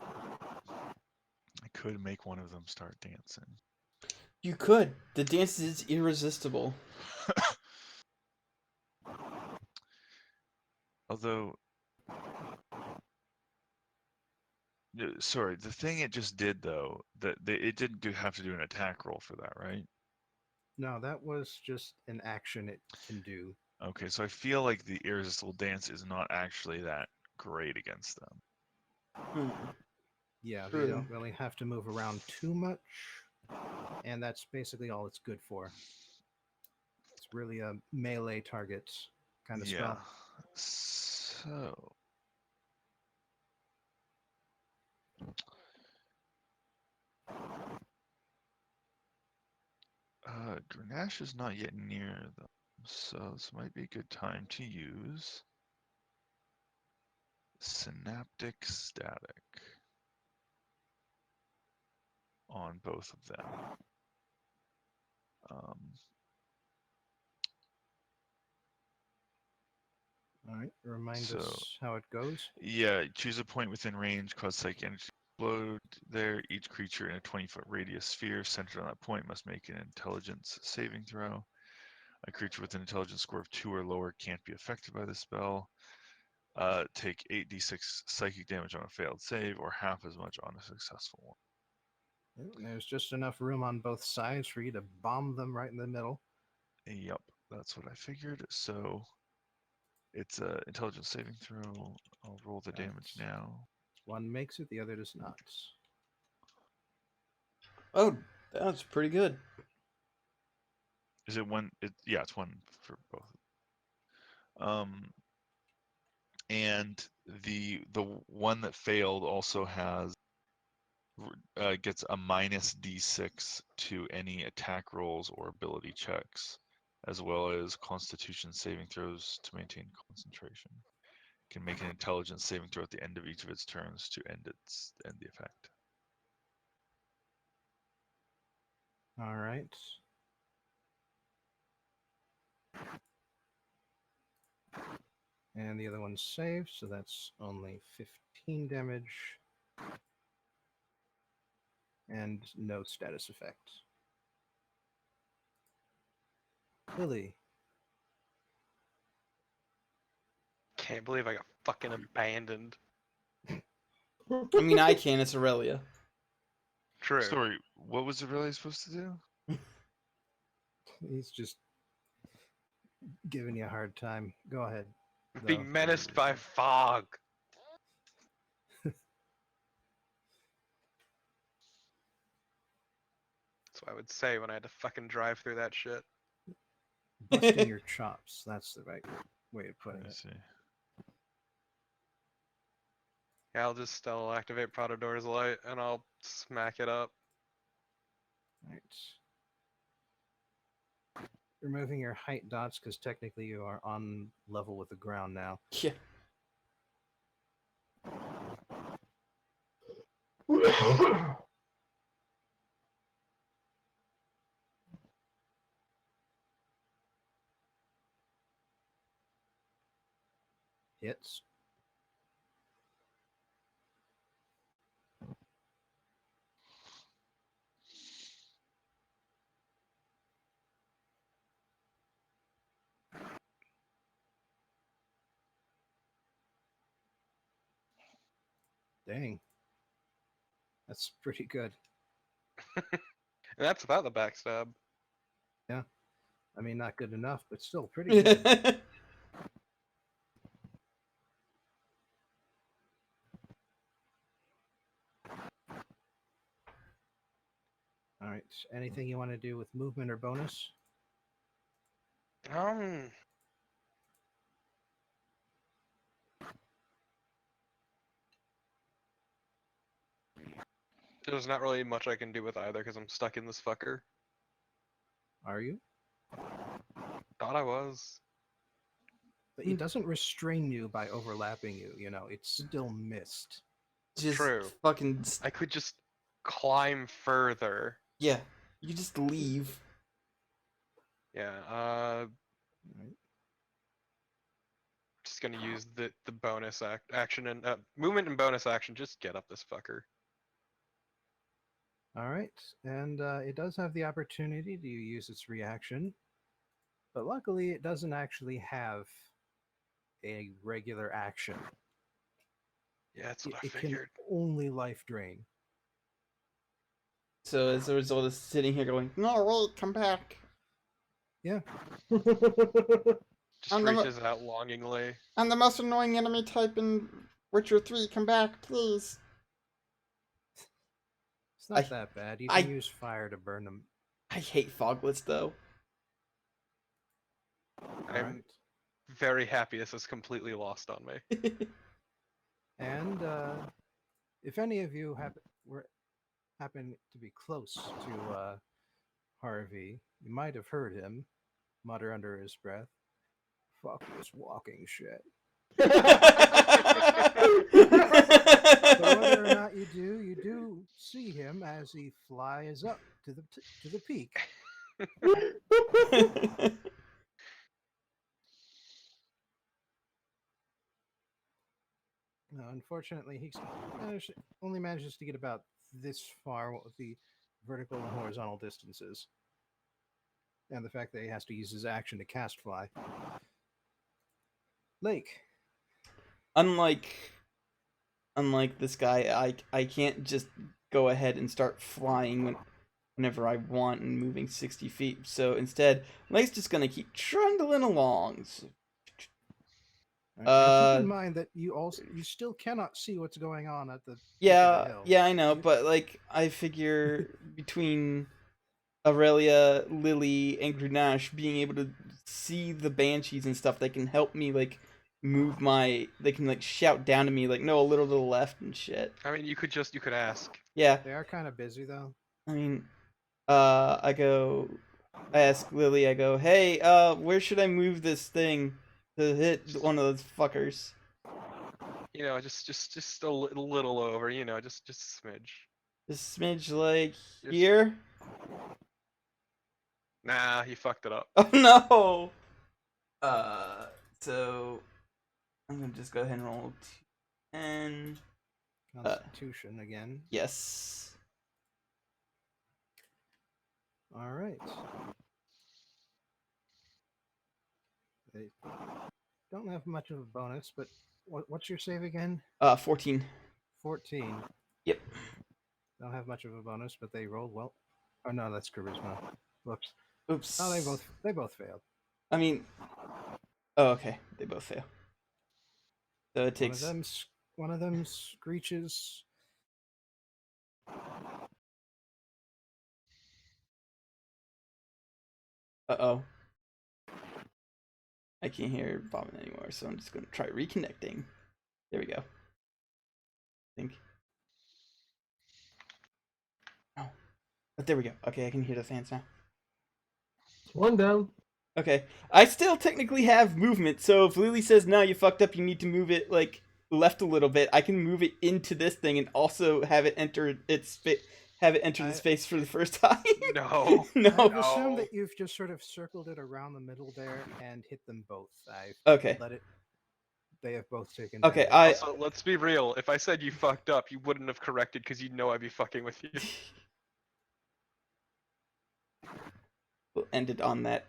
I could make one of them start dancing. You could. The dance is irresistible. Although, sorry, the thing it just did though, it didn't have to do an attack roll for that, right? No, that was just an action it can do. Okay, so I feel like the irresistible dance is not actually that great against them. Yeah, True. they don't really have to move around too much, and that's basically all it's good for. It's really a melee target kind of spell. So Grenache is not yet near them, so this might be a good time to use Synaptic Static on both of them. All right, remind us how it goes. Yeah, choose a point within range, cause psychic energy to explode there. Each creature in a 20-foot radius sphere centered on that point must make an intelligence saving throw. A creature with an intelligence score of 2 or lower can't be affected by the spell. Take 8d6 psychic damage on a failed save, or half as much on a successful one. There's just enough room on both sides for you to bomb them right in the middle. Yep, that's what I figured. So it's a intelligence saving throw. I'll roll the damage now. One makes it, the other does not. Oh, that's pretty good. Is it one? Yeah, it's one for both. And the one that failed also has gets a minus d6 to any attack rolls or ability checks, as well as Constitution saving throws to maintain concentration. It can make an intelligence saving throw at the end of each of its turns to end the effect. All right. And the other one's saved, so that's only 15 damage. And no status effect. Lily. Can't believe I got fucking abandoned. I mean, I can. It's Aurelia. True. Sorry, what was it really supposed to do? He's just giving you a hard time. Go ahead. Being menaced by fog. That's what I would say when I had to fucking drive through that shit. Busting your chops. That's the right way of putting I it. see. Yeah, I'll activate Protodor's Light and I'll smack it up. Right. Removing your height dots because technically you are on level with the ground now. Yeah. Hits. Dang. That's pretty good. And that's without the backstab. Yeah. I mean, not good enough, but still pretty good. All right. Anything you want to do with movement or bonus? There's not really much I can do with either because I'm stuck in this fucker. Are you? Thought I was. But it doesn't restrain you by overlapping you. You know, it's still missed. Just True. fucking. I could just climb further. Yeah. You just leave. Yeah, Right. just gonna use the bonus action and movement and bonus action. Just get up this fucker. All right. And it does have the opportunity to use its reaction. But luckily, it doesn't actually have a regular action. Yeah, that's what I It can figured. only life drain. So as a result of sitting here going, no, wait, come back. Yeah. Just I'm the reaches out longingly. I'm the most annoying enemy type in Witcher 3. Come back, please. It's not that bad. You can use fire to burn them. I hate foglets, though. I'm Alright. very happy this is completely lost on me. And if any of you happen to be close to Harvey, you might have heard him mutter under his breath, "Fuck this walking shit." So whether or not you do see him as he flies up to the peak. Unfortunately, he only manages to get about this far with the vertical and horizontal distances. And the fact that he has to use his action to cast fly. Lake. Unlike this guy, I can't just go ahead and start flying whenever I want and moving 60 feet. So instead, Lake's just gonna keep trundling along. Right, and keep in mind that you still cannot see what's going on at the peak of the hill. Yeah, I know, but like I figure between Aurelia, Lily, and Grenache being able to see the banshees and stuff, they can help me like move they can like shout down to me like, no, a little to the left and shit. I mean, you could ask. Yeah. They are kind of busy though. I mean, I ask Lily, I go, hey, where should I move this thing to hit one of those fuckers? You know, just a little over, you know, just a smidge. Just a smidge like here? Nah, he fucked it up. Oh no! So I'm gonna just go ahead and roll 10. Constitution again. Yes. All right. They don't have much of a bonus, but what's your save again? 14. 14. Yep. Don't have much of a bonus, but they rolled well. Oh no, that's charisma. Whoops. Oops. Oh, they both failed. I mean, oh, okay. They both fail. So it One takes. of them screeches. Uh-oh. I can't hear Bobbin anymore, so I'm just gonna try reconnecting. There we go. I think. Oh. But there we go. Okay, I can hear the fans now. One down. Okay. I still technically have movement, so if Lily says, no, you fucked up, you need to move it, like, left a little bit, I can move it into this thing and also have it enter its the space for the first time. No. No. I've assumed No. that you've just sort of circled it around the middle there and hit them both. I've Okay. let it. They have both taken. Okay, damage. Also, let's be real. If I said you fucked up, you wouldn't have corrected because you know I'd be fucking with you. We'll end it on that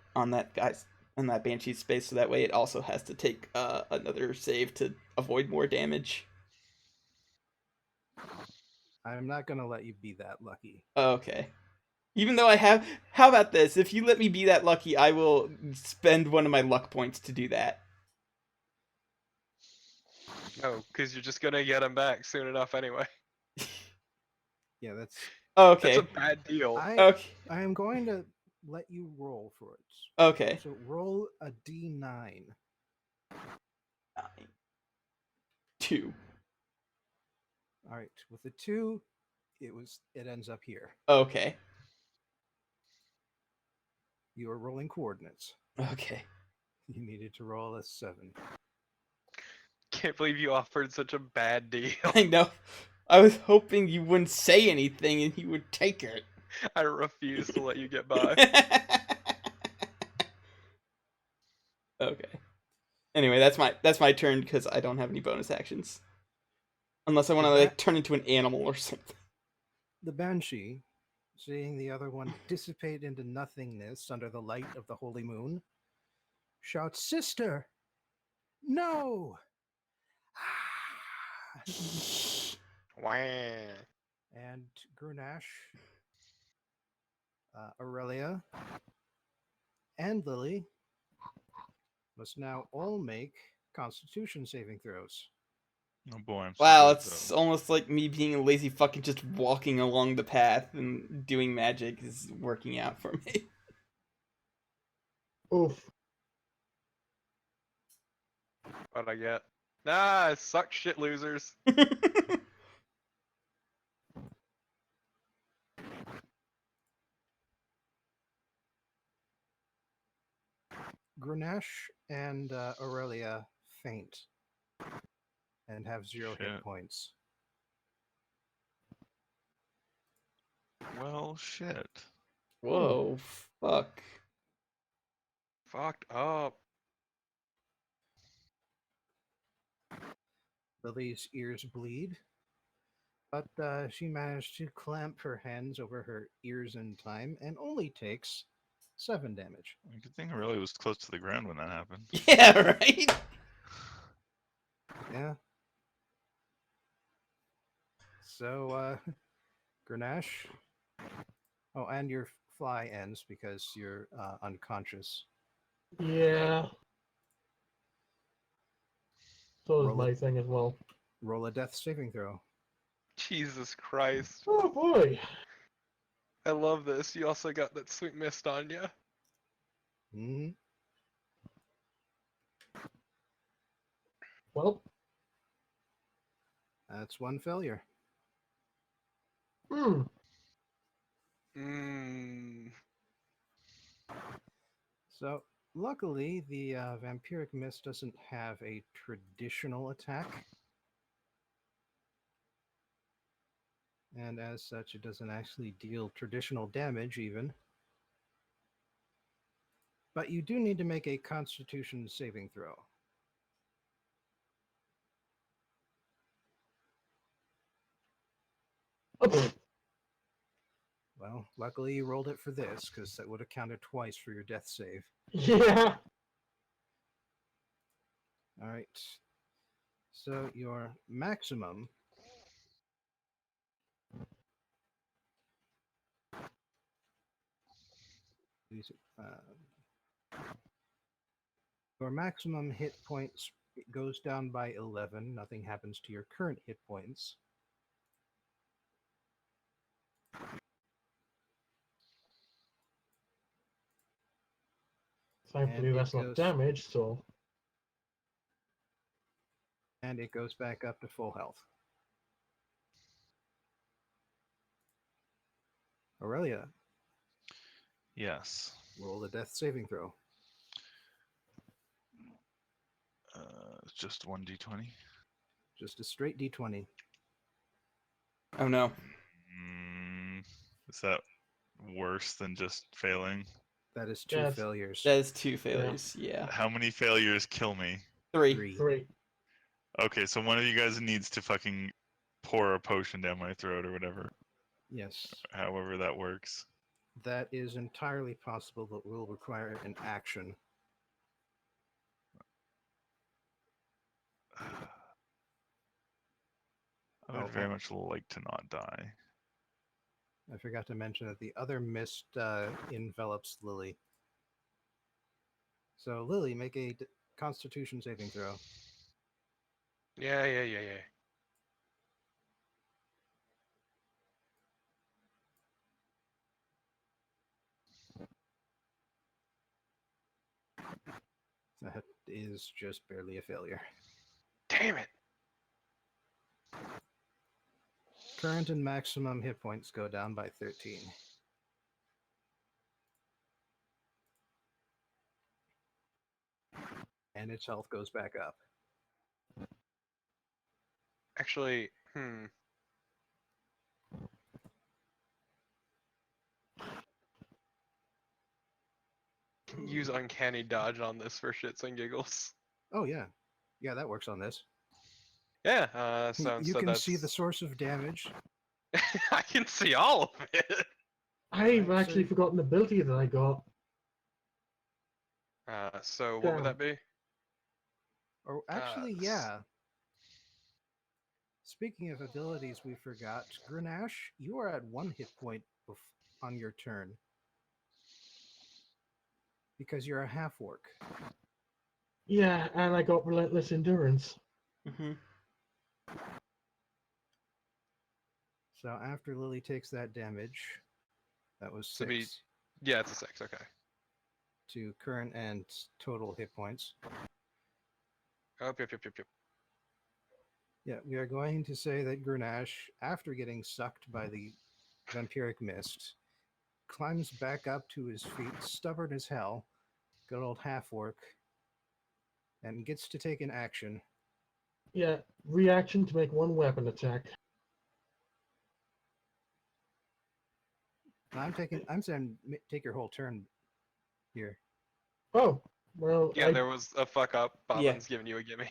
Banshee's space, so that way it also has to take another save to avoid more damage. I'm not gonna let you be that lucky. Okay. Even though I have, how about this? If you let me be that lucky, I will spend one of my luck points to do that. No, because you're just gonna get him back soon enough anyway. Yeah, that's. Okay. That's a bad deal. Okay. I am going to let you roll for it. Okay. So roll a d9. 9. 2. All right, with the 2, it ends up here. Okay. You are rolling coordinates. Okay. You needed to roll a 7. Can't believe you offered such a bad deal. I know. I was hoping you wouldn't say anything and he would take it. I refuse to let you get by. Okay. Anyway, that's my turn because I don't have any bonus actions. Unless I want to like turn into an animal or something. The banshee, seeing the other one dissipate into nothingness under the light of the holy moon, shouts, "Sister, no!" Wah. And Grunash, Aurelia, and Lily must now all make Constitution saving throws. Oh boy, I'm so Wow, good, it's though. almost like me being a lazy fucking just walking along the path and doing magic is working out for me. Oof. What'd I get? Nah, it sucks, shit losers. Grunash and Aurelia faint and have 0 hit Shit. points. Well, shit. Whoa, fuck. Fucked up. Lily's ears bleed, but she managed to clamp her hands over her ears in time and only takes 7 damage. Good thing I really was close to the ground when that happened. Yeah, right? Yeah. So, Grenache. Oh, and your fly ends because you're unconscious. Yeah. So is Roll my it. thing as well. Roll a death saving throw. Jesus Christ. Oh boy. I love this. You also got that sweet mist on you. Hmm. Well. That's 1 failure. Hmm. Mmm. So, luckily, the vampiric mist doesn't have a traditional attack. And as such, it doesn't actually deal traditional damage, even. But you do need to make a Constitution saving throw. Well, luckily you rolled it for this, because that would have counted twice for your death save. Yeah. All right. So your maximum your maximum hit points goes down by 11. Nothing happens to your current hit points. Thankfully, And it that's not goes- damaged, so. And it goes back up to full health. Aurelia, Yes. roll the death saving throw. It's just 1d20. Just a straight d20. Oh no. Is that worse than just failing? That is 2 Yes. failures. That is 2 failures. Yeah. How many failures kill me? 3. 3. Okay, so one of you guys needs to fucking pour a potion down my throat or whatever. Yes. However that works. That is entirely possible, but will require an action. I would very much like to not die. I forgot to mention that the other mist envelops Lily. So Lily, make a Constitution saving throw. Yeah. That is just barely a failure. Damn it. Current and maximum hit points go down by 13. And its health goes back up. Actually, use uncanny dodge on this for shits and giggles. Oh yeah. Yeah, that works on this. Yeah, so You so can that's... see the source of damage. I can see all of it. I've Right, actually so- forgotten the ability that I got. So what would that be? Or actually, s- yeah. Speaking of abilities we forgot, Grenache, you are at 1 hit point on your turn. Because you're a half-orc. Yeah, and I got relentless endurance. Mm-hmm. So after Lily takes that damage, that was 6 So yeah, it's a 6. Okay. to current and total hit points. Oh, yep. Yeah, we are going to say that Grenache, after getting sucked by the vampiric mist, climbs back up to his feet, stubborn as hell, good old half-orc, and gets to take an action. Yeah, reaction to make 1 weapon attack. I'm saying take your whole turn here. Oh, well, Yeah, there was a fuck up. Bobbin's giving you a gimme.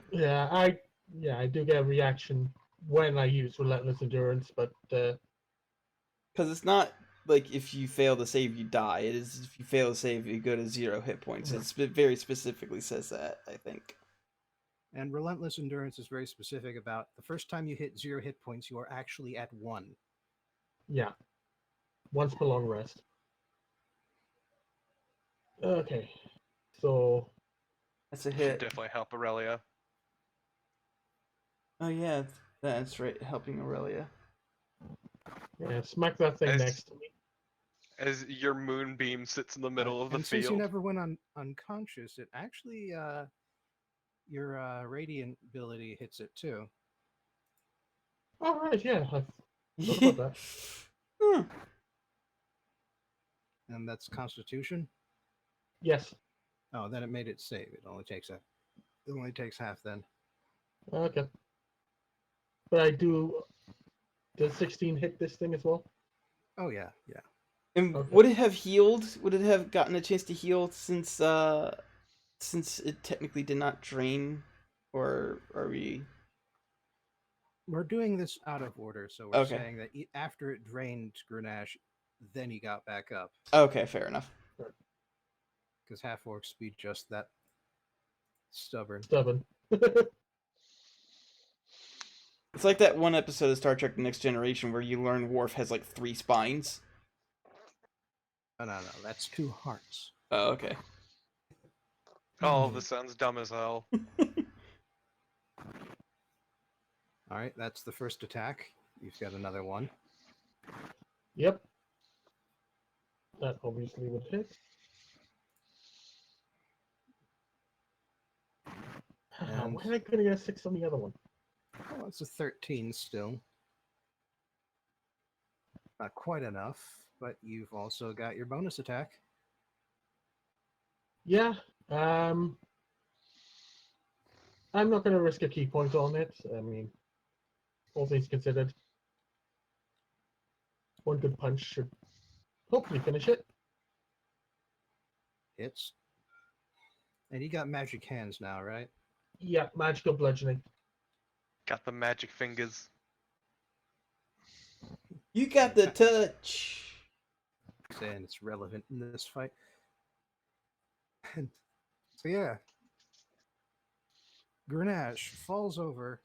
Yeah, I do get a reaction when I use relentless endurance, but Because it's not like if you fail to save, you die. It is if you fail to save, you go to 0 hit points. It very specifically says that, I think. And relentless endurance is very specific about the first time you hit 0 hit points, you are actually at 1. yeah, once per long rest. Okay, so That's a Should hit. definitely help Aurelia. Oh yeah, that's right. Helping Aurelia. yeah, smack that thing As- next to me. As your moonbeam sits in the middle of the And since you field. never went unconscious, it actually your radiant ability hits it too. All right, yeah, I forgot about that. Hmm. And that's Constitution. Yes. Oh, then it made it save. It only takes half then. Okay. But I do. Does 16 hit this thing as well? Oh yeah, yeah. And Okay. would it have healed? Would it have gotten a chance to heal since it technically did not drain? Or are we? We're doing this out of order, so we're Okay. saying that after it drained Grenache, then he got back up. Okay, fair enough. Because half orcs be just that stubborn. Stubborn. It's like that one episode of Star Trek: The Next Generation where you learn Worf has like 3 spines. No, that's 2 hearts. Oh, okay. Oh, this sounds dumb as hell. All right, that's the first attack. You've got another one. Yep. That obviously would hit. And- Why am I going to get a 6 on the other one? Oh, it's a 13 still. Not quite enough, but you've also got your bonus attack. Yeah. I'm not going to risk a key point on it. I mean, all things considered, one good punch should hopefully finish it. Hits. And you got magic hands now, right? Yeah, magical bludgeoning. Got the magic fingers. You got the touch. Saying it's relevant in this fight. And so yeah, Grenache falls over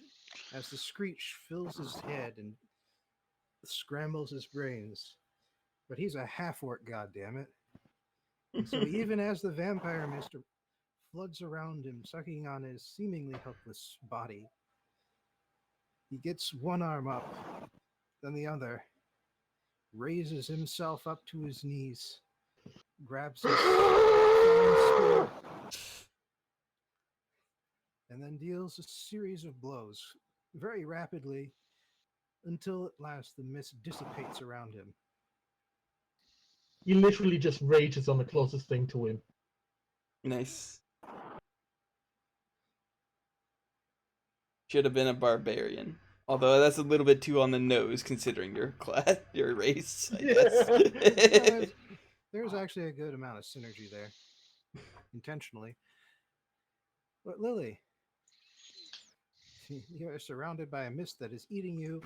as the screech fills his head and scrambles his brains. But he's a half-orc, goddammit. And so even as the vampire mist floods around him, sucking on his seemingly helpless body, he gets one arm up, then the other, raises himself up to his knees, grabs his spear, and then deals a series of blows very rapidly until at last the mist dissipates around him. He literally just rages on the closest thing to him. Nice. Should have been a barbarian. Although that's a little bit too on the nose considering your class, your race, I guess. There's actually a good amount of synergy there, intentionally. But Lily, you are surrounded by a mist that is eating you,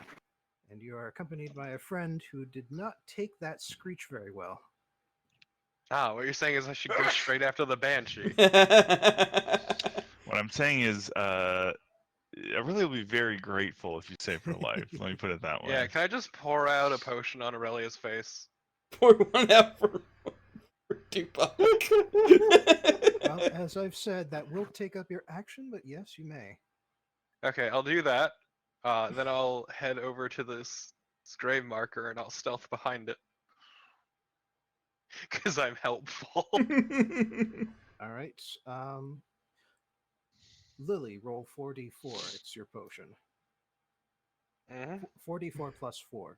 and you are accompanied by a friend who did not take that screech very well. Ah, what you're saying is I should go straight after the banshee. What I'm saying is, I really will be very grateful if you save her life. Let me put it that way. Yeah, can I just pour out a potion on Aurelia's face? Pour one out for Tupac. Well, as I've said, that will take up your action, but yes, you may. Okay, I'll do that. Then I'll head over to this grave marker and I'll stealth behind it. Because I'm helpful. All right. Lily, roll 4d4. It's your potion. Mhm. 4d4 plus 4.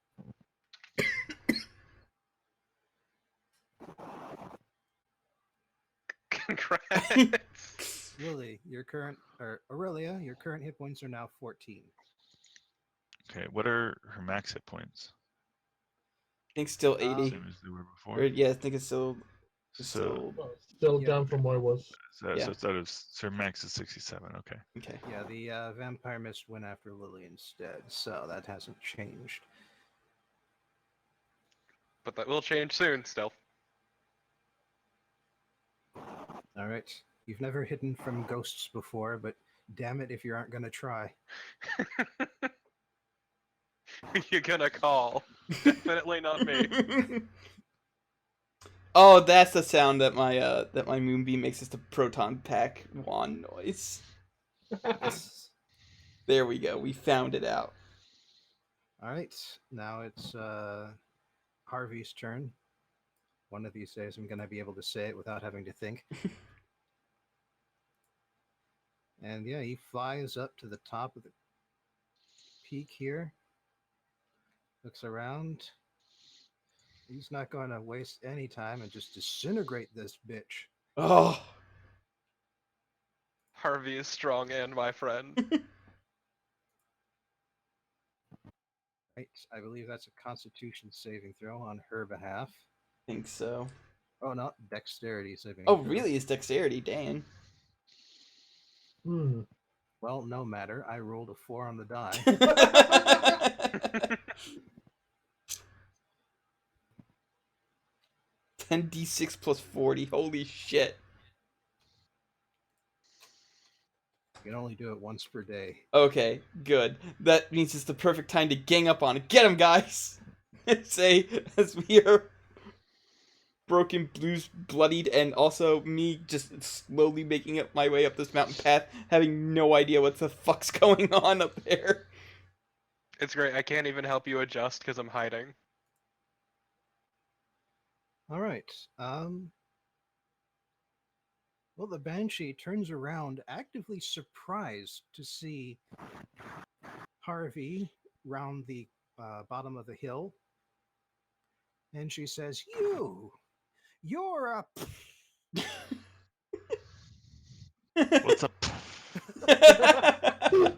Congrats. Lily, Aurelia, your current hit points are now 14. Okay, what are her max hit points? I think still 80. Same as they were before. Or, yeah, I think it's still. So, Well, still Yeah. down from where I was. Yeah. so it's out of her max is 67. Okay. Okay. Yeah, the vampire mist went after Lily instead, so that hasn't changed. But that will change soon, stealth. All right. You've never hidden from ghosts before, but damn it if you aren't going to try. You're gonna call. Definitely not me. Oh, that's the sound that my moonbeam makes. It's the proton pack wand noise. There we go. We found it out. All right. Now it's Harvey's turn. One of these days I'm going to be able to say it without having to think. And yeah, he flies up to the top of the peak here. Looks around. He's not going to waste any time and just disintegrate this bitch. Oh. Harvey is strong and my friend. Right. I believe that's a Constitution saving throw on her behalf. Think so. Oh, not Dexterity saving Oh, throw. really? It's dexterity, Dan. Well, no matter. I rolled a 4 on the die. 10d6 plus 40. Holy shit. You can only do it once per day. Okay, good. That means it's the perfect time to gang up on it. Get him, guys! Say, as we are broken, blues, bloodied, and also me just slowly making up my way up this mountain path, having no idea what the fuck's going on up there. It's great. I can't even help you adjust because I'm hiding. All right. Well, the banshee turns around, actively surprised to see Harvey round the bottom of the hill, and she says, You're a..." What's up?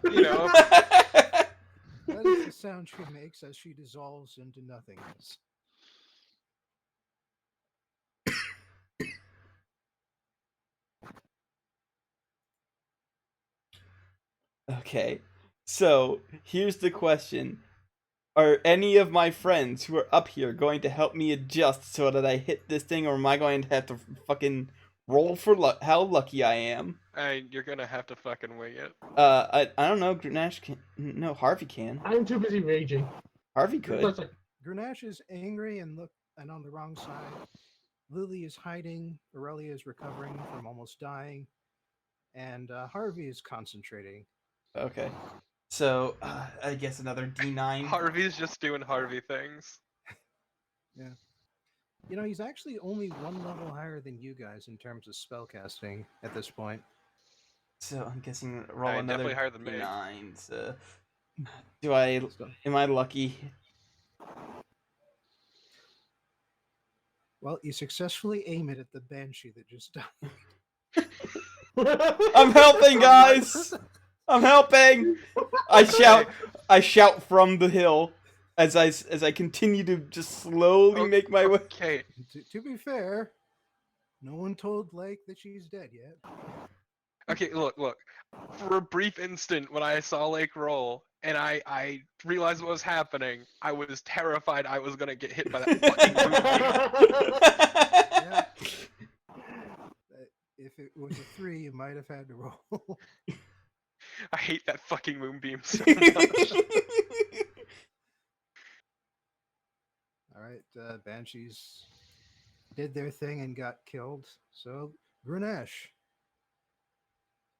You know, That is the sound she makes as she dissolves into nothingness. Okay, so here's the question. Are any of my friends who are up here going to help me adjust so that I hit this thing, or am I going to have to fucking roll for how lucky I am? you're gonna have to fucking wing it. I don't know. Grenache can. No, Harvey can. I'm too busy raging. Harvey could. Plus, like, Grenache is angry and on the wrong side. Lily is hiding. Aurelia is recovering from almost dying, and Harvey is concentrating. Okay. So I guess another D9. Harvey's just doing Harvey things. Yeah. You know, he's actually only one level higher than you guys in terms of spellcasting at this point. So I'm guessing roll Aye, another definitely higher than me. D9. So am I lucky? Well, you successfully aim it at the banshee that just died. I'm helping, guys. I'm helping. I shout from the hill as I continue to just slowly make my way. Okay, To be fair, no one told Lake that she's dead yet. okay, look. For a brief instant, when I saw Lake roll and I realized what was happening, I was terrified I was gonna get hit by that fucking movie. Yeah. If it was a 3, you might have had to roll. I hate that fucking moonbeam so much. All right, banshees did their thing and got killed. So, Grenache,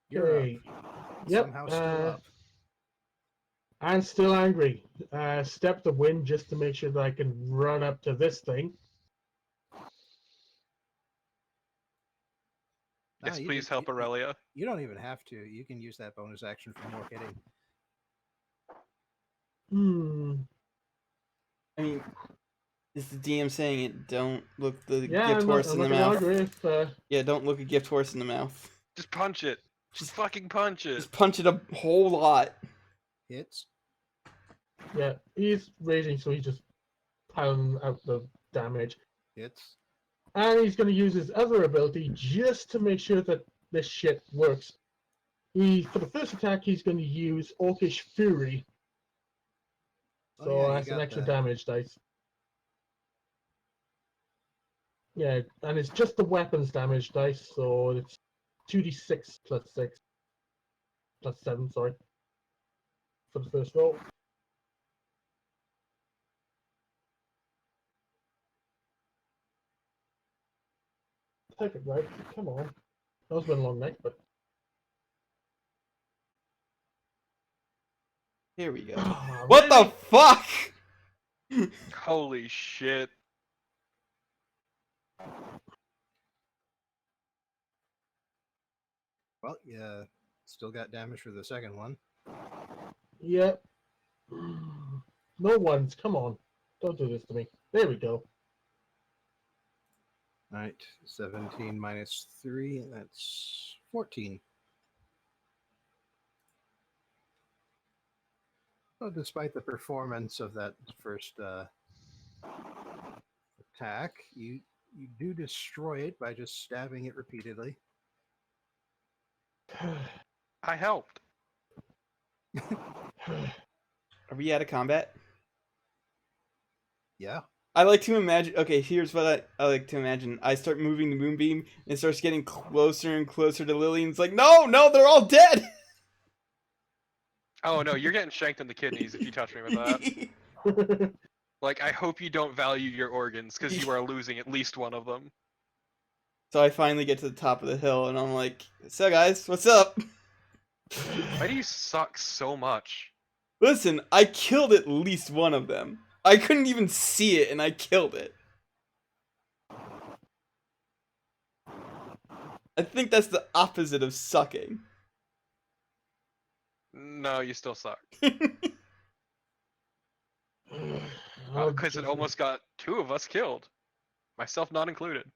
you're okay. up. Yep. Somehow still up. I'm still angry. Step the wind just to make sure that I can run up to this thing. No, Yes, you please can- help Aurelia. You don't even have to. You can use that bonus action for more hitting. I mean, is the DM saying it? Don't look the Yeah, gift I'm horse not in the gonna mouth. argue if, Yeah, don't look a gift horse in the mouth. Just punch it. Just fucking punch it. Just punch it a whole lot. Hits. yeah, he's raging, so he's just piling out the damage. Hits. And he's going to use his other ability just to make sure that this shit works. For the first attack, he's going to use Orcish Fury. Oh, So yeah, you that's an got extra that. damage dice. Yeah, and it's just the weapons damage dice, so it's 2d6 plus 6. Plus 7, sorry. For the first roll. Type it right. Come on. That was been a long night, but. Here we go. Ah, What the really? fuck? Holy shit. Well, yeah, still got damage for the second one. Yep. No ones. Come on. Don't do this to me. There we go. All right, 17 minus 3, that's 14. So despite the performance of that first attack, you do destroy it by just stabbing it repeatedly. I helped. Are we out of combat? Yeah. I like to imagine. Okay, here's what I like to imagine. I start moving the moonbeam, and it starts getting closer and closer to Lily, and it's like, no, they're all dead. Oh no, you're getting shanked in the kidneys if you touch me with that. Like, I hope you don't value your organs, because you are losing at least one of them. So I finally get to the top of the hill, and I'm like, so guys, what's up? Why do you suck so much? Listen, I killed at least one of them. I couldn't even see it, and I killed it. I think that's the opposite of sucking. No, you still suck. I'll Because it just- almost got 2 of us killed. Myself not included.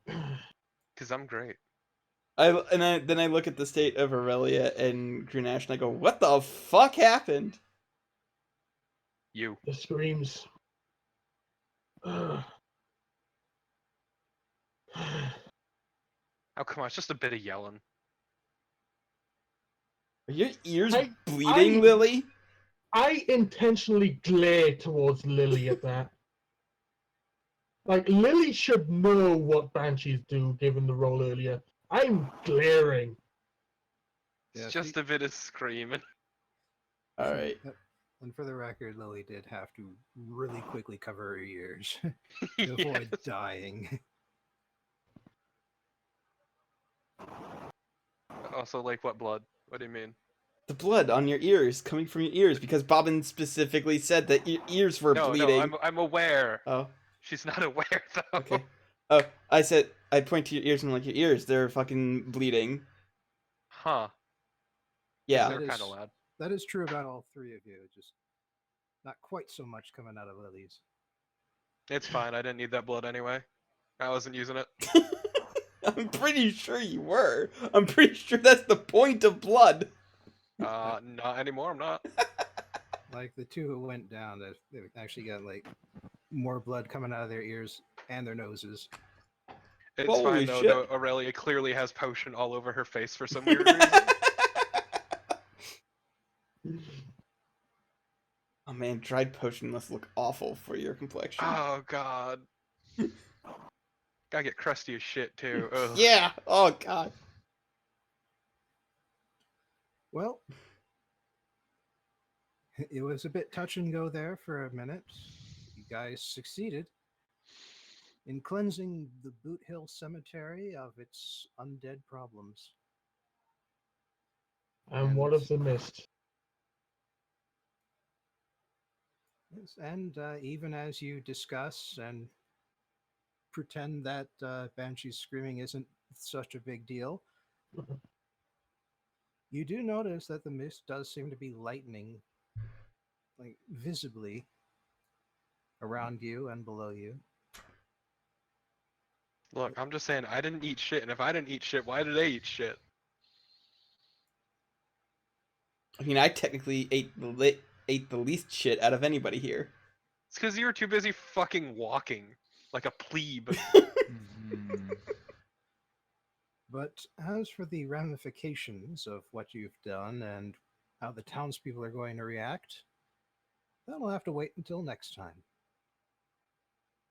Because I'm great. Then I look at the state of Aurelia and Grenache, and I go, what the fuck happened? You. The screams. Oh, come on, it's just a bit of yelling. Are your ears I- bleeding, I- Lily? I intentionally glare towards Lily at that. Like, Lily should know what banshees do, given the role earlier. I'm glaring. It's Yeah, just a bit of screaming. All right. And for the record, Lily did have to really quickly cover her ears to Yes. avoid dying. Also, like, what blood? What do you mean? The blood on your ears, coming from your ears, because Bobbin specifically said that your ears were No, bleeding. I'm aware. Oh, She's not aware, though. okay. Oh, I point to your ears and I'm like, your ears, they're fucking bleeding. Huh. Yeah. They're That kind of is- loud. That is true about all three of you. Just not quite so much coming out of Lily's. It's fine, I didn't need that blood anyway. I wasn't using it. I'm pretty sure you were. I'm pretty sure that's the point of blood. Not anymore, I'm not. Like the two who went down, they actually got like more blood coming out of their ears and their noses. It's Holy fine, though, shit. though Aurelia clearly has potion all over her face for some weird reason. Oh man, dried potion must look awful for your complexion. Oh, God. Gotta get crusty as shit, too. Ugh. Yeah. Oh god. Well, it was a bit touch and go there for a minute. You guys succeeded in cleansing the Boot Hill Cemetery of its undead problems. And what of the mist? Yes, and even as you discuss and pretend that Banshee's screaming isn't such a big deal, you do notice that the mist does seem to be lightening, like visibly, around you and below you. Look, I'm just saying, I didn't eat shit, and if I didn't eat shit, why did they eat shit? I mean, I technically ate the least shit out of anybody here. It's because you were too busy fucking walking like a plebe. Mhm. But as for the ramifications of what you've done and how the townspeople are going to react, that'll have to wait until next time.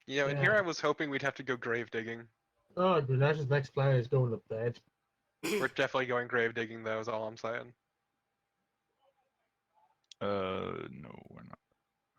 You know, and here Yeah. I was hoping we'd have to go grave digging. Oh, Grenache's next plan is going to bed. We're definitely going grave digging, though, is all I'm saying. No, we're not.